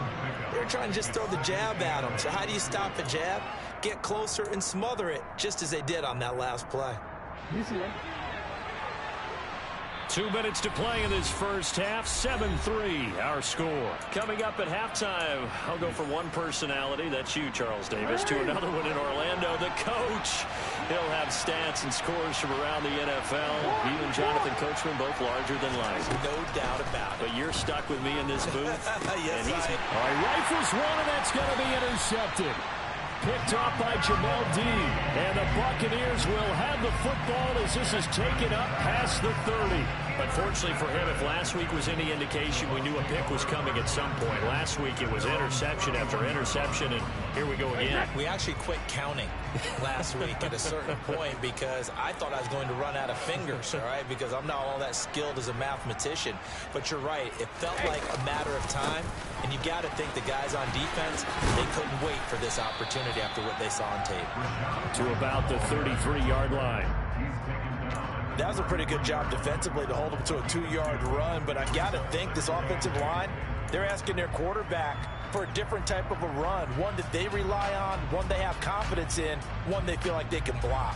they were trying to just throw the jab at him. So how do you stop a jab? Get closer and smother it, just as they did on that last play. 2 minutes to play in this first half. 7-3 our score. Coming up at halftime, I'll go from one personality, that's you, Charles Davis, to another one in Orlando, the coach. He'll have stats and scores from around the NFL. He and Jonathan Coachman both larger than life. No doubt about it. But you're stuck with me in this booth. Yes, and he's all right, rifles one, and that's going to be intercepted. Picked off by Jamel Dean. And the Buccaneers will have the football as this is taken up past the 30. Unfortunately for him, if last week was any indication, we knew a pick was coming at some point. Last week it was interception after interception, and here we go again. We actually quit counting last week at a certain point because I thought I was going to run out of fingers, all right, because I'm not all that skilled as a mathematician. But you're right. It felt like a matter of time, and you got to think the guys on defense, they couldn't wait for this opportunity after what they saw on tape. To about the 33-yard line. That was a pretty good job defensively to hold them to a 2-yard run, but I got to think this offensive line, they're asking their quarterback for a different type of a run, one that they rely on, one they have confidence in, one they feel like they can block.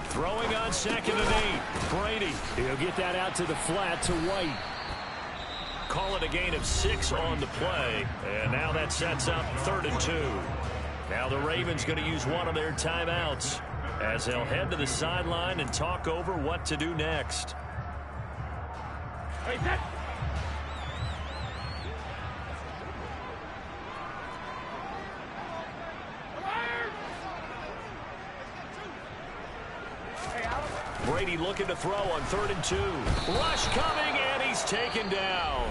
Throwing on 2nd and 8. Brady, he'll get that out to the flat to White. Call it a gain of 6 on the play. And now that sets up 3rd and 2. Now the Ravens going to use one of their timeouts as they'll head to the sideline and talk over what to do next. Brady looking to throw on 3rd and 2. Rush coming, and he's taken down.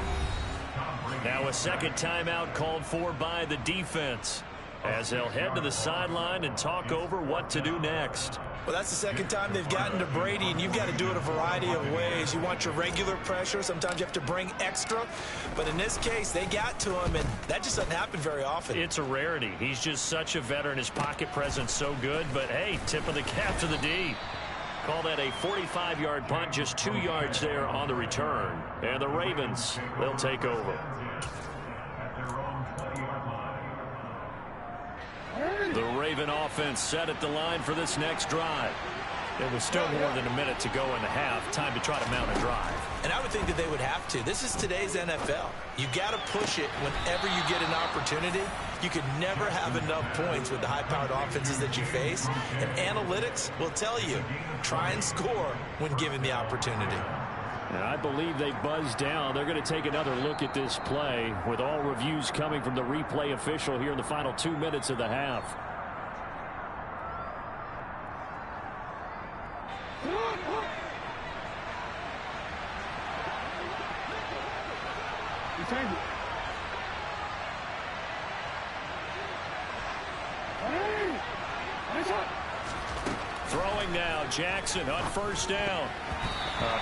Now a second timeout called for by the defense as they'll head to the sideline and talk over what to do next. Well, that's the second time they've gotten to Brady, and you've got to do it a variety of ways. You want your regular pressure. Sometimes you have to bring extra. But in this case, they got to him, and that just doesn't happen very often. It's a rarity. He's just such a veteran. His pocket presence so good. But, hey, tip of the cap to the D. Call that a 45-yard punt, just 2 yards there on the return. And the Ravens, they'll take over. The Raven offense set at the line for this next drive. There was still more than a minute to go in the half. Time to try to mount a drive. And I would think that they would have to. This is today's NFL. You got to push it whenever you get an opportunity. You can never have enough points with the high-powered offenses that you face. And analytics will tell you, try and score when given the opportunity. And I believe they buzzed down. They're going to take another look at this play with all reviews coming from the replay official here in the final 2 minutes of the half. Throwing now, Jackson on 1st down.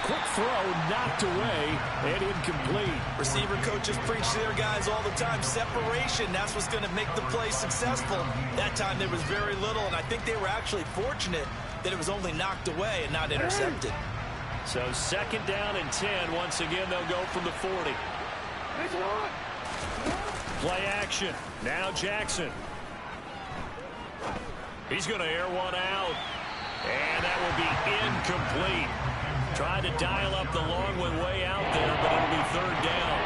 Quick throw, knocked away, and incomplete. Receiver coaches preach to their guys all the time. Separation, that's what's going to make the play successful. That time there was very little, and I think they were actually fortunate that it was only knocked away and not intercepted. So 2nd down and 10. Once again, they'll go from the 40. Play action. Now Jackson. He's going to air one out. And that will be incomplete. Trying to dial up the long one way out there, but it'll be 3rd down.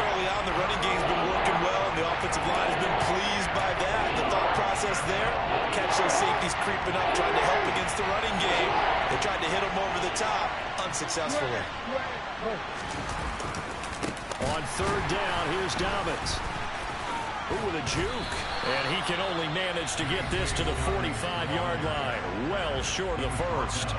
Early on, the running game's been working well, and the offensive line has been pleased by that. The thought process there, catch those safeties creeping up, trying to help against the running game. They tried to hit them over the top, unsuccessfully. On 3rd down, here's Dobbins. Ooh, with a juke. And he can only manage to get this to the 45-yard line. Well short of the first.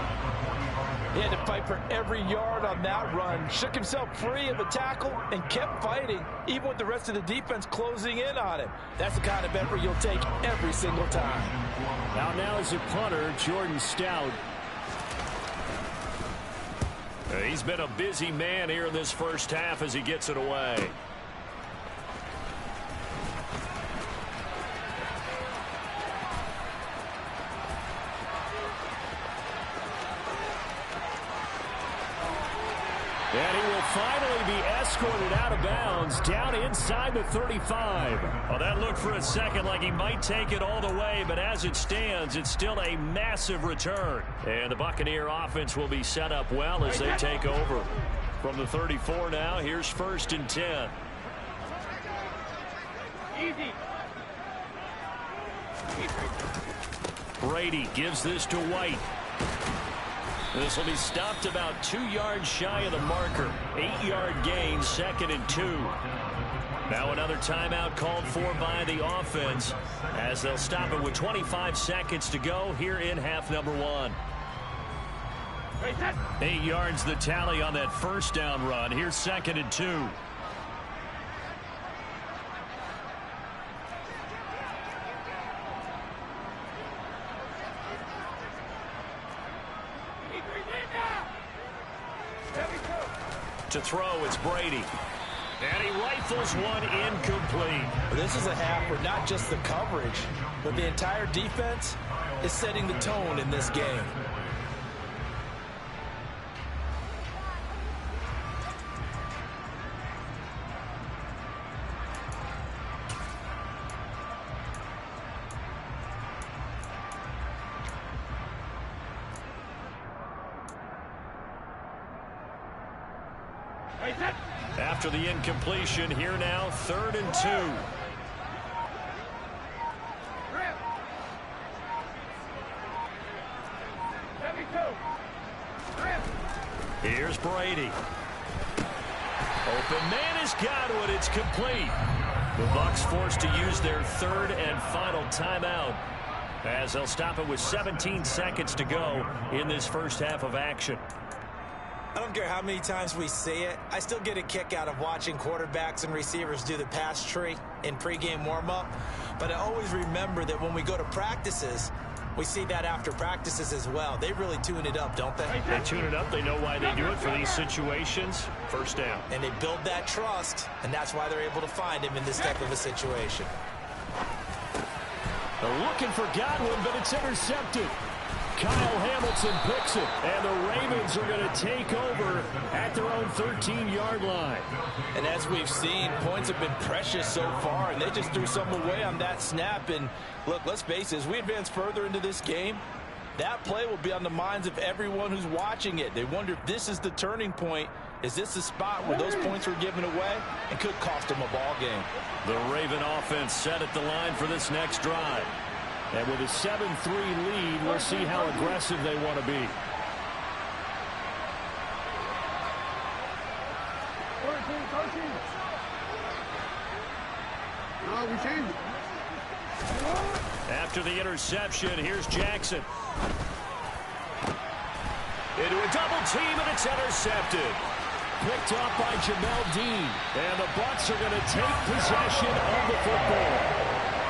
He had to fight for every yard on that run. Shook himself free of a tackle and kept fighting, even with the rest of the defense closing in on him. That's the kind of effort you'll take every single time. Now is a punter, Jordan Stout. He's been a busy man here in this first half as he gets it away. And he will finally be escorted out of bounds down inside the 35. Well, that looked for a second like he might take it all the way, but as it stands, it's still a massive return. And the Buccaneer offense will be set up well as they take over. From the 34 now, here's 1st and 10. Brady gives this to White. This will be stopped about 2 yards shy of the marker. 8-yard gain, 2nd and 2. Now another timeout called for by the offense as they'll stop it with 25 seconds to go here in half number 1. 8 yards the tally on that first down run. Here's 2nd and 2. To throw, it's Brady. And he rifles one incomplete. This is a half where not just the coverage, but the entire defense is setting the tone in this game. After the incompletion, here now, 3rd and 2. Here's Brady. Open man has got it. It's complete. The Bucs forced to use their 3rd and final timeout as they'll stop it with 17 seconds to go in this first half of action. I don't care how many times we see it. I still get a kick out of watching quarterbacks and receivers do the pass tree in pregame warm-up. But I always remember that when we go to practices, we see that after practices as well. They really tune it up, don't they? They tune it up. They know why they do it for these situations. First down. And they build that trust, and that's why they're able to find him in this type of a situation. They're looking for Godwin, but it's intercepted. Kyle Hamilton picks it, and the Ravens are going to take over at their own 13-yard line. And as we've seen, points have been precious so far, and they just threw some away on that snap. And look, let's face it, as we advance further into this game, that play will be on the minds of everyone who's watching it. They wonder if this is the turning point. Is this the spot where those points were given away and could cost them a ball game? The Raven offense set at the line for this next drive. And with a 7-3 lead, we'll see how aggressive they want to be. After the interception, here's Jackson. Into a double team, and it's intercepted. Picked up by Jamel Dean. And the Bucs are going to take possession of the football.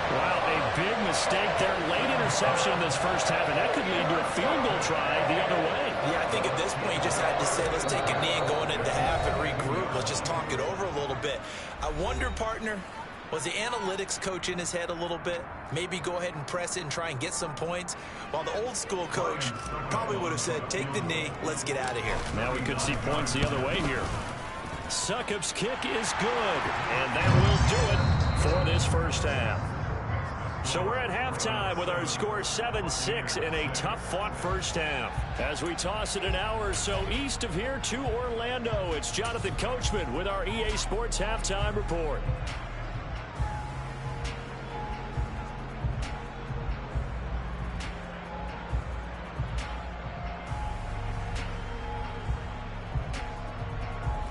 Wow, a big mistake there. Late interception in this first half, and that could lead to a field goal try the other way. Yeah, I think at this point you just had to say, let's take a knee and go into half and regroup. Let's just talk it over a little bit. I wonder, partner, was the analytics coach in his head a little bit? Maybe go ahead and press it and try and get some points? While the old school coach probably would have said, take the knee, let's get out of here. Now we could see points the other way here. Succop's kick is good, and that will do it for this first half. So we're at halftime with our score 7-6 in a tough-fought first half. As we toss it an hour or so east of here to Orlando, it's Jonathan Coachman with our EA Sports Halftime Report.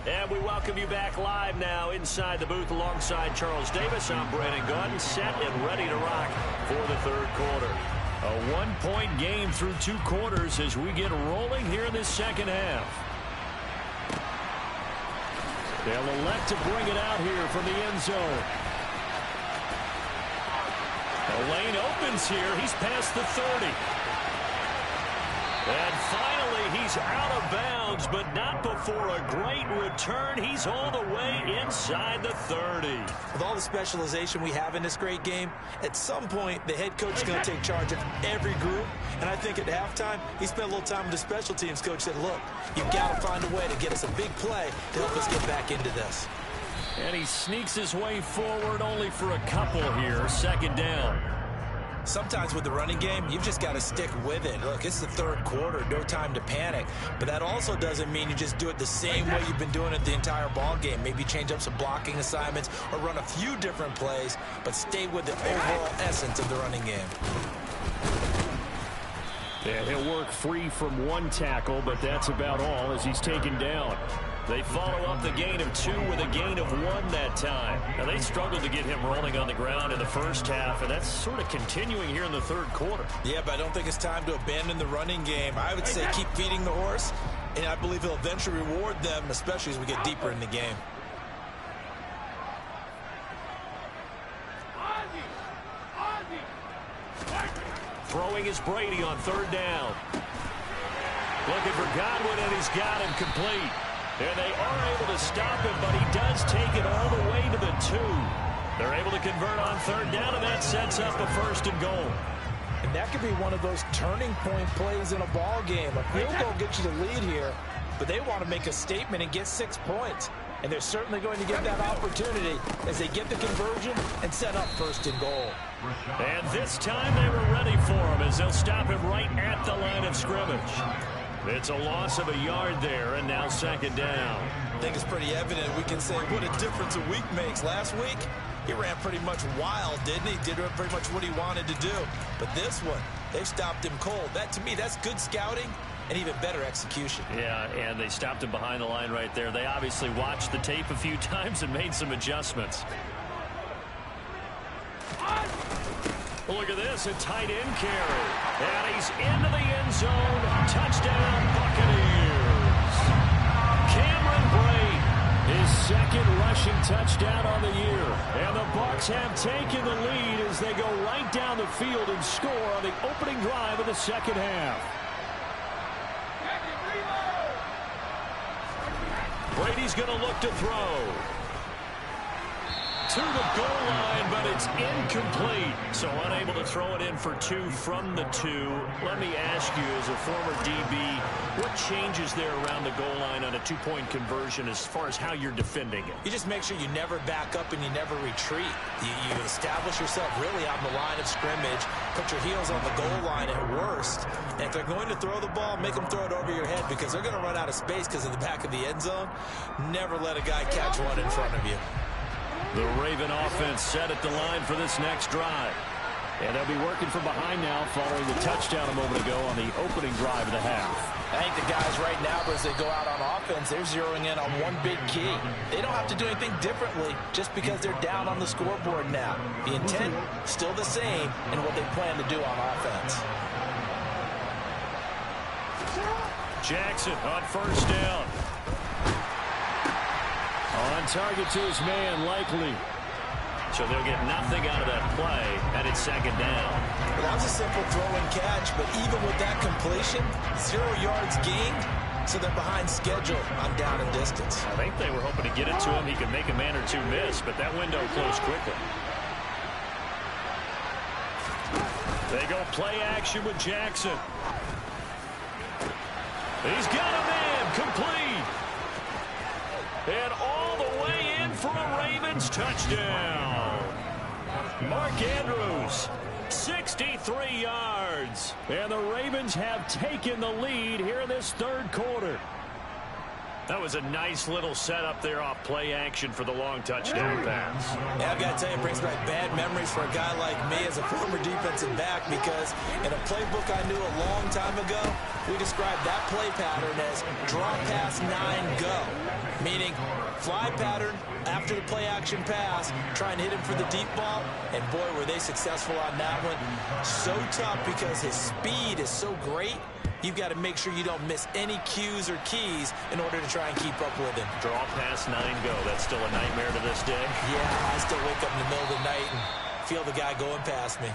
And we welcome you back live now inside the booth alongside Charles Davis. I'm Brandon Gaudin, set and ready to rock for the third quarter. A one-point game through 2 quarters as we get rolling here in this second half. They'll elect to bring it out here from the end zone. The lane opens here. He's past the 30. And finally, he's out of bounds, but not before a great return. He's all the way inside the 30. With all the specialization we have in this great game, at some point, the head coach is going to take charge of every group. And I think at halftime, he spent a little time with the special teams coach, said, look, you've got to find a way to get us a big play to help us get back into this. And he sneaks his way forward only for a couple here. Second down. Sometimes with the running game, you've just got to stick with it. Look, it's the third quarter, no time to panic. But that also doesn't mean you just do it the same way you've been doing it the entire ball game. Maybe change up some blocking assignments or run a few different plays, but stay with the overall essence of the running game. And he'll work free from 1 tackle, but that's about all as he's taken down. They follow up the gain of 2 with a gain of 1 that time. Now, they struggled to get him rolling on the ground in the first half, and that's sort of continuing here in the third quarter. Yeah, but I don't think it's time to abandon the running game. I would say keep feeding the horse, and I believe he'll eventually reward them, especially as we get deeper in the game. Throwing is Brady on third down. Looking for Godwin, and he's got him complete. And they are able to stop him, but he does take it all the way to the 2. They're able to convert on third down, and that sets up a 1st and goal. And that could be one of those turning point plays in a ball game. A field goal gets you the lead here, but they want to make a statement and get 6 points. And they're certainly going to get that opportunity as they get the conversion and set up 1st and goal. And this time they were ready for him as they'll stop him right at the line of scrimmage. It's a loss of a yard there, and now 2nd down. I think it's pretty evident. We can say what a difference a week makes. Last week, he ran pretty much wild, didn't he? Did pretty much what he wanted to do. But this one, they've stopped him cold. That, to me, that's good scouting and even better execution. Yeah, and they stopped him behind the line right there. They obviously watched the tape a few times and made some adjustments. Look at this, a tight end carry. And he's into the end zone. Touchdown, Buccaneers. Cameron Brate, his 2nd rushing touchdown on the year. And the Bucs have taken the lead as they go right down the field and score on the opening drive of the second half. Brady's going to look to throw. To the goal line, but it's incomplete. So unable to throw it in for 2 from the 2. Let me ask you, as a former DB, what changes there around the goal line on a 2-point conversion as far as how you're defending it? You just make sure you never back up and you never retreat. You establish yourself really on the line of scrimmage, put your heels on the goal line at worst. And if they're going to throw the ball, make them throw it over your head because they're going to run out of space because of the back of the end zone. Never let a guy catch one in front of you. The Raven offense set at the line for this next drive. And they'll be working from behind now following the touchdown a moment ago on the opening drive of the half. I think the guys right now, as they go out on offense, they're zeroing in on one big key. They don't have to do anything differently just because they're down on the scoreboard now. The intent still the same in what they plan to do on offense. Jackson on 1st down. On target to his man, likely. So they'll get nothing out of that play, and it's 2nd down. Well, that was a simple throw and catch, but even with that completion, 0 yards gained, so they're behind schedule on down and distance. I think they were hoping to get it to him. He could make a man or 2 miss, but that window closed quickly. They go play action with Jackson. He's got a man, complete. And all the way in for a Ravens touchdown. Mark Andrews, 63 yards. And the Ravens have taken the lead here in this third quarter. That was a nice little setup there off play action for the long touchdown pass. Yeah, I've got to tell you, it brings back bad memories for a guy like me as a former defensive back, because in a playbook I knew a long time ago, we described that play pattern as draw pass 9 go, meaning fly pattern after the play action pass, try and hit him for the deep ball, and boy, were they successful on that one. So tough because his speed is so great. You've got to make sure you don't miss any cues or keys in order to try and keep up with him. Draw pass 9 go. That's still a nightmare to this day. Yeah, I still wake up in the middle of the night and feel the guy going past me.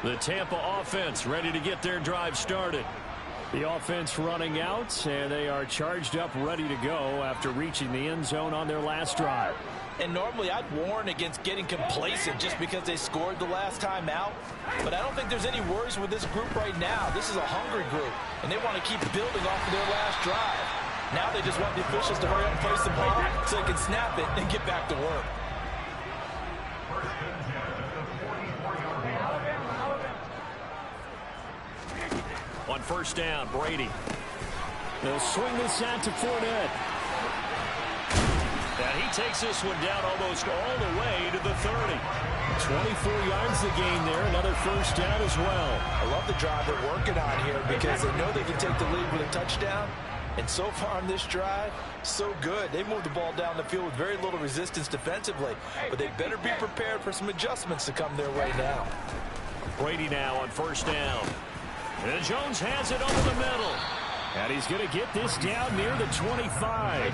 The Tampa offense ready to get their drive started. The offense running out, and they are charged up, ready to go after reaching the end zone on their last drive. And normally I'd warn against getting complacent just because they scored the last time out. But I don't think there's any worries with this group right now. This is a hungry group, and they want to keep building off of their last drive. Now they just want the officials to hurry up and place the ball so they can snap it and get back to work. On first down, Brady. They'll swing this out to Fournette. And he takes this one down almost all the way to the 30. 24 yards the gain there. Another first down as well. I love the drive they're working on here because they know they can take the lead with a touchdown. And so far on this drive, so good. They moved the ball down the field with very little resistance defensively. But they better be prepared for some adjustments to come their way now. Brady now on first down. And Jones has it over the middle. And he's going to get this down near the 25.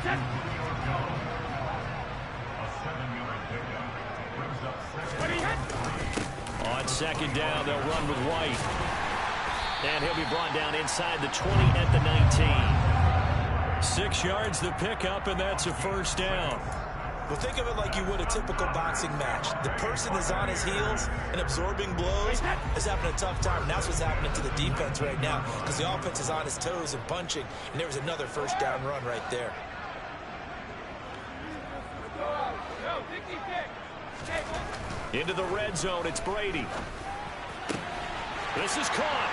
On second down, they'll run with White. And he'll be brought down inside the 20 at the 19. 6 yards the pickup, and that's a first down. Well, think of it like you would a typical boxing match. The person is on his heels and absorbing blows is having a tough time. And that's what's happening to the defense right now because the offense is on his toes and punching. And there was another first down run right there. Into the red zone, it's Brady. This is caught.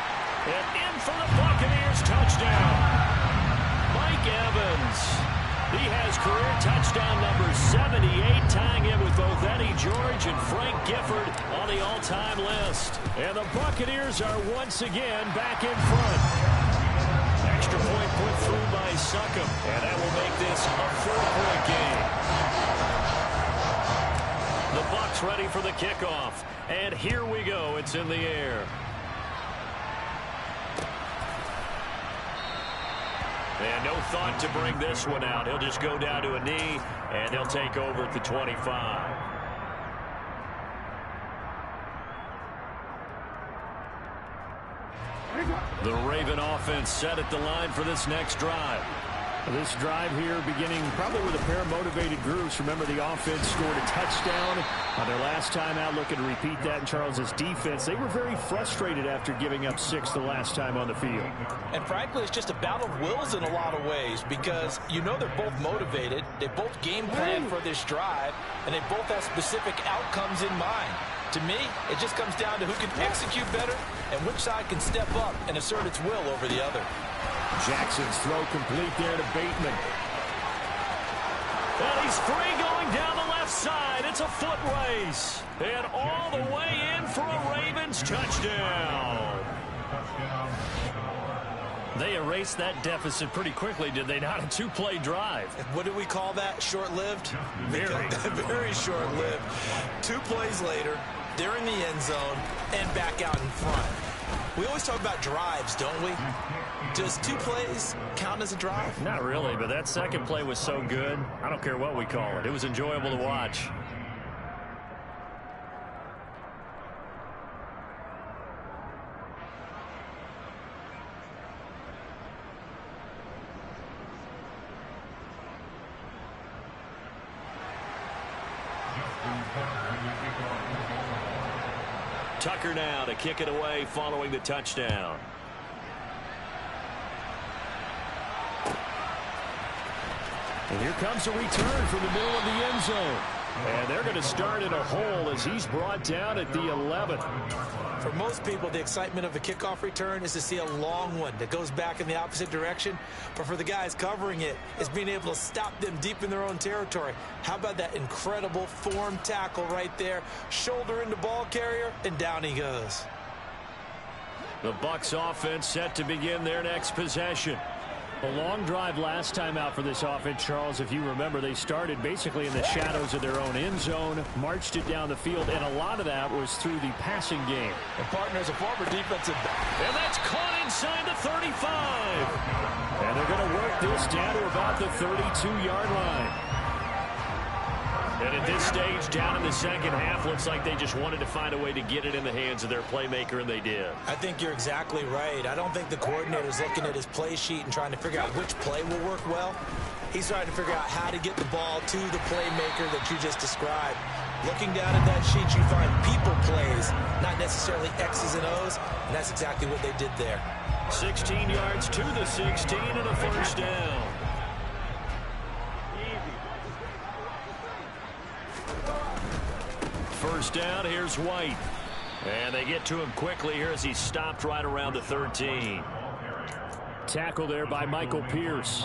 And in for the Buccaneers, touchdown. Mike Evans. He has career touchdown number 78, tying him with both Eddie George and Frank Gifford on the all-time list. And the Buccaneers are once again back in front. Extra point put through by Succop, and that will make this a 4-point game. The Bucs ready for the kickoff, and here we go. It's in the air. And no thought to bring this one out. He'll just go down to a knee, and they'll take over at the 25. The Raven offense set at the line for this next drive. This drive here beginning probably with a pair of motivated groups. Remember, the offense scored a touchdown on their last time out, looking to repeat that in Charles's defense. They were very frustrated after giving up 6 the last time on the field. And frankly, it's just a battle of wills in a lot of ways because you know they're both motivated. They both game plan for this drive, and they both have specific outcomes in mind. To me, it just comes down to who can execute better and which side can step up and assert its will over the other. Jackson's throw complete there to Bateman. And he's free going down the left side. It's a foot race. And all the way in for a Ravens touchdown. They erased that deficit pretty quickly, did they not? A 2-play drive. What do we call that? Short-lived? Very. Very short-lived. 2 plays later, they're in the end zone and back out in front. We always talk about drives, don't we? Does 2 plays count as a drive? Not really, but that second play was so good. I don't care what we call it. It was enjoyable to watch. Tucker now to kick it away following the touchdown. And here comes a return from the middle of the end zone. And they're going to start in a hole as he's brought down at the 11th. For most people, the excitement of a kickoff return is to see a long one that goes back in the opposite direction. But for the guys covering it, it's being able to stop them deep in their own territory. How about that incredible form tackle right there? Shoulder into ball carrier, and down he goes. The Bucs offense set to begin their next possession. A long drive last time out for this offense, Charles. If you remember, they started basically in the shadows of their own end zone, marched it down the field, and a lot of that was through the passing game. And partner's a former defensive back. And that's caught inside the 35. And they're going to work this down to about the 32-yard line. And at this stage, down in the second half, looks like they just wanted to find a way to get it in the hands of their playmaker, and they did. I think you're exactly right. I don't think the coordinator's looking at his play sheet and trying to figure out which play will work well. He's trying to figure out how to get the ball to the playmaker that you just described. Looking down at that sheet, you find people plays, not necessarily X's and O's, and that's exactly what they did there. 16 yards to the 16 and a first down. First down, here's White. And they get to him quickly here as he stopped right around the 13. Tackle there by Michael Pierce.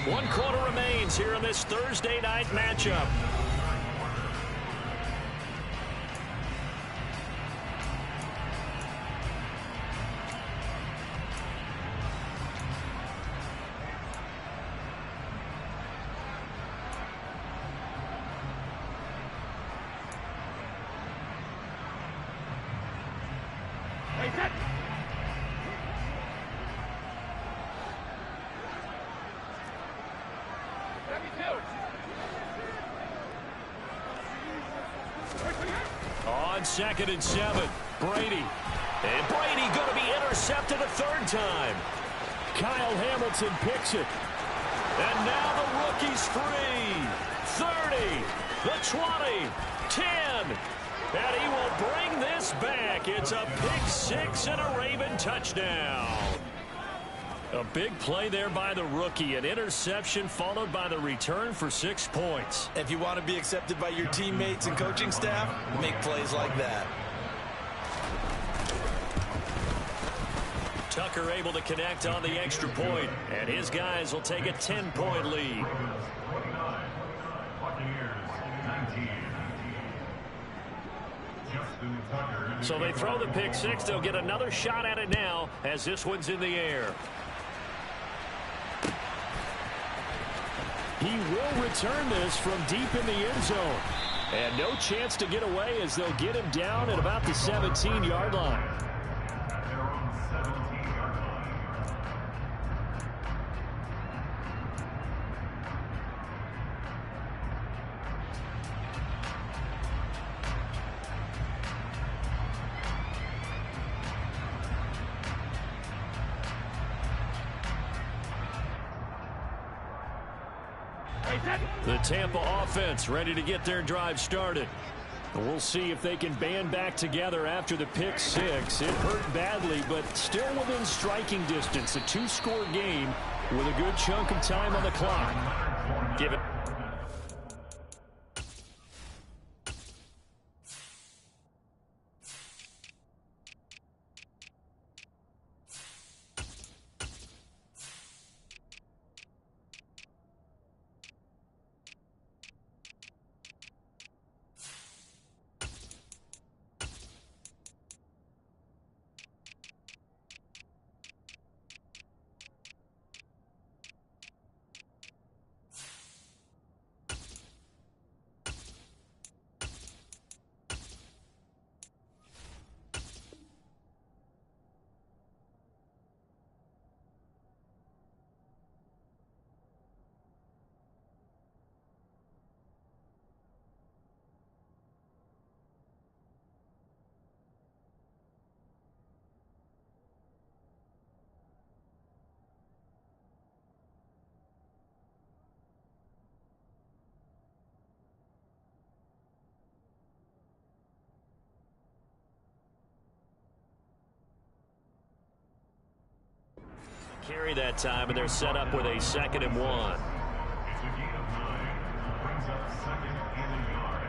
One quarter remains here in this Thursday night matchup. On 2nd and 7, Brady. And Brady going to be intercepted a third time. Kyle Hamilton picks it. And now the rookie's free. 30, the 20, 10. And he will bring this back. It's a pick six and a Raven touchdown. A big play there by the rookie. An interception followed by the return for 6 points. If you want to be accepted by your teammates and coaching staff, make plays like that. Tucker able to connect on the extra point, and his guys will take a 10-point lead. So they throw the pick six. They'll get another shot at it now as this one's in the air. He will return this from deep in the end zone. And no chance to get away as they'll get him down at about the 17-yard line. The Tampa offense ready to get their drive started. We'll see if they can band back together after the pick six. It hurt badly, but still within striking distance. A two-score game with a good chunk of time on the clock. Give it. carry that time, and they're set up with a 2nd and 1. It's a gain of 9. Brings up 2nd and a yard.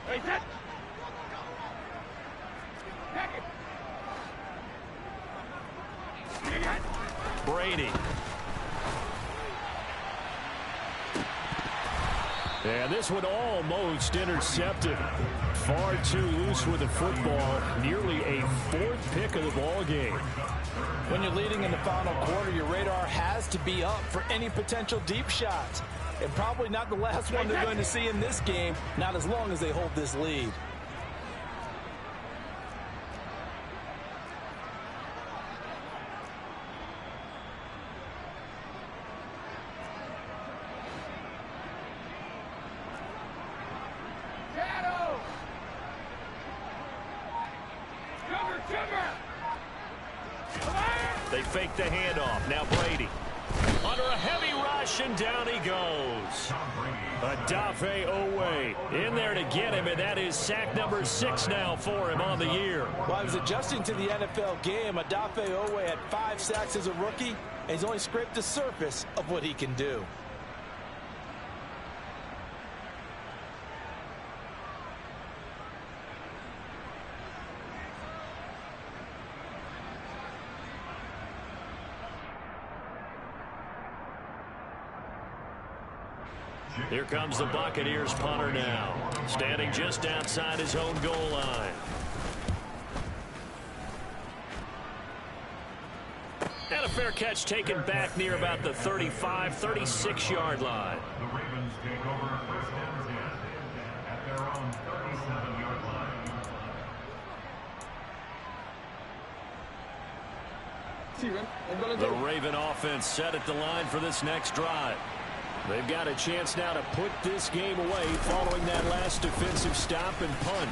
Hey, set. Brady. And this one almost intercepted. Far too loose with the football. Nearly a 4th pick of the ball game. When you're leading in the final quarter, your radar has to be up for any potential deep shots. And probably not the last one they're going to see in this game, not as long as they hold this lead. They fake the handoff. Now Brady. Under a heavy rush, and down he goes. Odafe Owe in there to get him, and that is sack number 6 now for him on the year. While he was adjusting to the NFL game, Odafe Owe had 5 sacks as a rookie, and he's only scraped the surface of what he can do. Here comes the Buccaneers punter now, standing just outside his own goal line. And a fair catch taken back near about the 35, 36-yard line. The Ravens take over 1st and 10 at their own 37-yard line. The Raven offense set at the line for this next drive. They've got a chance now to put this game away following that last defensive stop and punt.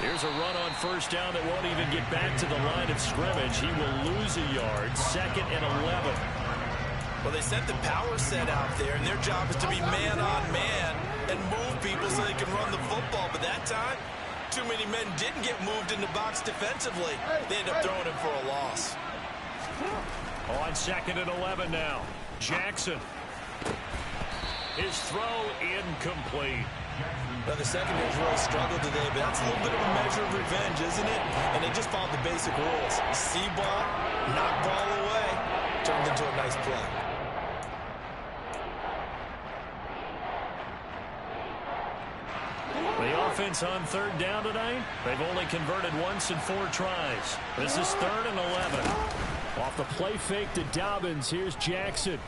Here's a run on 1st down that won't even get back to the line of scrimmage. He will lose a yard. 2nd and 11. Well, they sent the power set out there, and their job is to be man on man and move people so they can run the football. But that time, too many men didn't get moved in the box defensively. They ended up throwing him for a loss. On 2nd and 11 now. Jackson. His throw incomplete. Well, the secondary's really struggled today, but that's a little bit of a measure of revenge, isn't it? And they just followed the basic rules. See ball, knock ball away, turned into a nice play. The offense on 3rd down tonight, they've only converted once in 4 tries. This is 3rd and 11. Off the play fake to Dobbins, here's Jackson.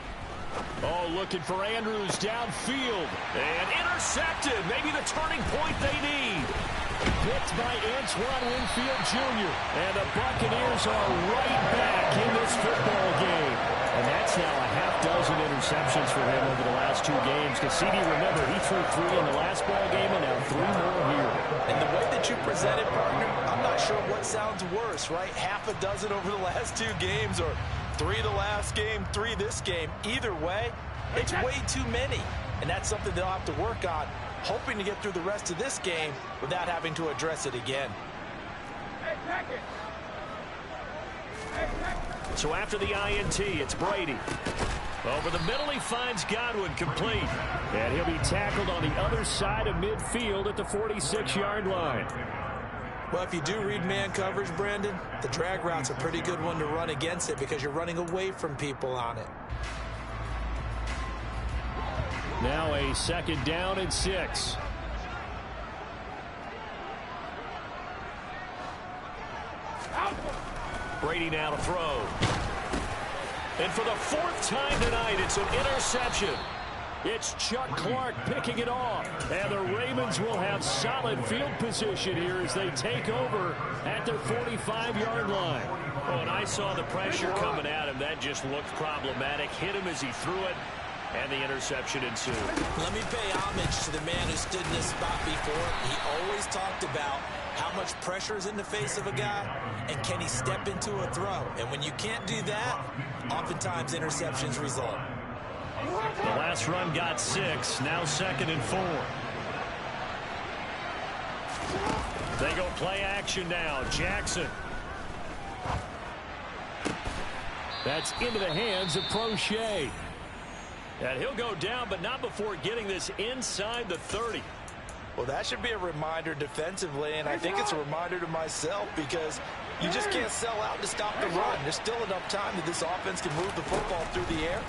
Oh, looking for Andrews downfield. And intercepted. Maybe the turning point they need. Picked by Antoine Winfield Jr. And the Buccaneers are right back in this football game. And that's now a half-dozen interceptions for him over the last 2 games. Because CD, remember, he threw 3 in the last ball game and now 3 more here. And the way that you present it, partner, I'm not sure what sounds worse, right? Half a dozen over the last 2 games, or 3 the last game, 3 this game. Either way, it's way too many. And that's something they'll have to work on, hoping to get through the rest of this game without having to address it again. So after the INT, it's Brady. Over the middle, he finds Godwin complete. And he'll be tackled on the other side of midfield at the 46-yard line. Well, if you do read man coverage, Brandon, the drag route's a pretty good one to run against it because you're running away from people on it. Now a 2nd down and 6. Brady now to throw. And for the 4th time tonight, it's an interception. It's Chuck Clark picking it off. And the Ravens will have solid field position here as they take over at their 45-yard line. Oh, and I saw the pressure coming at him. That just looked problematic. Hit him as he threw it, and the interception ensued. Let me pay homage to to the man who stood in this spot before. He always talked about how much pressure is in the face of a guy, and can he step into a throw? And when you can't do that, oftentimes interceptions result. The last run got 6, now 2nd and 4. They go play action now. Jackson. That's into the hands of Prochet. And he'll go down, but not before getting this inside the 30. Well, that should be a reminder defensively, and I think it's a reminder to myself because you just can't sell out to stop the run. There's still enough time that this offense can move the football through the air,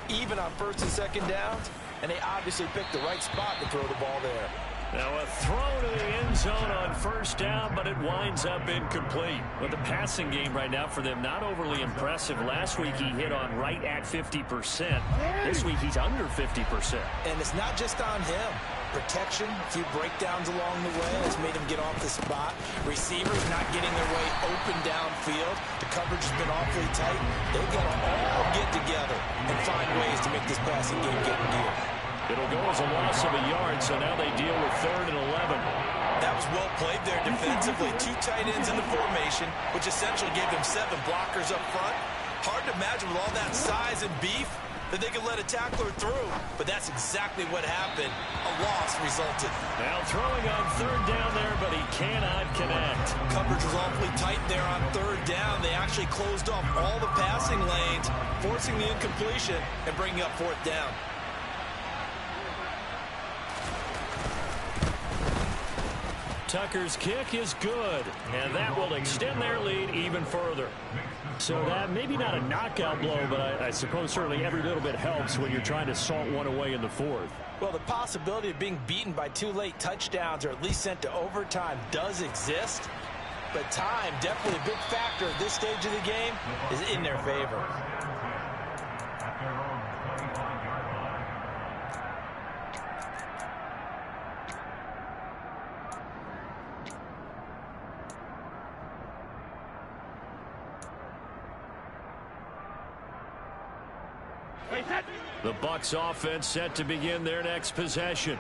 even on 1st and 2nd downs, and they obviously picked the right spot to throw the ball there. Now a throw to the end zone on 1st down, but it winds up incomplete. But the passing game right now for them, not overly impressive. Last week he hit on right at 50%. This week he's under 50%. And it's not just on him. Protection, a few breakdowns along the way has made him get off the spot. Receivers not getting their way open downfield. The coverage has been awfully tight. They've got to all get together and find ways to make this passing game get in gear. It'll go as a loss of a yard, so now they deal with 3rd and 11. That was well played there defensively. 2 tight ends in the formation, which essentially gave them 7 blockers up front. Hard to imagine with all that size and beef that they could let a tackler through, but that's exactly what happened. A loss resulted. Now throwing on 3rd down there, but he cannot connect. Coverage was awfully tight there on 3rd down. They actually closed off all the passing lanes, forcing the incompletion and bringing up 4th down. Tucker's kick is good, and that will extend their lead even further. So that maybe not a knockout blow, but I suppose certainly every little bit helps when you're trying to salt one away in the 4th. Well, the possibility of being beaten by 2 late touchdowns or at least sent to overtime does exist, but time, definitely a big factor at this stage of the game, is in their favor. The Bucs offense set to begin their next possession.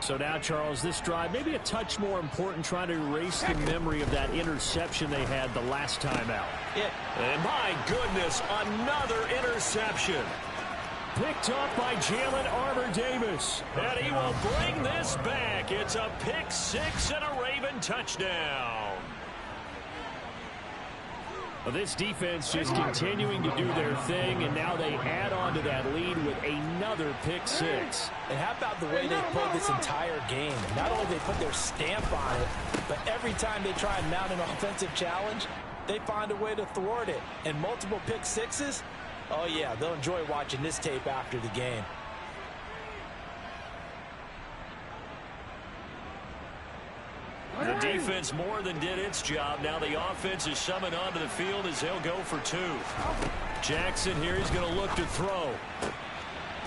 So now, Charles, this drive maybe a touch more important, trying to erase the memory of that interception they had the last time out. Yeah. And my goodness, another interception. Picked up by Jalen Armour-Davis. And he will bring this back. It's a pick 6 and a Raven touchdown. Well, this defense just continuing to do their thing, and now they add on to that lead with another pick 6. And how about the way they played this entire game? Not only they put their stamp on it, but every time they try and mount an offensive challenge, they find a way to thwart it. And multiple pick 6s, oh yeah, they'll enjoy watching this tape after the game. The defense more than did its job. Now the offense is summoned onto the field as they'll go for 2. Jackson here is going to look to throw.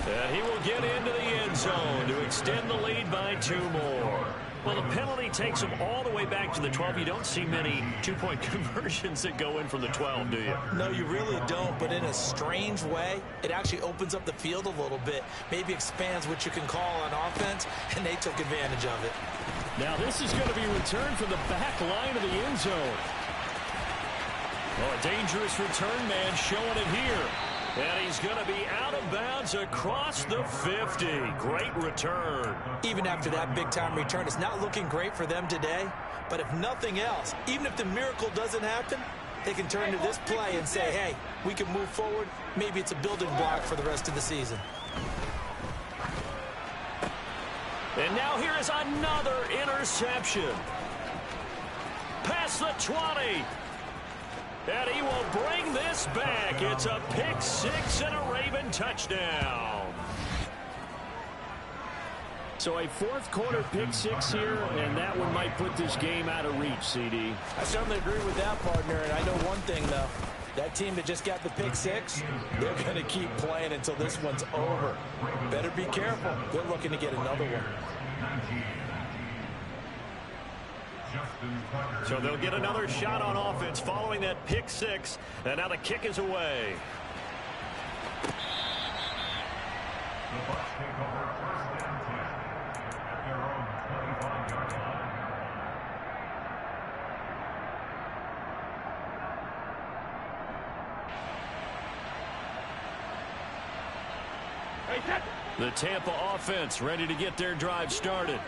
And he will get into the end zone to extend the lead by 2 more. Well, the penalty takes them all the way back to the 12. You don't see many 2-point conversions that go in from the 12, do you? No, you really don't, but in a strange way, it actually opens up the field a little bit, maybe expands what you can call on offense, and they took advantage of it. Now this is going to be returned from the back line of the end zone. Oh, a dangerous return man showing it here. And he's going to be out of bounds across the 50. Great return. Even after that big-time return, it's not looking great for them today. But if nothing else, even if the miracle doesn't happen, they can turn to this play and say, hey, we can move forward. Maybe it's a building block for the rest of the season. And now here is another interception. Past the 20. And he will bring this back. It's a pick 6 and a Raven touchdown. So a 4th quarter pick 6 here, and that one might put this game out of reach, CD. I certainly agree with that, partner. And I know one thing, though. That team that just got the pick 6, they're going to keep playing until this one's over. Better be careful. They're looking to get another one. So they'll get another shot on offense following that pick 6. And now the kick is away. The Tampa offense ready to get their drive started.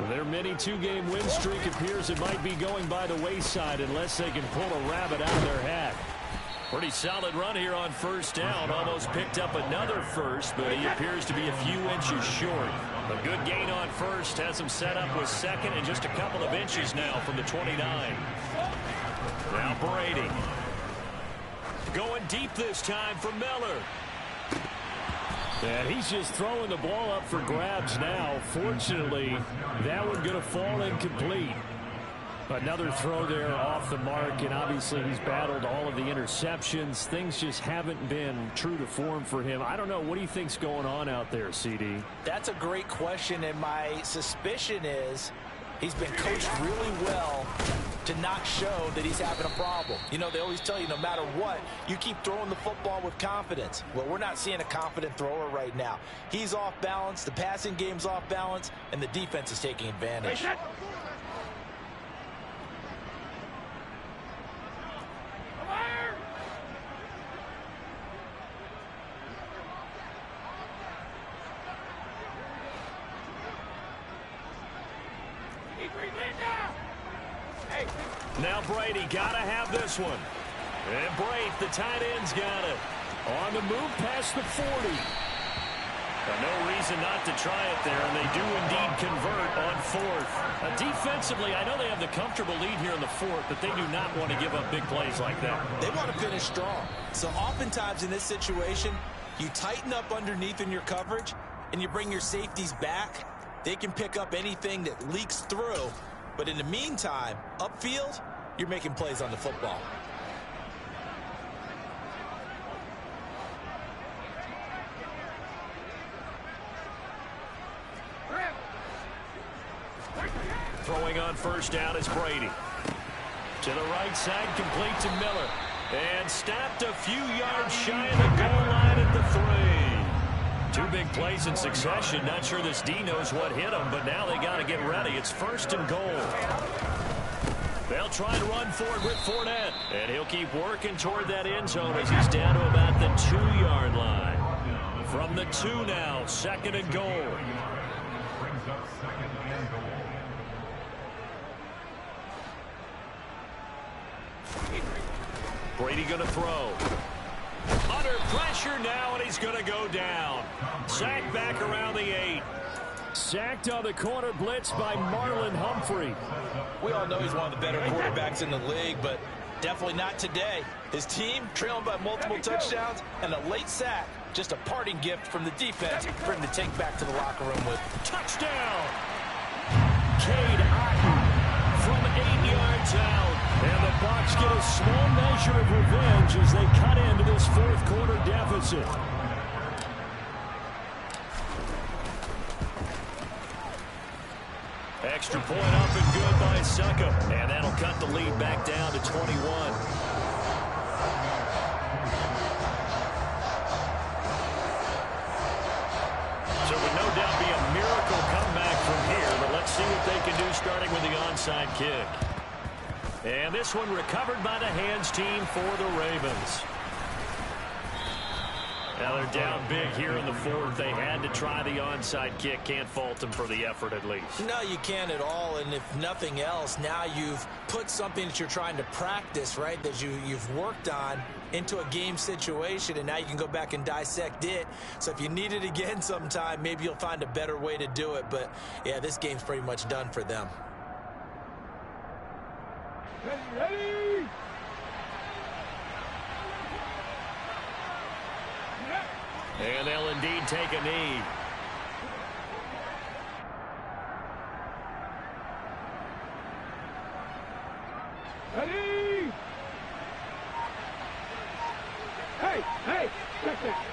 Their mini two-game win streak appears it might be going by the wayside unless they can pull a rabbit out of their hat. Pretty solid run here on first down. Almost picked up another first, but he appears to be a few inches short. A good gain on first has him set up with second and just a couple of inches now from the 29. Now Brady. Going deep this time for Miller. And he's just throwing the ball up for grabs now. Fortunately, that one going to fall incomplete. Another throw there off the mark, and obviously he's battled all of the interceptions. Things just haven't been true to form for him. I don't know. What do you think's going on out there, CD? That's a great question, and my suspicion is he's been coached really well to not show that he's having a problem. You know, they always tell you no matter what, you keep throwing the football with confidence. Well, we're not seeing a confident thrower right now. He's off balance, the passing game's off balance, and the defense is taking advantage. Now Brady got to have this one. And Braith, the tight end's got it. On the move past the 40. No reason not to try it there, and they do indeed convert on fourth. Defensively, I know they have the comfortable lead here in the fourth, but they do not want to give up big plays like that. They want to finish strong. So oftentimes in this situation, you tighten up underneath in your coverage, and you bring your safeties back. They can pick up anything that leaks through. But in the meantime, upfield, you're making plays on the football. Throwing on first down is Brady. To the right side, complete to Miller. And stopped a few yards shy of the goal line at the 3. Two big plays in succession. Not sure this D knows what hit him, but now they got to get ready. It's first and goal. They'll try to run forward with Fournette. And he'll keep working toward that end zone as he's down to about the 2-yard line. From the 2 now, second and goal. Brings up second and goal. Brady going to throw. Under pressure now, and he's going to go down. Sacked back around the 8. Sacked on the corner blitz by Marlon Humphrey. We all know he's one of the better quarterbacks in the league, but definitely not today. His team trailing by multiple touchdowns and a late sack. Just a parting gift from the defense for him to take back to the locker room with. Touchdown! Cade Otton from 8 yards out. And the Bucs get a small measure of revenge as they cut into this fourth quarter deficit. Extra point up and good by Suckup. And that'll cut the lead back down to 21. So it would no doubt be a miracle comeback from here, but let's see what they can do starting with the onside kick. And this one recovered by the hands team for the Ravens. Now they're down big here in the fourth. They had to try the onside kick. Can't fault them for the effort at least. No, you can't at all. And if nothing else, now you've put something that you're trying to practice, right, that you've worked on into a game situation, and now you can go back and dissect it. So if you need it again sometime, maybe you'll find a better way to do it. But, yeah, this game's pretty much done for them. Ready? And they'll indeed take a knee. Ready? Hey,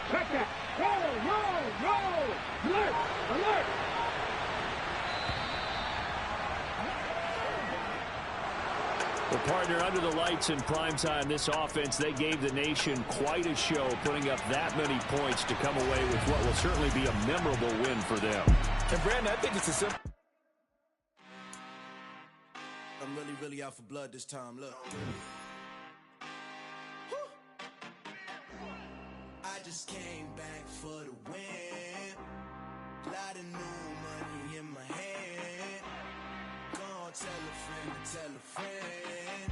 check that. Roll. Alert. Well, partner, under the lights in primetime, this offense, they gave the nation quite a show, putting up that many points to come away with what will certainly be a memorable win for them. And, Brandon, I think it's a simple. I'm really out for blood this time. Look. I just came back for the win. Lot of new money in my hand. Gonna tell a friend to tell a friend.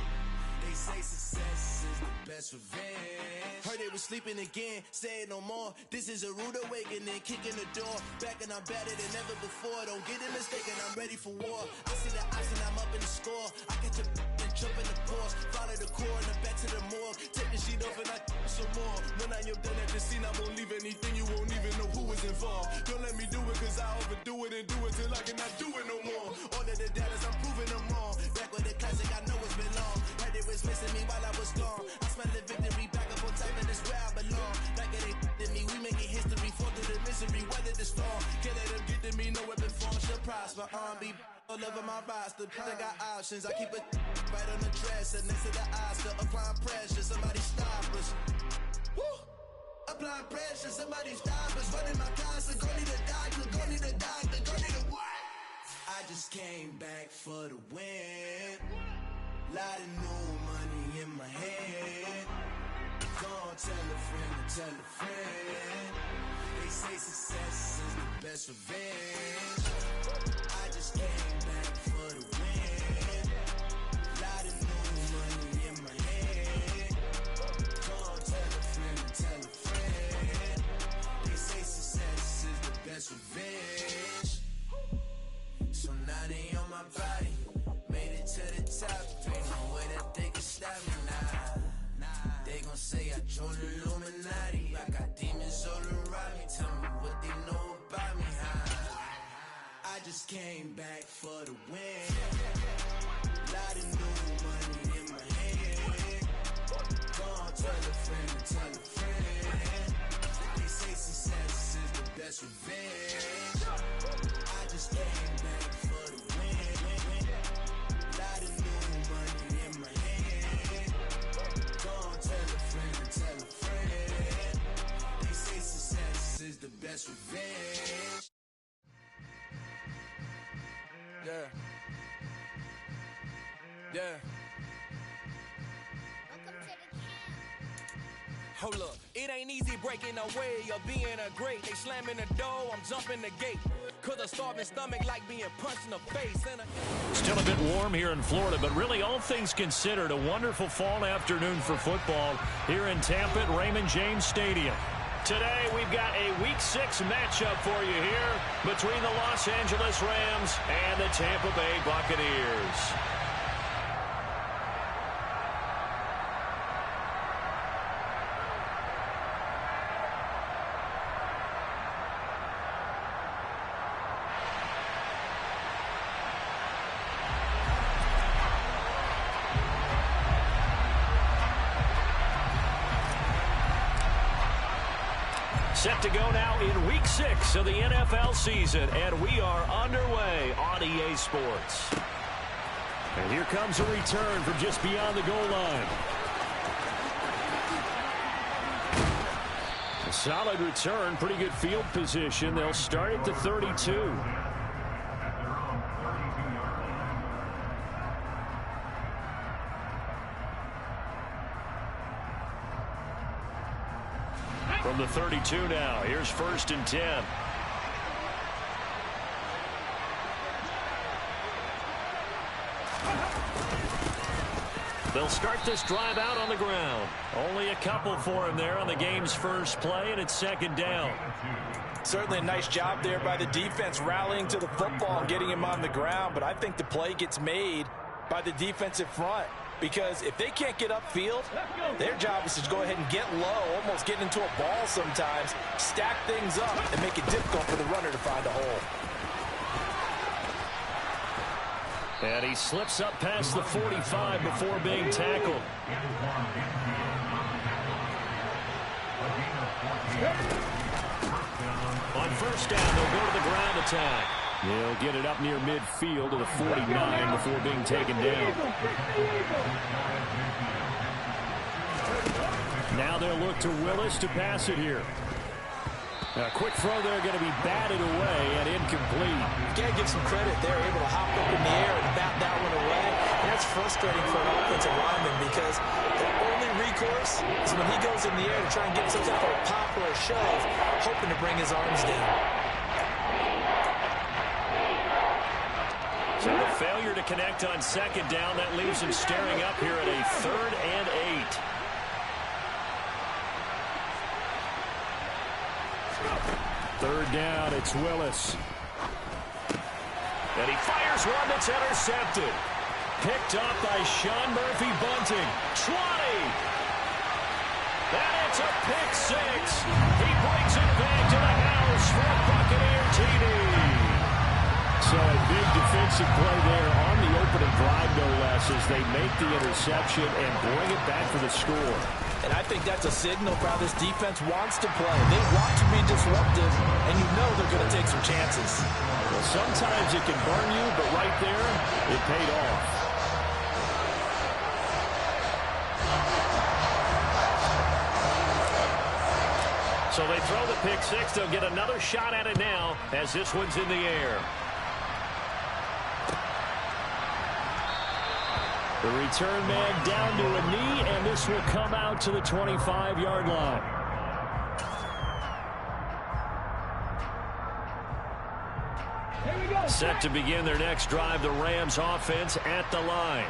They say success is the best revenge. Heard they was sleeping again, say it no more. This is a rude awakening, kicking the door. Back and I'm better than ever before. Don't get it mistaken, I'm ready for war. I see the option, I'm up in the score. I catch a and jump in the course. Follow the core and the back to the morgue. Take the sheet off and I some more. When I am done at the scene, I won't leave anything. You won't even know who is involved. Don't let me do it, cause I overdo it and do it till I cannot do it no more. All of the doubters, I'm proving them wrong. Back with the classic, I know it's been long. Heard they was missing me while I was gone. I smell the victory back up on top, and it's where I belong. Like it ain't to me, we making history. Fall through the misery, weather the storm. Can't let them get to me, no weapon form shall prosper. Be all over my roster, I got options. I keep it right on the dresser, next to the Oscar. Applying pressure, somebody stop us. Woo! Applying pressure, somebody stop us. Running my concert, go need a doctor, go need a doctor, go need a what? I just came back for the win. Lot of new money in my hand. Gonna tell a friend to tell a friend. They say success is the best revenge. I just came back for the win. Lot of new money in my hand. Gonna tell a friend to tell a friend. They say success is the best revenge. So now they on my body. Made it to the top. Ain't no way that they can stop me now. They gon' say I joined the Illuminati. I got demons all around me. Tell me what they know about me, I just came back for the win. Lot of new money in my hand. Gonna tell a friend to tell a friend. They say success is the best revenge. I just came back for the win. Lot of new money in my hand. Gonna tell a friend to tell a friend. They say success is the best revenge. Yeah. Yeah. Hold up, it ain't easy breaking away or being a great. They slamming the door, I'm jumping the gate. Cause a starving stomach like being punched in the face. Still a bit warm here in Florida, but really all things considered, a wonderful fall afternoon for football here in Tampa at Raymond James Stadium. Today, we've got a Week 6 matchup for you here between the Los Angeles Rams and the Tampa Bay Buccaneers. Set to go now in Week 6 of the NFL season, and we are underway on EA Sports. And here comes a return from just beyond the goal line. A solid return, pretty good field position. They'll start at the 32. From the 32 now, here's 1st and 10. They'll start this drive out on the ground. Only a couple for him there on the game's first play, and it's 2nd down. Certainly a nice job there by the defense rallying to the football and getting him on the ground, but I think the play gets made by the defensive front. Because if they can't get upfield, their job is to go ahead and get low, almost get into a ball sometimes, stack things up, and make it difficult for the runner to find a hole. And he slips up past the 45 before being tackled. On 1st down, they'll go to the ground attack. They'll get it up near midfield to the 49 before being taken down. Now they'll look to Willis to pass it here. A quick throw there going to be batted away and incomplete. You got to give some credit. They're able to hop up in the air and bat that one away. And that's frustrating for an offensive lineman because their only recourse is when he goes in the air to try and get some type of a pop or a shove, hoping to bring his arms down. Failure to connect on second down. That leaves him staring up here at a 3rd and 8. Third down, it's Willis. And he fires one that's intercepted. Picked up by Sean Murphy Bunting. 20. And it's a pick 6. He brings it back to the house for a Buccaneer TD. So a big defensive play there on the opening drive, no less, as they make the interception and bring it back for the score. And I think that's a signal for how this defense wants to play. They want to be disruptive, and you know they're going to take some chances. Well, sometimes it can burn you, but right there, it paid off. So they throw the pick 6. They'll get another shot at it now as this one's in the air. The return man down to a knee, and this will come out to the 25-yard line. Set to begin their next drive, the Rams offense at the line.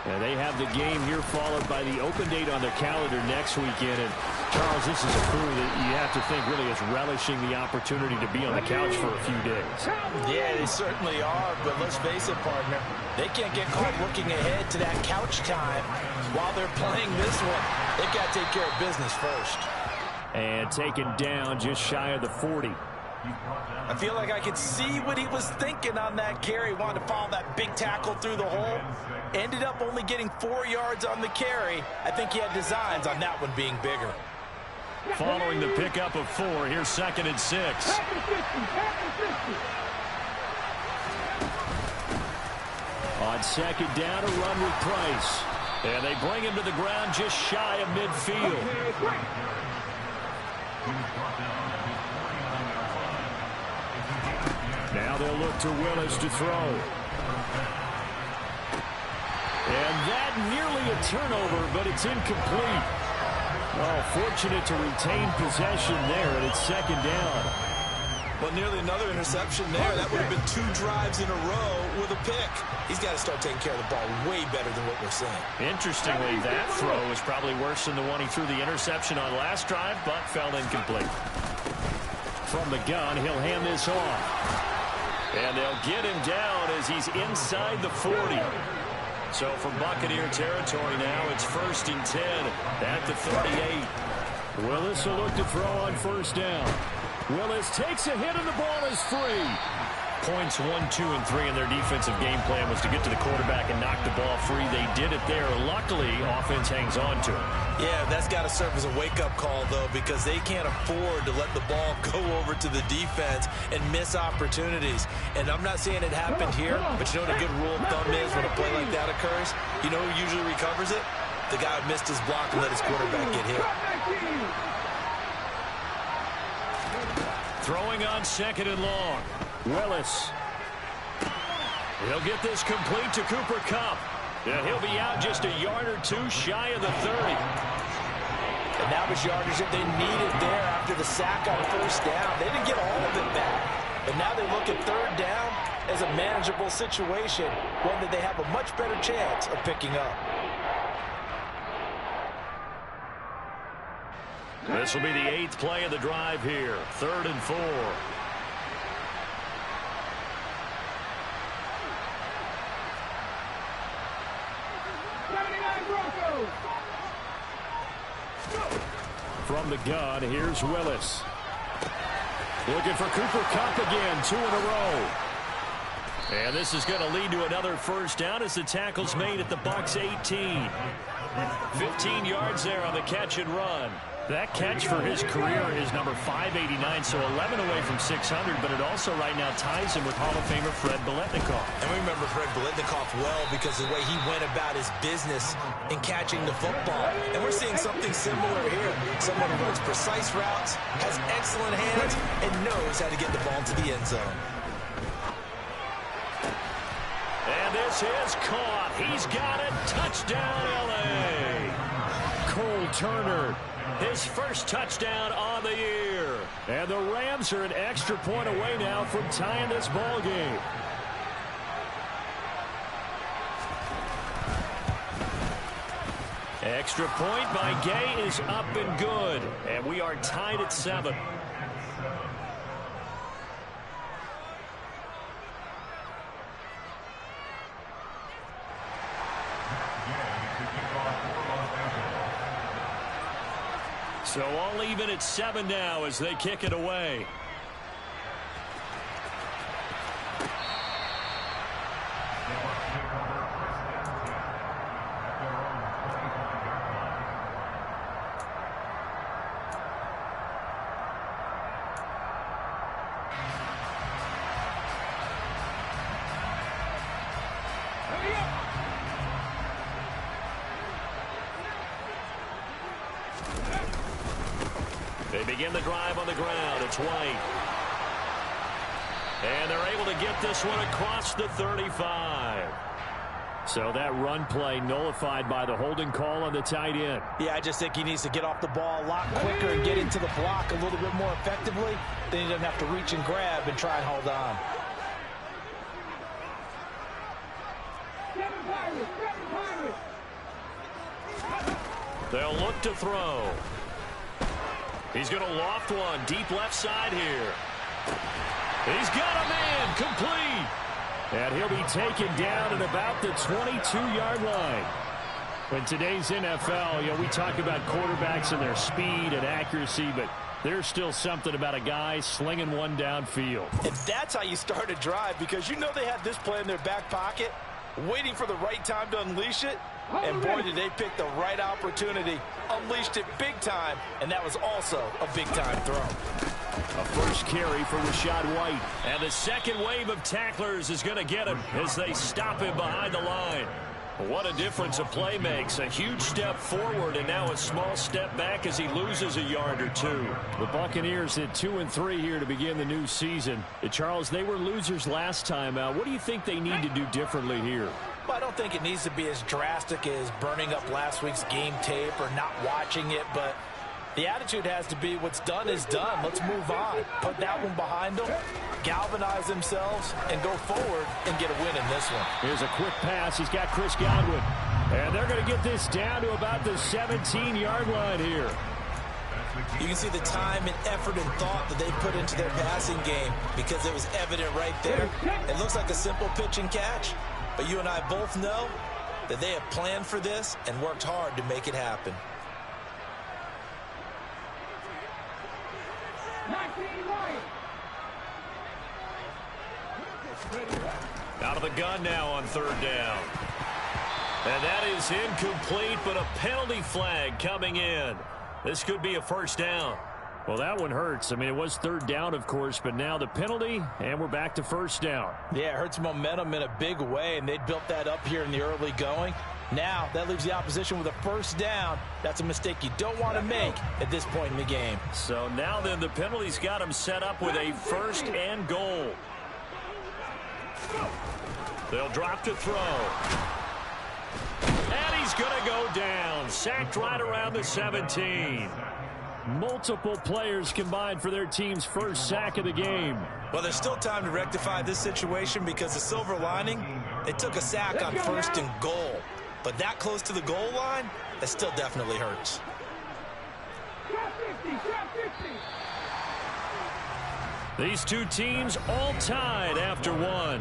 And they have the game here followed by the open date on their calendar next weekend. And, Charles, this is a crew that you have to think really is relishing the opportunity to be on the couch for a few days. Yeah, they certainly are, but let's face it, partner. They can't get caught looking ahead to that couch time while they're playing this one. They've got to take care of business first. And taken down just shy of the 40. I feel like I could see what he was thinking on that carry. Wanted to follow that big tackle through the hole. Ended up only getting 4 yards on the carry. I think he had designs on that one being bigger. Following the pickup of 4, here's 2nd and 6. On 2nd down, a run with Price. And they bring him to the ground just shy of midfield. Now they'll look to Willis to throw. And that nearly a turnover, but it's incomplete. Oh, fortunate to retain possession there, and it's 2nd down. Well, nearly another interception there. That would have been 2 drives in a row with a pick. He's got to start taking care of the ball way better than what we're seeing. Interestingly, that throw is probably worse than the one he threw the interception on last drive, but fell incomplete. From the gun, he'll hand this off. And they'll get him down as he's inside the 40. So from Buccaneer territory now, it's 1st and 10 at the 38. Willis will look to throw on 1st down. Willis takes a hit and the ball is free. Points 1, 2, and 3 in their defensive game plan was to get to the quarterback and knock the ball free. They did it there. Luckily, offense hangs on to it. Yeah, that's got to serve as a wake-up call, though, because they can't afford to let the ball go over to the defense and miss opportunities. And I'm not saying it happened here, but you know what a good rule of thumb is when a play like that occurs? You know who usually recovers it? The guy who missed his block and let his quarterback get hit. Throwing on 2nd and long. Willis. He'll get this complete to Cooper Kupp. And he'll be out just a yard or 2 shy of the 30. And that was yardage that they needed there after the sack on 1st down. They didn't get all of it back. But now they look at 3rd down as a manageable situation, one that they have a much better chance of picking up. This will be the 8th play of the drive here. 3rd and 4. From the gun, here's Willis. Looking for Cooper Kupp again, 2 in a row. And this is going to lead to another 1st down as the tackle's made at the Bucs 18. 15 yards there on the catch and run. That catch for his career is number 589, so 11 away from 600, but it also right now ties him with Hall of Famer Fred Biletnikoff. And we remember Fred Biletnikoff well because of the way he went about his business in catching the football. And we're seeing something similar here. Someone who runs precise routes, has excellent hands, and knows how to get the ball to the end zone. And this is caught. He's got it. Touchdown, L.A. Cole Turner. His first touchdown on the year. And the Rams are an extra point away now from tying this ball game. Extra point by Gay is up and good. And we are tied at 7. So all even at 7 now as they kick it away. They begin the drive on the ground. It's White. And they're able to get this one across the 35. So that run play nullified by the holding call on the tight end. Yeah, I just think he needs to get off the ball a lot quicker and get into the block a little bit more effectively. Then he doesn't have to reach and grab and try and hold on. They'll look to throw. He's going to loft one deep left side here. He's got a man complete. And he'll be taken down at about the 22-yard line. In today's NFL, we talk about quarterbacks and their speed and accuracy, but there's still something about a guy slinging one downfield. And that's how you start a drive, because you know they had this play in their back pocket, waiting for the right time to unleash it. And boy, did they pick the right opportunity, unleashed it big time, and that was also a big-time throw. A first carry for Rachaad White. And the second wave of tacklers is going to get him as they stop him behind the line. What a difference a play makes. A huge step forward and now a small step back as he loses a yard or two. The Buccaneers at 2-3 here to begin the new season. Charles, they were losers last time out. What do you think they need to do differently here? Well, I don't think it needs to be as drastic as burning up last week's game tape or not watching it, but the attitude has to be what's done is done. Let's move on. Put that one behind them, galvanize themselves, and go forward and get a win in this one. Here's a quick pass. He's got Chris Godwin. And they're going to get this down to about the 17-yard line here. You can see the time and effort and thought that they put into their passing game because it was evident right there. It looks like a simple pitch and catch, but you and I both know that they have planned for this and worked hard to make it happen. Out of the gun now on third down. And that is incomplete, but a penalty flag coming in. This could be a first down. Well, that one hurts. I mean, it was third down, of course, but now the penalty, and we're back to first down. Yeah, it hurts momentum in a big way, and they built that up here in the early going. Now, that leaves the opposition with a first down. That's a mistake you don't want to make at this point in the game. So now then, the penalty's got him set up with a first and goal. They'll drop to throw. And he's going to go down. Sacked right around the 17. Multiple players combined for their team's first sack of the game. Well, there's still time to rectify this situation because the silver lining, they took a sack on first and goal. But that close to the goal line, that still definitely hurts. These two teams all tied after one.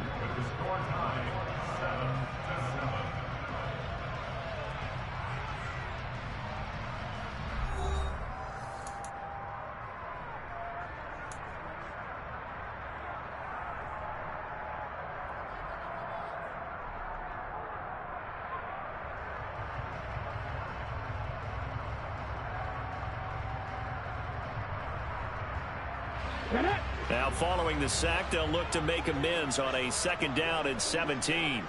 Now following the sack, they'll look to make amends on a second down and 17.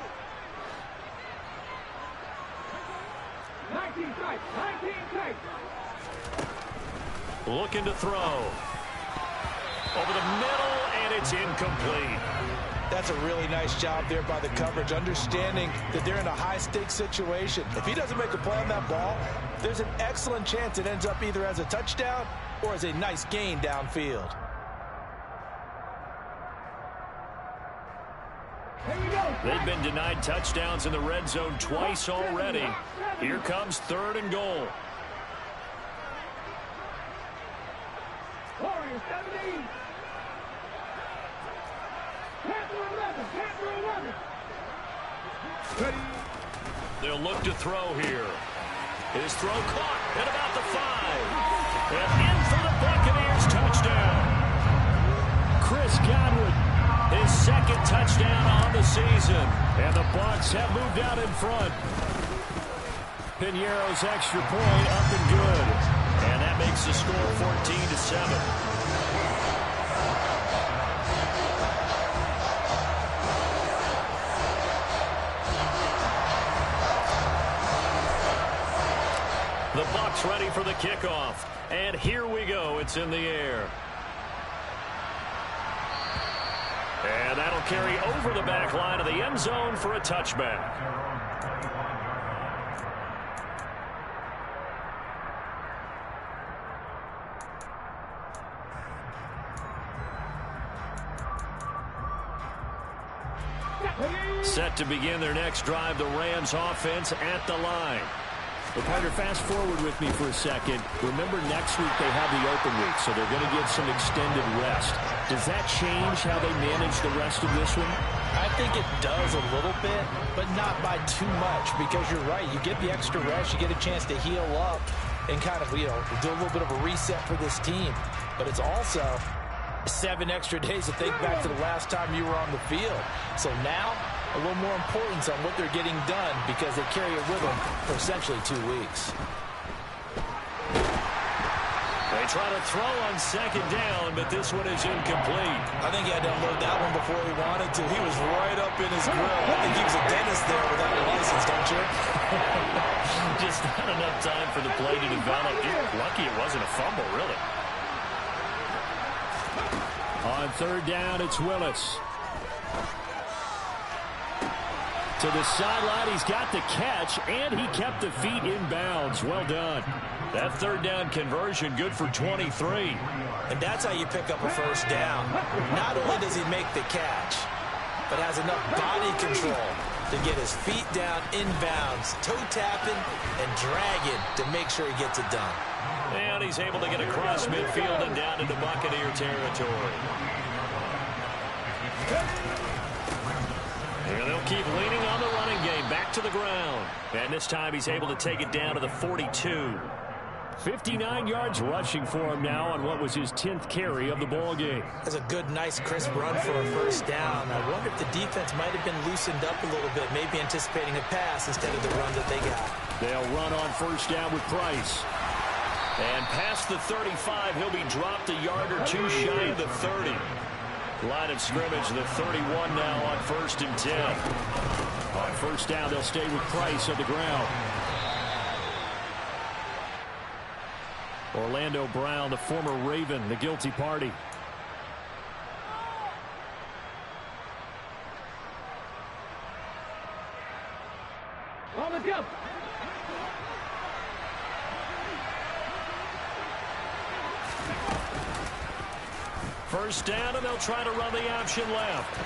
19 tight, 19 tight. Looking to throw. Over the middle, and it's incomplete. That's a really nice job there by the coverage, understanding that they're in a high-stakes situation. If he doesn't make a play on that ball, there's an excellent chance it ends up either as a touchdown or as a nice gain downfield. Here we go, They've been denied touchdowns in the red zone twice already. Here comes 3rd and goal. Warriors 17. Panther 11. Panther 11. Ready. They'll look to throw here. His throw caught at about the 5. And in for the Buccaneers touchdown. Chris Godwin, his 2nd touchdown on the season. And the Bucs have moved out in front. Piñeiro's extra point up and good. And that makes the score 14-7. The Bucs ready for the kickoff. And here we go. It's in the air. And that'll carry over the back line of the end zone for a touchback. Set to begin their next drive, the Rams offense at the line. Well, partner, fast forward with me for a second. Remember, next week they have the open week, so they're going to get some extended rest. Does that change how they manage the rest of this one? I think it does a little bit, but not by too much, because you're right. You get the extra rest, you get a chance to heal up and kind of, do a little bit of a reset for this team. But it's also 7 extra days to think back to the last time you were on the field. So now, a little more importance on what they're getting done because they carry it with them for essentially 2 weeks. They try to throw on 2nd down, but this one is incomplete. I think he had to unload that one before he wanted to. He was right up in his grill. I think he was a dentist there without a license, don't you? Just not enough time for the play to develop. Just lucky it wasn't a fumble, really. On 3rd down, it's Willis. To the sideline, he's got the catch, and he kept the feet in bounds. Well done. That 3rd down conversion, good for 23. And that's how you pick up a 1st down. Not only does he make the catch, but has enough body control to get his feet down in bounds, toe tapping and dragging to make sure he gets it done. And he's able to get across midfield and down into Buccaneer territory. And they'll keep leaning on the running game, back to the ground. And this time he's able to take it down to the 42. 59 yards rushing for him now on what was his 10th carry of the ball game. That's a good, nice, crisp run for a 1st down. I wonder if the defense might have been loosened up a little bit, maybe anticipating a pass instead of the run that they got. They'll run on 1st down with Price. And past the 35, he'll be dropped a yard or 2 shy of the 30. Line of scrimmage, the 31 now on 1st and 10. On 1st down, they'll stay with Price on the ground. Orlando Brown, the former Raven, the guilty party. On the jump. First down, and they'll try to run the option left.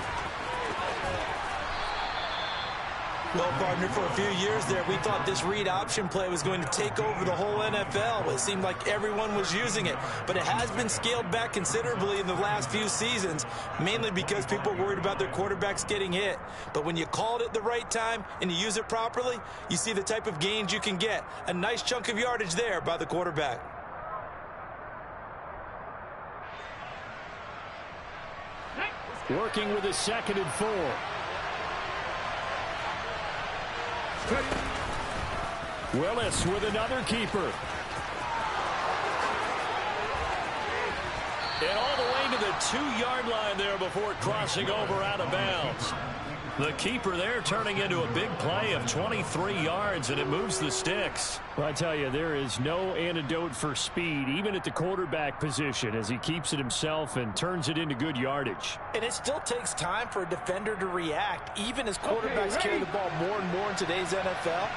Well, partner, for a few years there, we thought this read option play was going to take over the whole NFL. It seemed like everyone was using it, but it has been scaled back considerably in the last few seasons, mainly because people are worried about their quarterbacks getting hit. But when you call it at the right time and you use it properly, you see the type of gains you can get. A nice chunk of yardage there by the quarterback. Working with a 2nd and 4. Willis with another keeper. And all the way to the 2-yard line there before crossing over out of bounds. The keeper there turning into a big play of 23 yards, and it moves the sticks. Well, I tell you, there is no antidote for speed, even at the quarterback position, as he keeps it himself and turns it into good yardage. And it still takes time for a defender to react, even as quarterbacks carry the ball more and more in today's NFL.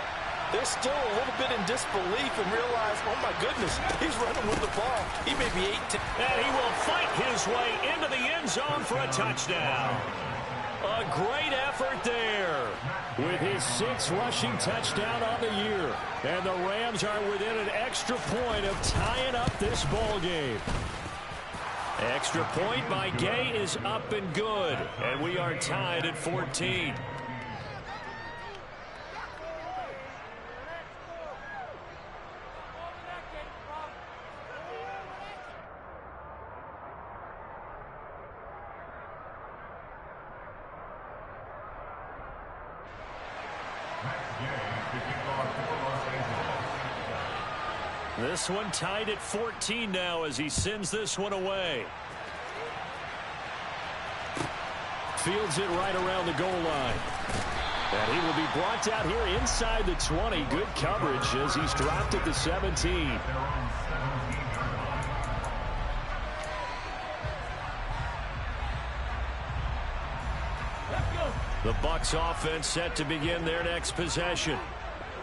They're still a little bit in disbelief and realize, oh, my goodness, he's running with the ball. He may be 8-10. And he will fight his way into the end zone for a touchdown. A great effort there. with his 6th rushing touchdown on the year. And the Rams are within an extra point of tying up this ball game. Extra point by Gay is up and good. And we are tied at 14. This one tied at 14 now as he sends this one away. Fields it right around the goal line. And he will be brought down here inside the 20. Good coverage as he's dropped at the 17. The Bucs offense set to begin their next possession.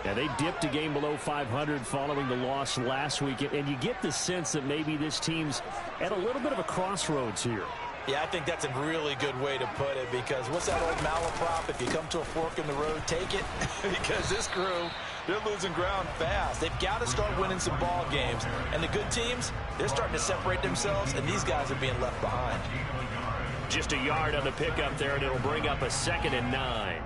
And they dipped a game below 500 following the loss last week. And you get the sense that maybe this team's at a little bit of a crossroads here. Yeah, I think that's a really good way to put it, because what's that old malaprop? If you come to a fork in the road, take it. Because this crew, they're losing ground fast. They've got to start winning some ball games. And the good teams, they're starting to separate themselves, and these guys are being left behind. Just a yard on the pickup there, and it'll bring up a 2nd and 9.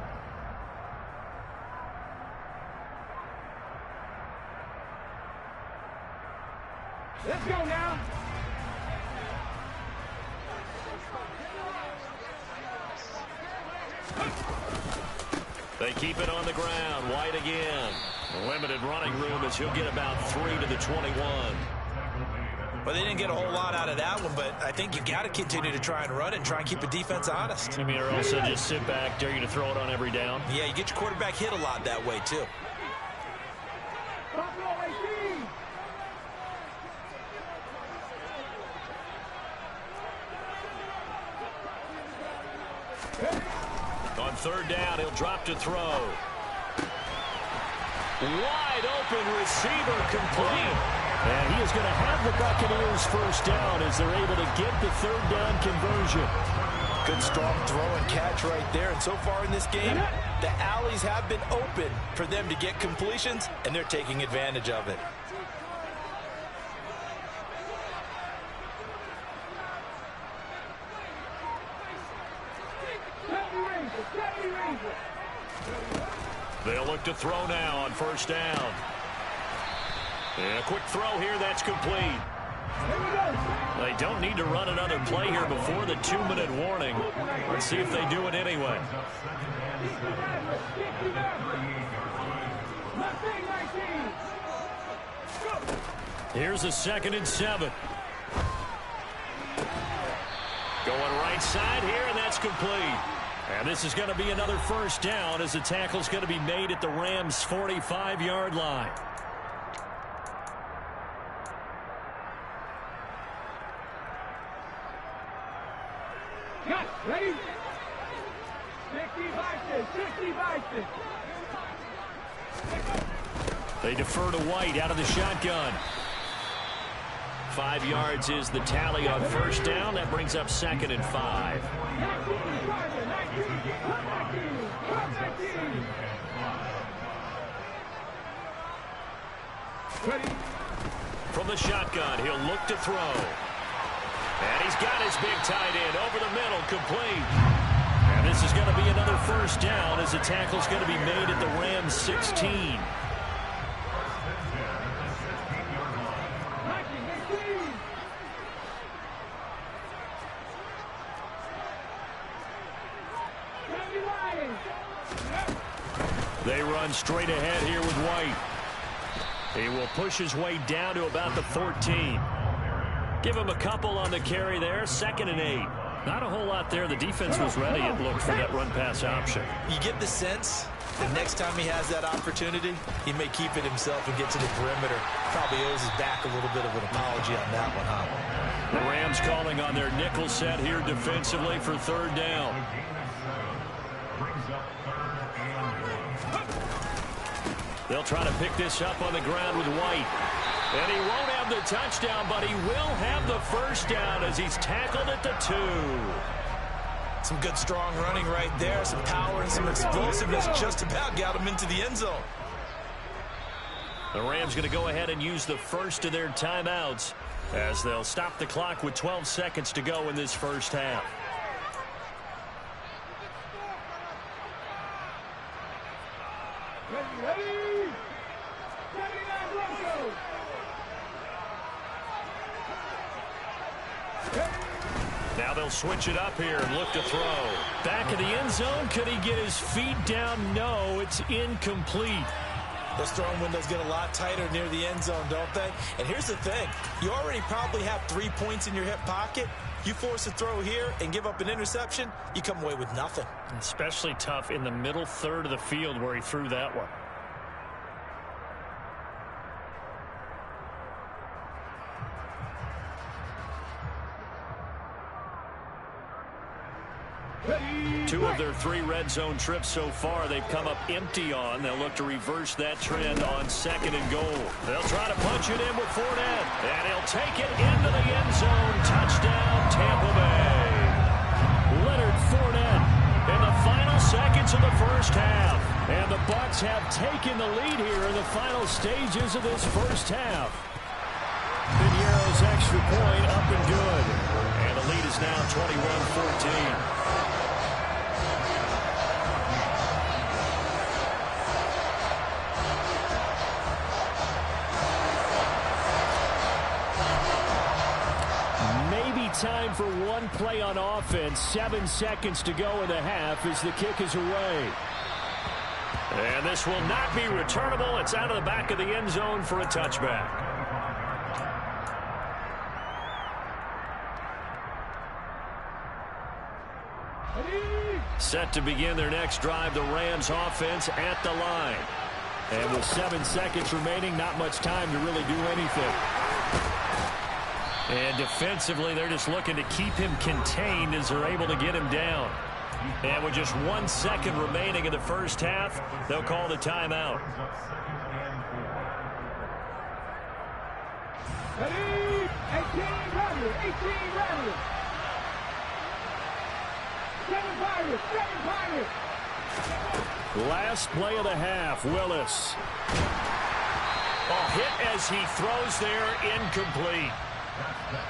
Let's go now. They keep it on the ground. White again. Limited running room as he'll get about 3 to the 21. Well, they didn't get a whole lot out of that one, but I think you got to continue to try and run it and try and keep the defense honest. I mean, or also just sit back, dare you to throw it on every down. Yeah, you get your quarterback hit a lot that way, too. On 3rd down, he'll drop to throw. Wide open receiver complete. And he is going to have the Buccaneers first down as they're able to get the 3rd down conversion. Good strong throw and catch right there. And so far in this game, the alleys have been open for them to get completions, and they're taking advantage of it. They'll look to throw now on 1st down. And a quick throw here, that's complete. They don't need to run another play here before the 2-minute warning. Let's see if they do it anyway. Here's a 2nd and 7. Going right side here, and that's complete. And this is going to be another 1st down as the tackle's going to be made at the Rams' 45-yard line. Cut, ready? 60 by 6. They defer to White out of the shotgun. 5 yards is the tally on 1st down. That brings up 2nd and 5. From the shotgun, he'll look to throw. And he's got his big tight end over the middle, complete. And this is going to be another 1st down as the tackle's going to be made at the Rams' 16. They run straight ahead here with White. He will push his way down to about the 14. Give him a couple on the carry there. 2nd and 8. Not a whole lot there. The defense was ready, it looked, for that run-pass option. You get the sense that next time he has that opportunity, he may keep it himself and get to the perimeter. Probably owes his back a little bit of an apology on that one, huh? The Rams calling on their nickel set here defensively for 3rd down. They'll try to pick this up on the ground with White. And he won't have the touchdown, but he will have the 1st down as he's tackled at the 2. Some good, strong running right there. Some power and some explosiveness. Just about got him into the end zone. The Rams going to go ahead and use the first of their timeouts as they'll stop the clock with 12 seconds to go in this first half. Now they'll switch it up here and look to throw. Back of the end zone. Could he get his feet down? No, it's incomplete. Those throwing windows get a lot tighter near the end zone, don't they? And here's the thing. You already probably have 3 points in your hip pocket. You force a throw here and give up an interception, you come away with nothing. Especially tough in the middle third of the field where he threw that one. Two of their 3 red zone trips so far they've come up empty on. They'll look to reverse that trend on 2nd and goal. They'll try to punch it in with Fournette, and he'll take it into the end zone. Touchdown, Tampa Bay. Leonard Fournette in the final seconds of the first half. And the Bucs have taken the lead here in the final stages of this first half. Piniero's extra point up and good. And the lead is now 21-14. Time for one play on offense. 7 seconds to go in the half as the kick is away. And this will not be returnable. It's out of the back of the end zone for a touchback. Set to begin their next drive, the Rams offense at the line. And with 7 seconds remaining, not much time to really do anything. And defensively, they're just looking to keep him contained as they're able to get him down. And with just 1 second remaining in the first half, they'll call the timeout. 18 Rebels. 7 Pirates. Last play of the half, Willis. A hit as he throws there, incomplete.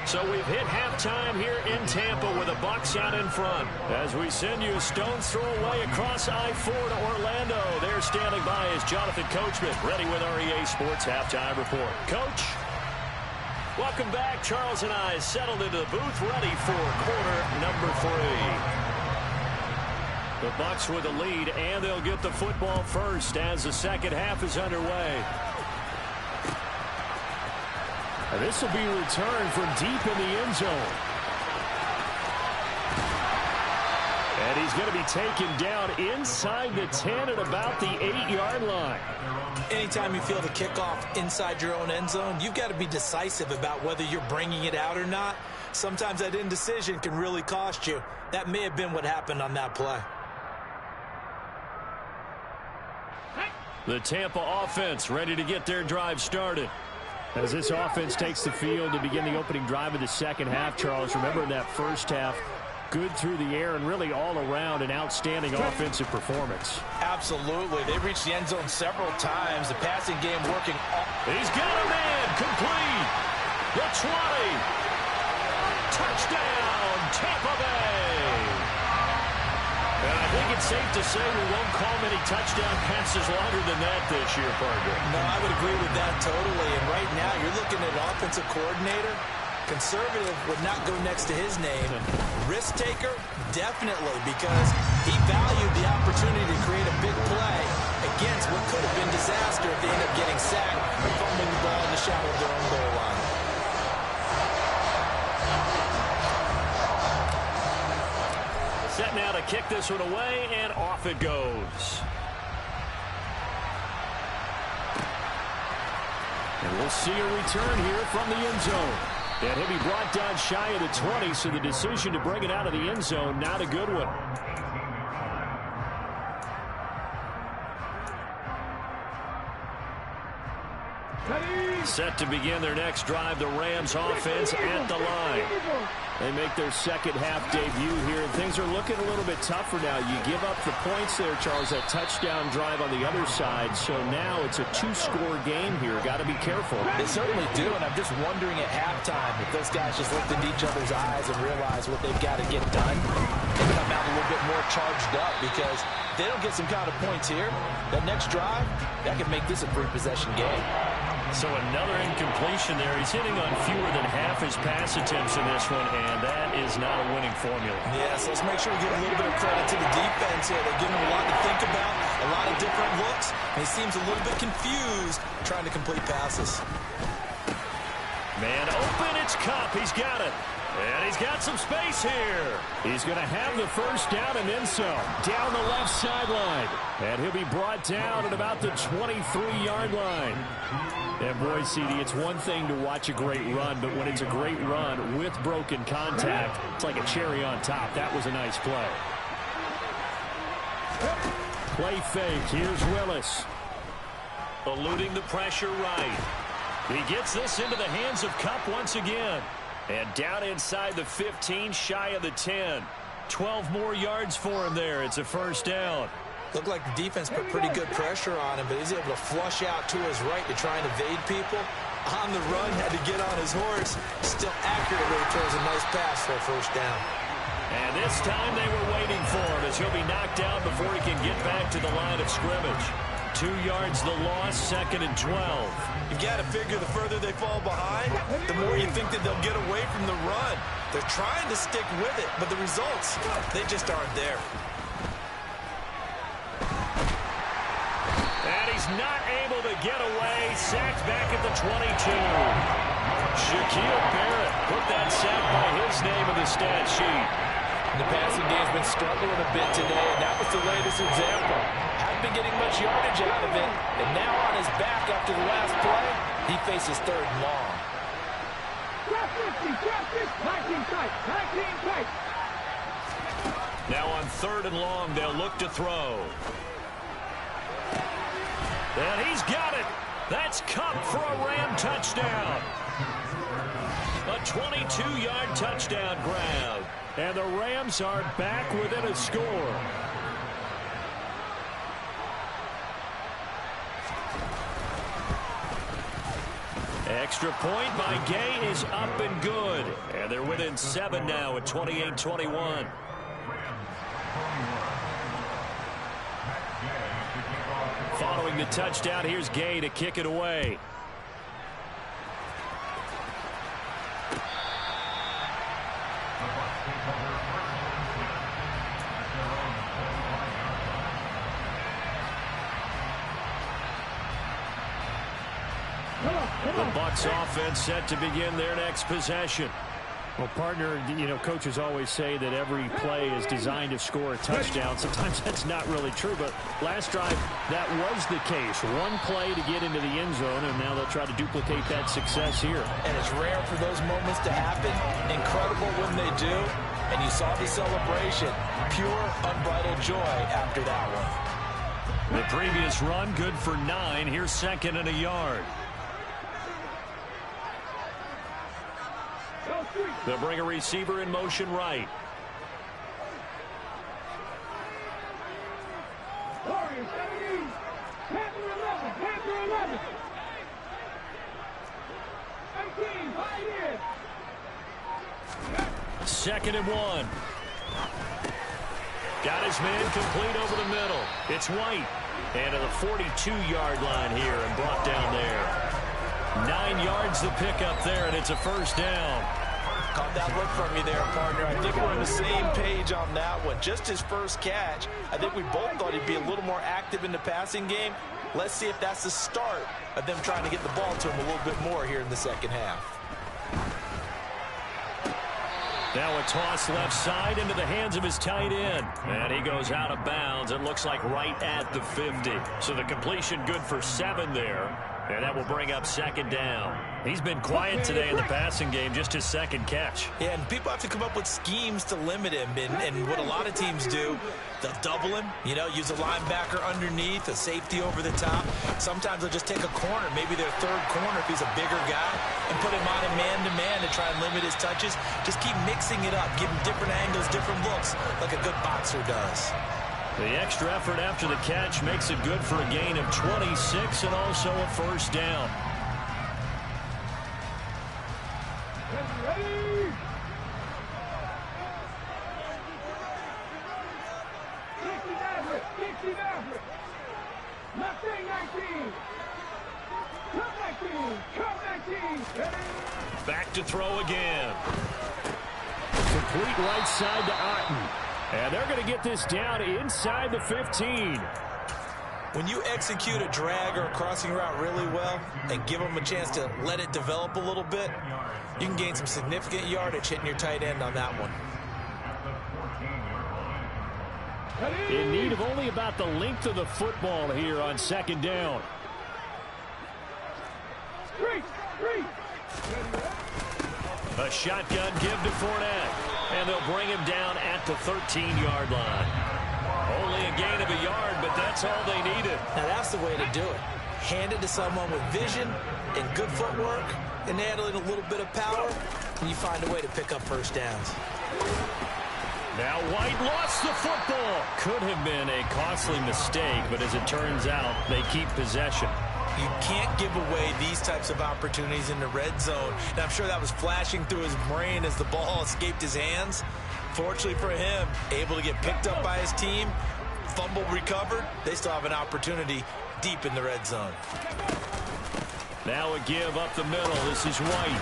So we've hit halftime here in Tampa with the Bucs out in front. As we send you a stone's throw away across I-4 to Orlando. There standing by is Jonathan Coachman, ready with REA Sports Halftime Report. Coach, welcome back. Charles and I settled into the booth, ready for quarter number 3. The Bucs with the lead, and they'll get the football first as the second half is underway. This will be returned from deep in the end zone. And he's going to be taken down inside the 10 at about the 8-yard line. Anytime you feel the kickoff inside your own end zone, you've got to be decisive about whether you're bringing it out or not. Sometimes that indecision can really cost you. That may have been what happened on that play. The Tampa offense ready to get their drive started. As this offense takes the field to begin the opening drive of the second half, Charles, remember in that first half, good through the air and really all around an outstanding offensive performance. Absolutely. They reached the end zone several times. The passing game working. He's got a man complete. The 20. Touchdown, Tampa Bay. And I think it's safe to say we won't call many touchdown passes longer than that this year, partner. No, I would agree with that totally. And right now, you're looking at offensive coordinator. Conservative would not go next to his name. Risk taker, definitely, because he valued the opportunity to create a big play against what could have been disaster if they end up getting sacked or fumbling the ball in the shadow of their own goal line. Set now to kick this one away, and off it goes. And we'll see a return here from the end zone. And he'll be brought down shy of the 20, so the decision to bring it out of the end zone, not a good one. Ready? Set to begin their next drive, the Rams offense at the line. They make their second half debut here, and things are looking a little bit tougher now. You give up the points there, Charles, that touchdown drive on the other side. So now it's a 2-score game here. Got to be careful. They certainly do, and I'm just wondering at halftime if those guys just looked into each other's eyes and realize what they've got to get done. They come out a little bit more charged up, because if they don't get some kind of points here, that next drive, that could make this a 3-possession game. So another incompletion there. He's hitting on fewer than half his pass attempts in this one, and that is not a winning formula. Yeah, so let's make sure we give a little bit of credit to the defense here. They're giving him a lot to think about, a lot of different looks, and he seems a little bit confused trying to complete passes. Man open, it's Kupp. He's got it. And he's got some space here. He's going to have the first down and then some. Down the left sideline. And he'll be brought down at about the 23-yard line. And boy, CD, it's one thing to watch a great run, but when it's a great run with broken contact, it's like a cherry on top. That was a nice play. Play fake. Here's Willis. Eluding the pressure right. He gets this into the hands of Kupp once again. And down inside the 15, shy of the 10. 12 more yards for him there. It's a first down. Looked like the defense put pretty good pressure on him, but he's able to flush out to his right to try and evade people. On the run, had to get on his horse. Still accurately throws a nice pass for a first down. And this time they were waiting for him, as he'll be knocked down before he can get back to the line of scrimmage. 2 yards the loss, 2nd and 12. You've got to figure the further they fall behind, the more you think that they'll get away from the run. They're trying to stick with it, but the results, they just aren't there. And he's not able to get away. Sacked back at the 22. Shaquille Barrett put that sack by his name in the stat sheet. The passing game's been struggling a bit today, and that was the latest example. Hadn't been getting much yardage out of it, and now on his back after the last play, he faces 3rd and long. Now on 3rd and long, they'll look to throw. And he's got it. That's Kupp for a Ram touchdown. A 22-yard touchdown grab. And the Rams are back within a score. Extra point by Gay is up and good. And they're within 7 now at 28-21. Following the touchdown, here's Gay to kick it away. The Bucs offense set to begin their next possession. Well, partner, you know, coaches always say that every play is designed to score a touchdown. Sometimes that's not really true, but last drive, that was the case. One play to get into the end zone, and now they'll try to duplicate that success here. And it's rare for those moments to happen. Incredible when they do. And you saw the celebration. Pure, unbridled joy after that one. The previous run, good for 9. Here's 2nd and a yard. They'll bring a receiver in motion right. Warriors 17, Panther 11, Panther 11. 18, 5 years. 2nd and 1. Got his man complete over the middle. It's White. And to the 42-yard line here and brought down there. 9 yards the pickup there, and it's a first down. Caught that look from you there, partner. I think we're on the same page on that one. Just his first catch. I think we both thought he'd be a little more active in the passing game. Let's see if that's the start of them trying to get the ball to him a little bit more here in the second half. Now a toss left side into the hands of his tight end. And he goes out of bounds. It looks like right at the 50. So the completion good for 7 there. And that will bring up second down. He's been quiet today in the passing game, just his second catch. Yeah, and people have to come up with schemes to limit him. And what a lot of teams do, they'll double him, use a linebacker underneath, a safety over the top. Sometimes they'll just take a corner, maybe their third corner if he's a bigger guy, and put him on a man-to-man to try and limit his touches. Just keep mixing it up, give him different angles, different looks, like a good boxer does. The extra effort after the catch makes it good for a gain of 26 and also a first down. Ready? Dixie Maverick. Mustang 19. Cup 19. Cup 19. Ready? Back to throw again. Complete right side to Otten. And they're going to get this down inside the 15. When you execute a drag or a crossing route really well and give them a chance to let it develop a little bit, you can gain some significant yardage hitting your tight end on that one. In need of only about the length of the football here on second down. A shotgun give to Fournette. And they'll bring him down at the 13-yard line. Only a gain of a yard, but that's all they needed. Now that's the way to do it. Hand it to someone with vision and good footwork, and add in a little bit of power, and you find a way to pick up first downs. Now White lost the football. Could have been a costly mistake, but as it turns out, they keep possession. You can't give away these types of opportunities in the red zone. And I'm sure that was flashing through his brain as the ball escaped his hands. Fortunately for him, able to get picked up by his team, fumble recovered. They still have an opportunity deep in the red zone. Now a give up the middle. This is White.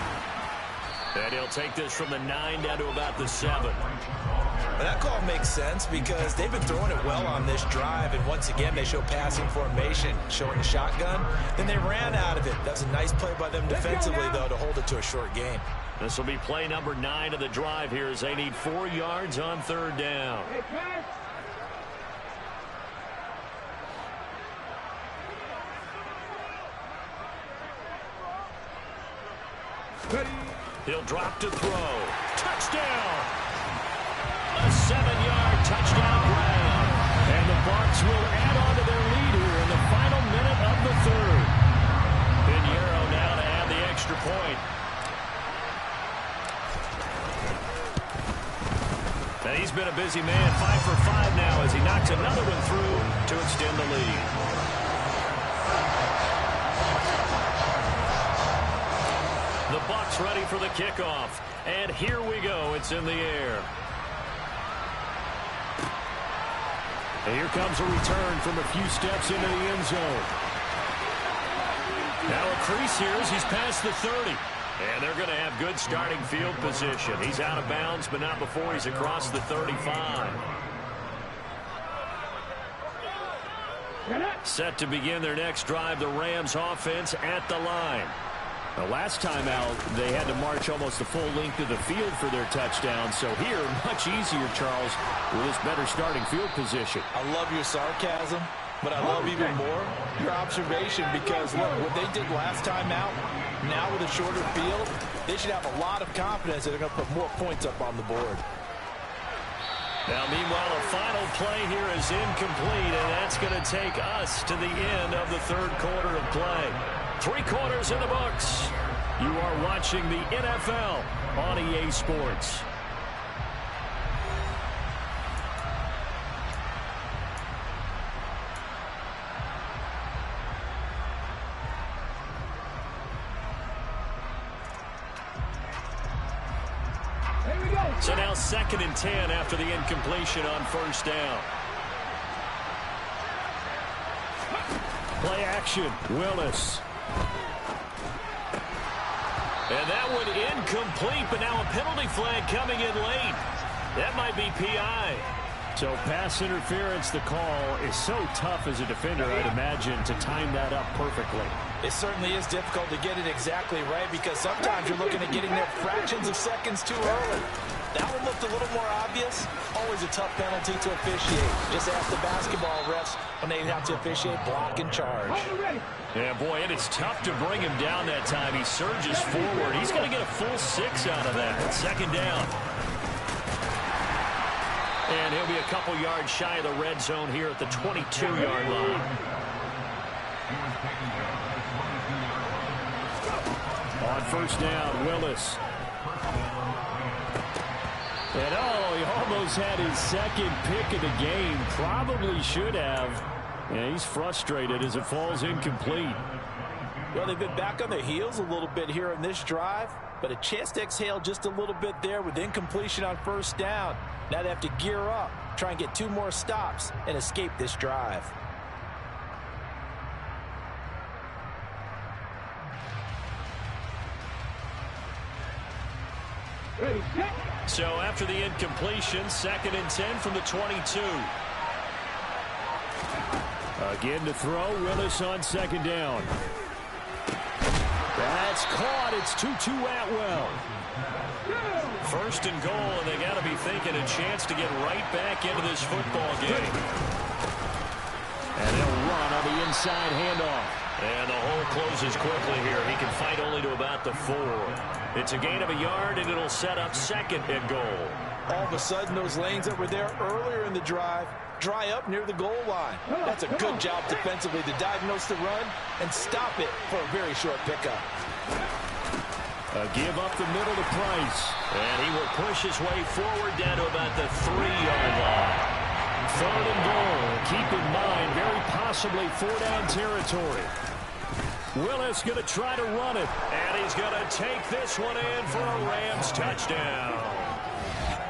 And he'll take this from the 9 down to about the 7. Well, that call makes sense because they've been throwing it well on this drive, and once again they show passing formation, showing the shotgun. Then they ran out of it. That's a nice play by them defensively, though, to hold it to a short gain. This will be play number 9 of the drive here as they need 4 yards on third down. He'll drop to throw. Touchdown! A 7-yard touchdown grab. And the Bucs will add on to their lead here in the final minute of the third. Pinheiro now to add the extra point. And he's been a busy man, 5 for 5 now as he knocks another one through to extend the lead. The Bucs ready for the kickoff. And here we go. It's in the air. And here comes a return from a few steps into the end zone. Now a crease here as he's past the 30. And they're going to have good starting field position. He's out of bounds, but not before he's across the 35. Set to begin their next drive, the Rams offense at the line. The last time out, they had to march almost the full length of the field for their touchdown. So here, much easier, Charles, with this better starting field position. I love your sarcasm, but I love even more your observation because, look, what they did last time out, now with a shorter field, they should have a lot of confidence that they're going to put more points up on the board. Now, meanwhile, a final play here is incomplete, and that's going to take us to the end of the third quarter of play. 3 quarters in the books. You are watching the NFL on EA Sports. So now 2nd and 10 after the incompletion on first down. Play action, Willis. And that one incomplete, but now a penalty flag coming in late. That might be PI. So pass interference, the call is so tough as a defender, I'd imagine, to time that up perfectly. It certainly is difficult to get it exactly right because sometimes you're looking at getting there fractions of seconds too early. That one looked a little more obvious. Always a tough penalty to officiate. Just ask the basketball refs when they have to officiate block and charge. Yeah, boy, and it's tough to bring him down that time. He surges forward. He's going to get a full 6 out of that. Second down. And he'll be a couple yards shy of the red zone here at the 22-yard line. On first down, Willis. And, he almost had his second pick of the game. Probably should have. Yeah, he's frustrated as it falls incomplete. Well, they've been back on their heels a little bit here in this drive, but a chance to exhale just a little bit there with incompletion on first down. Now they have to gear up, try and get 2 more stops, and escape this drive. So after the incompletion, 2nd and 10 from the 22. Again to throw, Willis on 2nd down. That's caught. It's Tutu Atwell. 1st and goal, and they got to be thinking a chance to get right back into this football game. And they'll run on the inside handoff. And the hole closes quickly here. He can fight only to about the 4. It's a gain of a yard, and it'll set up 2nd and goal. All of a sudden, those lanes that were there earlier in the drive dry up near the goal line. That's a good job defensively to diagnose the run and stop it for a very short pickup. Give up the middle to Price. And he will push his way forward down to about the 3-yard line. 3rd and goal. Keep in mind, very possibly 4-down territory. Willis going to try to run it. And he's going to take this one in for a Rams touchdown.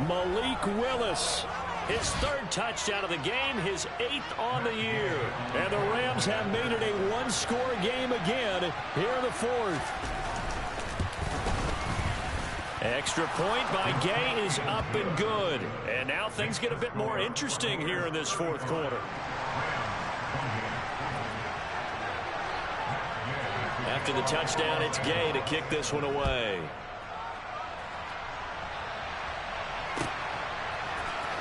Malik Willis. His 3rd touchdown of the game, his 8th on the year. And the Rams have made it a 1-score game again here in the 4th. Extra point by Gay is up and good. And now things get a bit more interesting here in this 4th quarter. After the touchdown, it's Gay to kick this one away.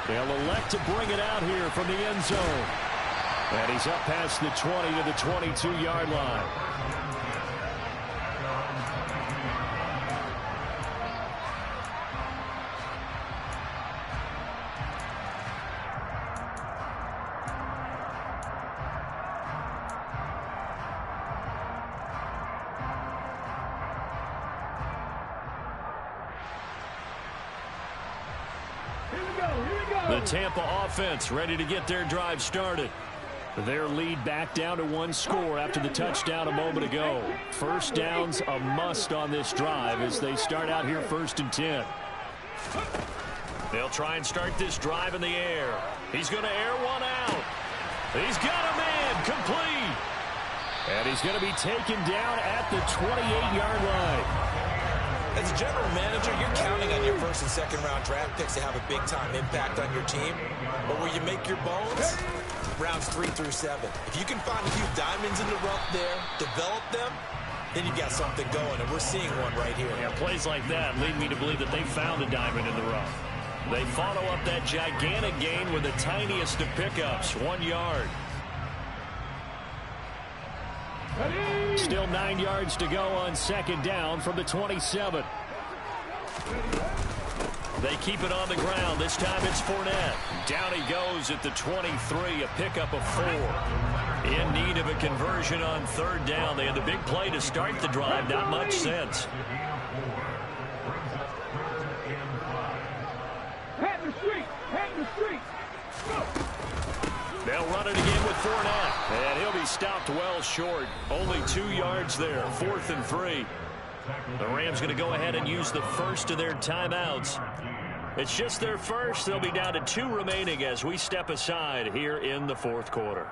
They'll elect to bring it out here from the end zone. And he's up past the 20 to the 22-yard line. The Tampa offense ready to get their drive started. Their lead back down to 1 score after the touchdown a moment ago. First down's a must on this drive as they start out here 1st and 10. They'll try and start this drive in the air. He's going to air one out. He's got a man complete. And he's going to be taken down at the 28-yard line. As a general manager, you're counting on your 1st and 2nd round draft picks to have a big-time impact on your team. But where you make your bones, rounds 3 through 7. If you can find a few diamonds in the rough there, develop them, then you've got something going, and we're seeing one right here. Yeah, plays like that lead me to believe that they found a diamond in the rough. They follow up that gigantic gain with the tiniest of pickups, 1 yard. Still 9 yards to go on 2nd down from the 27. They keep it on the ground. This time it's Fournette. Down he goes at the 23, a pickup of 4. In need of a conversion on 3rd down. They had the big play to start the drive. Not much sense. Head in the street. Head in the street. They'll run it again with Fournette. And he'll be stopped well short. Only 2 yards there. 4th and 3. The Rams going to go ahead and use the first of their timeouts. It's just their first. They'll be down to 2 remaining as we step aside here in the 4th quarter.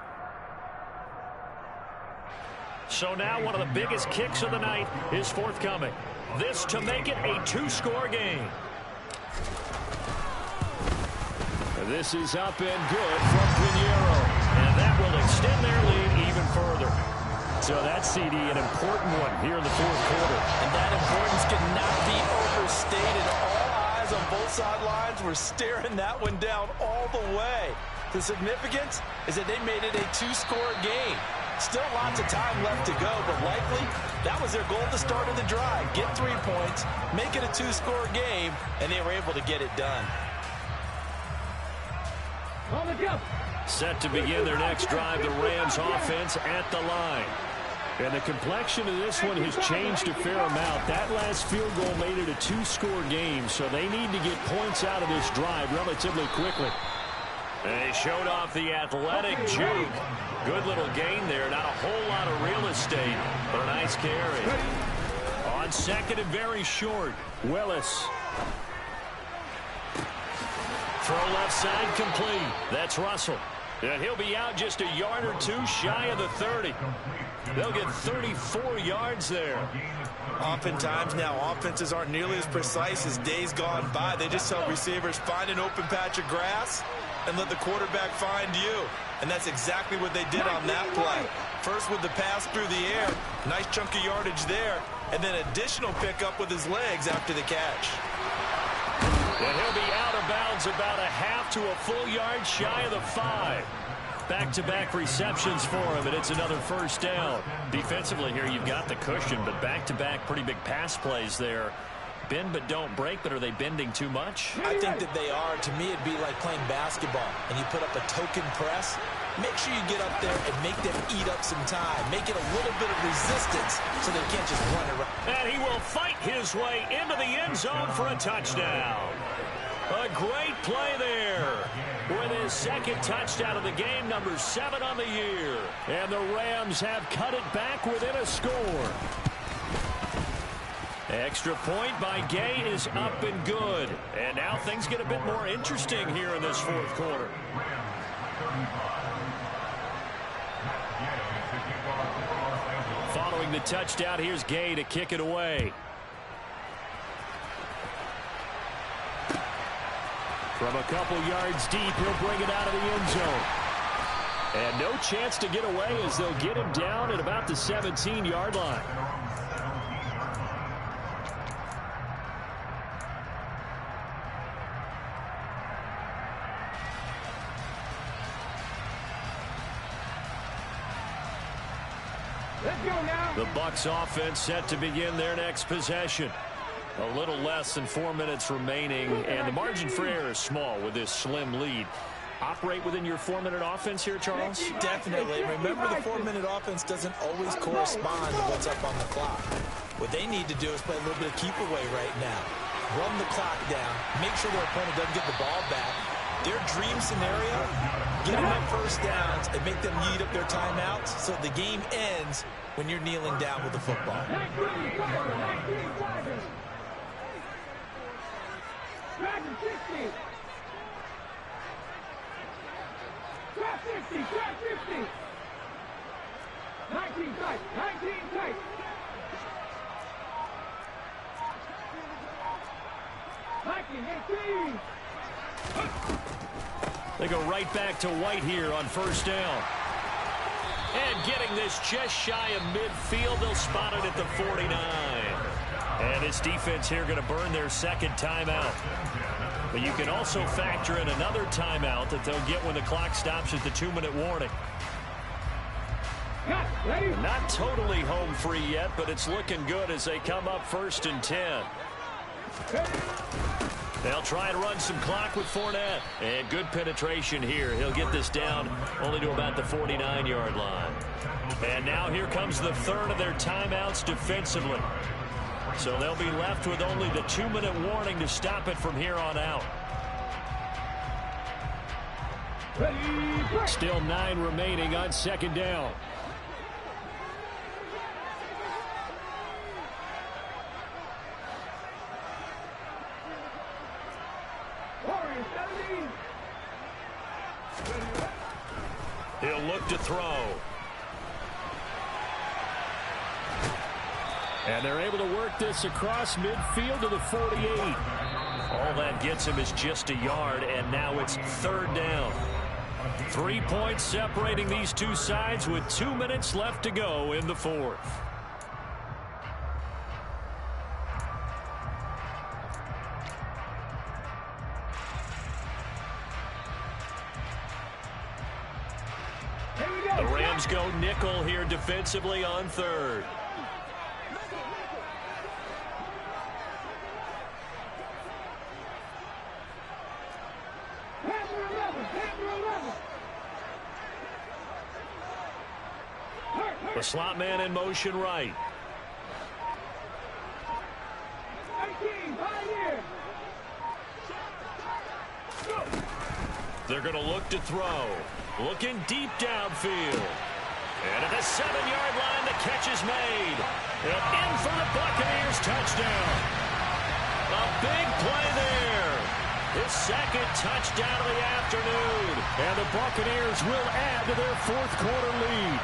So now one of the biggest kicks of the night is forthcoming. This to make it a 2-score game. This is up and good from Pinheiro. And that will extend their lead even further. So that's, CD, an important one here in the 4th quarter. And that importance cannot be overstated. All eyes on both sidelines were staring that one down all the way. The significance is that they made it a two-score game. Still lots of time left to go, but likely that was their goal at the start of the drive. Get 3 points, make it a two-score game, and they were able to get it done. Set to begin their next drive, the Rams offense at the line. And the complexion of this one has changed a fair amount. That last field goal made it a two-score game, so they need to get points out of this drive relatively quickly. They showed off the athletic juke. Good little gain there. Not a whole lot of real estate, but a nice carry. On second and very short, Willis. Throw left side complete. That's Russell. And he'll be out just a yard or two shy of the 30. They'll get 34 yards there. Oftentimes now, offenses aren't nearly as precise as days gone by. They just tell receivers, find an open patch of grass and let the quarterback find you. And that's exactly what they did on that play. First with the pass through the air, nice chunk of yardage there, and then additional pickup with his legs after the catch. And he'll be out of bounds about a half to a full yard shy of the 5. Back-to-back receptions for him, and it's another first down. Defensively here, you've got the cushion, but back-to-back pretty big pass plays there. Bend but don't break, but are they bending too much? I think that they are. To me, it'd be like playing basketball, and you put up a token press. Make sure you get up there and make them eat up some time. Make it a little bit of resistance so they can't just run around. And he will fight his way into the end zone for a touchdown. A great play there with his second touchdown of the game, number 7 on the year. And the Rams have cut it back within a score. Extra point by Gay is up and good. And now things get a bit more interesting here in this fourth quarter. Following the touchdown, here's Gay to kick it away. From a couple yards deep, he'll bring it out of the end zone. And no chance to get away as they'll get him down at about the 17-yard line. The Bucs offense set to begin their next possession. A little less than 4 minutes remaining, and the margin for error is small with this slim lead. Operate within your 4-minute offense here, Charles? Definitely. Remember, the 4-minute offense doesn't always correspond to what's up on the clock. What they need to do is play a little bit of keep away right now. Run the clock down. Make sure their opponent doesn't get the ball back. Their dream scenario, get them up first downs and make them eat up their timeouts so the game ends when you're kneeling down with the football. Trap 50, trap 50. 19 tight, 19 tight. They go right back to White here on first down. And getting this just shy of midfield, they'll spot it at the 49. And this defense here going to burn their second timeout. But you can also factor in another timeout that they'll get when the clock stops at the 2-minute warning. Not totally home free yet, but it's looking good as they come up 1st and 10. They'll try and run some clock with Fournette. And good penetration here. He'll get this down only to about the 49-yard line. And now here comes the third of their timeouts defensively. So they'll be left with only the 2-minute warning to stop it from here on out. Still 9 remaining on second down. He'll look to throw. And they're able to work this across midfield to the 48. All that gets him is just a yard, and now it's 3rd down. 3 points separating these two sides with 2 minutes left to go in the 4th. The Rams go nickel here defensively on third. The slot man in motion right. They're going to look to throw. Looking deep downfield. And at the 7-yard line, the catch is made. And in for the Buccaneers touchdown. A big play there. His second touchdown of the afternoon. And the Buccaneers will add to their fourth-quarter lead.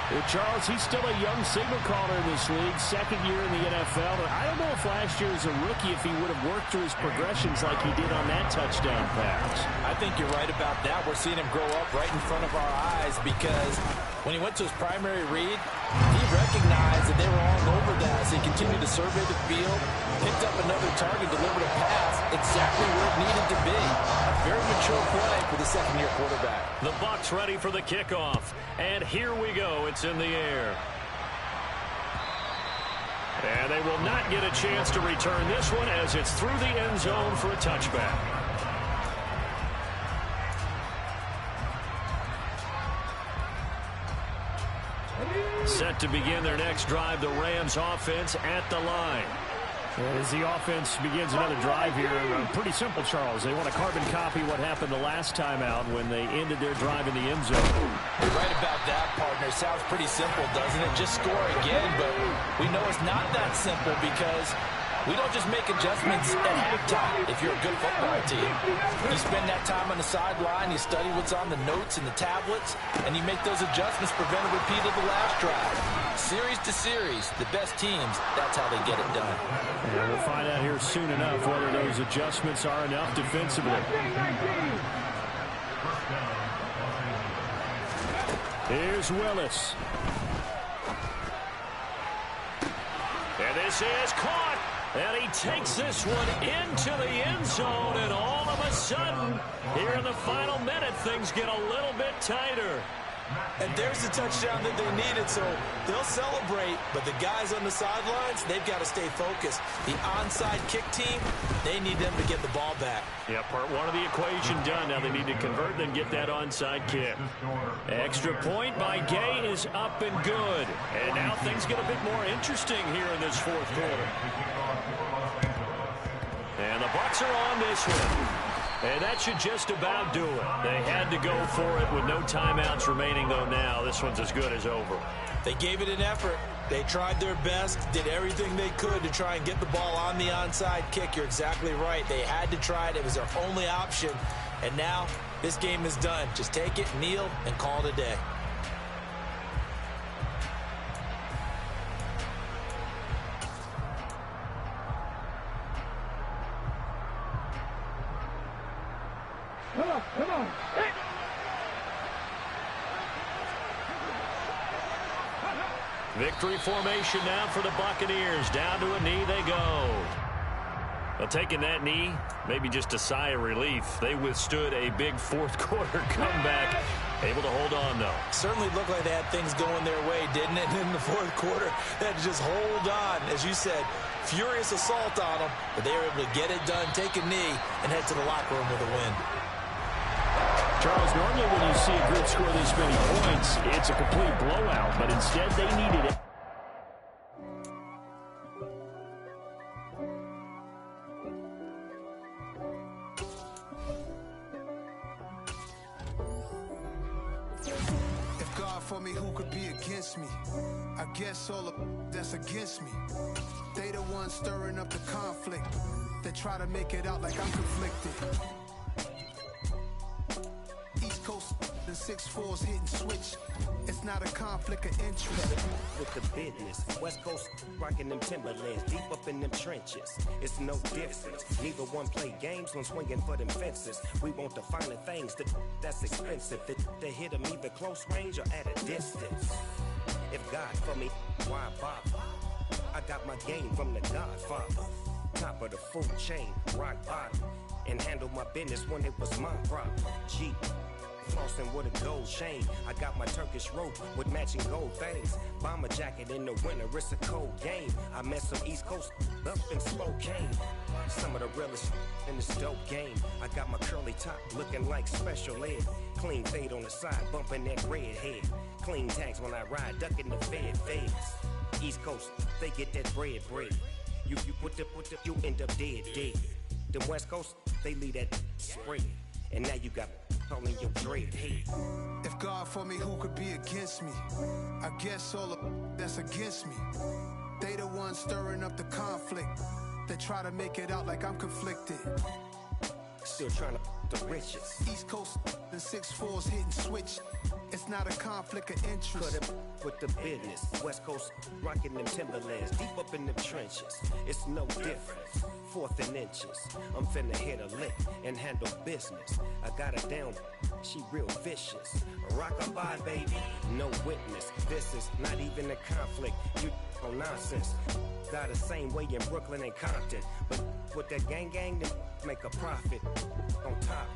Well, Charles, he's still a young signal caller in this league, second year in the NFL. But I don't know if last year as a rookie, if he would have worked through his progressions like he did on that touchdown pass. I think you're right about that. We're seeing him grow up right in front of our eyes because when he went to his primary read, he recognized that they were all over that. So he continued to survey the field, picked up another target, delivered a pass exactly where it needed to be. A very mature play for the second-year quarterback. The Bucs ready for the kickoff. And here we go. It's in the air. And they will not get a chance to return this one as it's through the end zone for a touchback. Set to begin their next drive, the Rams offense at the line. As the offense begins another drive here, pretty simple, Charles. They want to carbon copy what happened the last time out when they ended their drive in the end zone. You're right about that, partner. Sounds pretty simple, doesn't it? Just score again, but we know it's not that simple because we don't just make adjustments at halftime if you're a good football team. You spend that time on the sideline, you study what's on the notes and the tablets, and you make those adjustments, prevent a repeat of the last drive. Series to series, the best teams, that's how they get it done. And we'll find out here soon enough whether those adjustments are enough defensively. Here's Willis. And this is caught. And he takes this one into the end zone. And all of a sudden, here in the final minute, things get a little bit tighter. And there's the touchdown that they needed, so they'll celebrate. But the guys on the sidelines, they've got to stay focused. The onside kick team, they need them to get the ball back. Yeah, part one of the equation done. Now they need to convert, then get that onside kick. Extra point by Gay is up and good. And now things get a bit more interesting here in this fourth quarter. And the Bucs are on this one. And that should just about do it. They had to go for it with no timeouts remaining, though, now. This one's as good as over. They gave it an effort. They tried their best, did everything they could to try and get the ball on the onside kick. You're exactly right. They had to try it. It was their only option. And now this game is done. Just take it, kneel, and call it a day. Come on. Victory formation now for the Buccaneers. Down to a knee they go. Well, taking that knee, maybe just a sigh of relief. They withstood a big fourth quarter comeback. Able to hold on, though. Certainly looked like they had things going their way, didn't it? In the fourth quarter, they had to just hold on. As you said, furious assault on them, but they were able to get it done, take a knee, and head to the locker room with a win. Charles, normally when you see a group score this many points, it's a complete blowout, but instead they needed it. If God for me, who could be against me? I guess all of that's against me. They the ones stirring up the conflict. They try to make it out like I'm conflicted. East Coast and 6'4's hitting switch. It's not a conflict of interest. With the business, West Coast rocking them Timberlands, deep up in them trenches. It's no difference. Neither one play games when swinging for them fences. We want the finer things that's expensive. They hit them either close range or at a distance. If God for me, why bother? I got my game from the Godfather. Top of the food chain, rock bottom. And handle my business when it was my problem. G. flossing with a gold chain. I got my Turkish rope with matching gold things. Bomber jacket in the winter, it's a cold game. I met some East Coast up in Spokane. Some of the realest in this dope game. I got my curly top looking like special ed. Clean fade on the side, bumping that red head. Clean tags when I ride, ducking the feds. East Coast, they get that bread. You you end up dead. The West Coast, they leave that spread. And now you got all in your dread head. If God for me, who could be against me? I guess all of that's against me. They the ones stirring up the conflict. They try to make it out like I'm conflicted. Still trying to the riches. East Coast and 6'4's hitting switch. It's not a conflict of interest. Cut it with the business. West Coast rocking them Timberlands, deep up in them trenches. It's no difference. 4th and inches. I'm finna hit a lick and handle business. I got her down, she real vicious. Rock-a-bye, baby, no witness. This is not even a conflict. You on nonsense. Got the same way in Brooklyn and Compton, but with that gang, then make a profit. On top,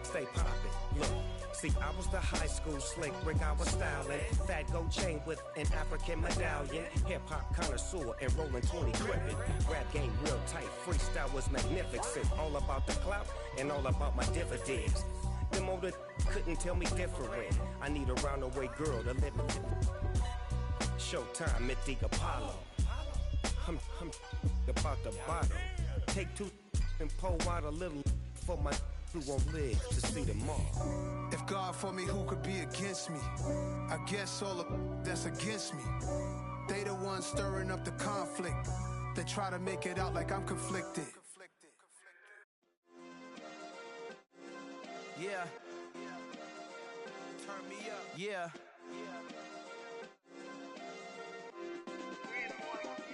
stay poppin'. Look. See, I was the high school slick Rick, I was styling. Fat gold chain with an African medallion. Hip-hop connoisseur and rolling 20 gripping. Rap game real tight, freestyle was magnificent. All about the clout and all about my dividends. Them older couldn't tell me different. I need a roundaway girl to live in. Showtime, Mythic Apollo. I'm about the bottom. Take 2 and pull out a little for my who won't live to see them all. If God for me, who could be against me? I guess all of that's against me. They the ones stirring up the conflict. They try to make it out like I'm conflicted. Yeah. Turn me up. Yeah.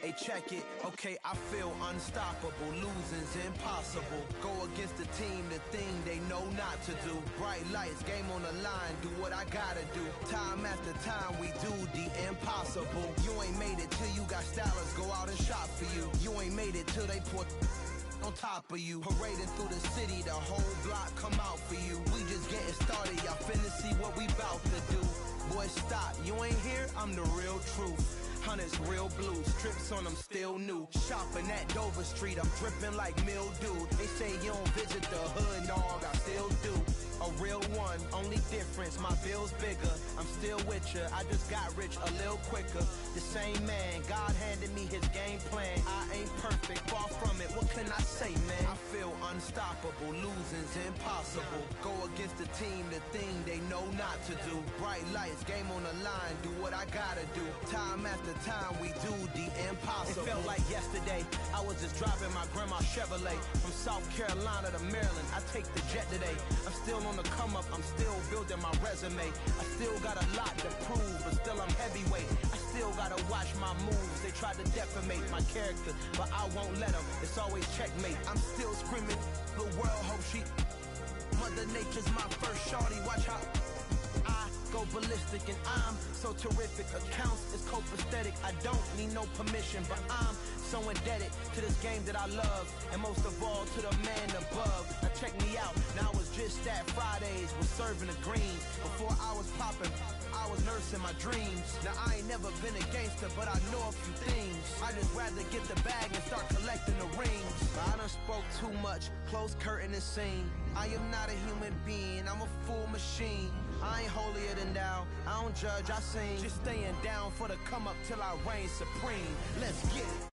Hey, check it. Okay, I feel unstoppable. Losing's impossible. Go against the team, the thing they know not to do. Bright lights, game on the line. Do what I gotta do. Time after time, we do the impossible. You ain't made it till you got stylers go out and shop for you. You ain't made it till they put on top of you. Parading through the city, the whole block come out for you. We just getting started, y'all finna see what we bout to do. Boy, stop, you ain't here, I'm the real truth. Hunters, real blues, strips on them still new. Shopping at Dover Street, I'm dripping like mildew. They say you don't visit the hood, dog, I still do. A real one, only difference, my bill's bigger. I'm still with ya, I just got rich a little quicker. The same man, God handed me his game plan. I ain't perfect, far from it, what can I say, man? I feel unstoppable, losing's impossible. Go against the team, the thing they know not to do. Bright lights, game on the line, do what I gotta do. Time after time, we do the impossible. It felt like yesterday, I was just driving my grandma's Chevrolet. From South Carolina to Maryland, I take the jet today. I'm still on the come up, I'm still building my resume. I still got a lot to prove, but still I'm heavyweight. I still gotta watch my moves. They try to defamate my character, but I won't let them. It's always checkmate. I'm still screaming, the world hope she. Mother Nature's my first shorty. Watch how I go ballistic, and I'm so terrific. Accounts is copacetic. I don't need no permission, but I'm so indebted to this game that I love, and most of all to the man above. Now check me out, now I was just at Fridays, was serving the greens. Before I was popping, I was nursing my dreams. Now I ain't never been a gangster, but I know a few things. I just rather get the bag and start collecting the rings. I done spoke too much, close curtain and scene. I am not a human being, I'm a full machine. I ain't holier than thou, I don't judge, I sing. Just staying down for the come up till I reign supreme. Let's get it.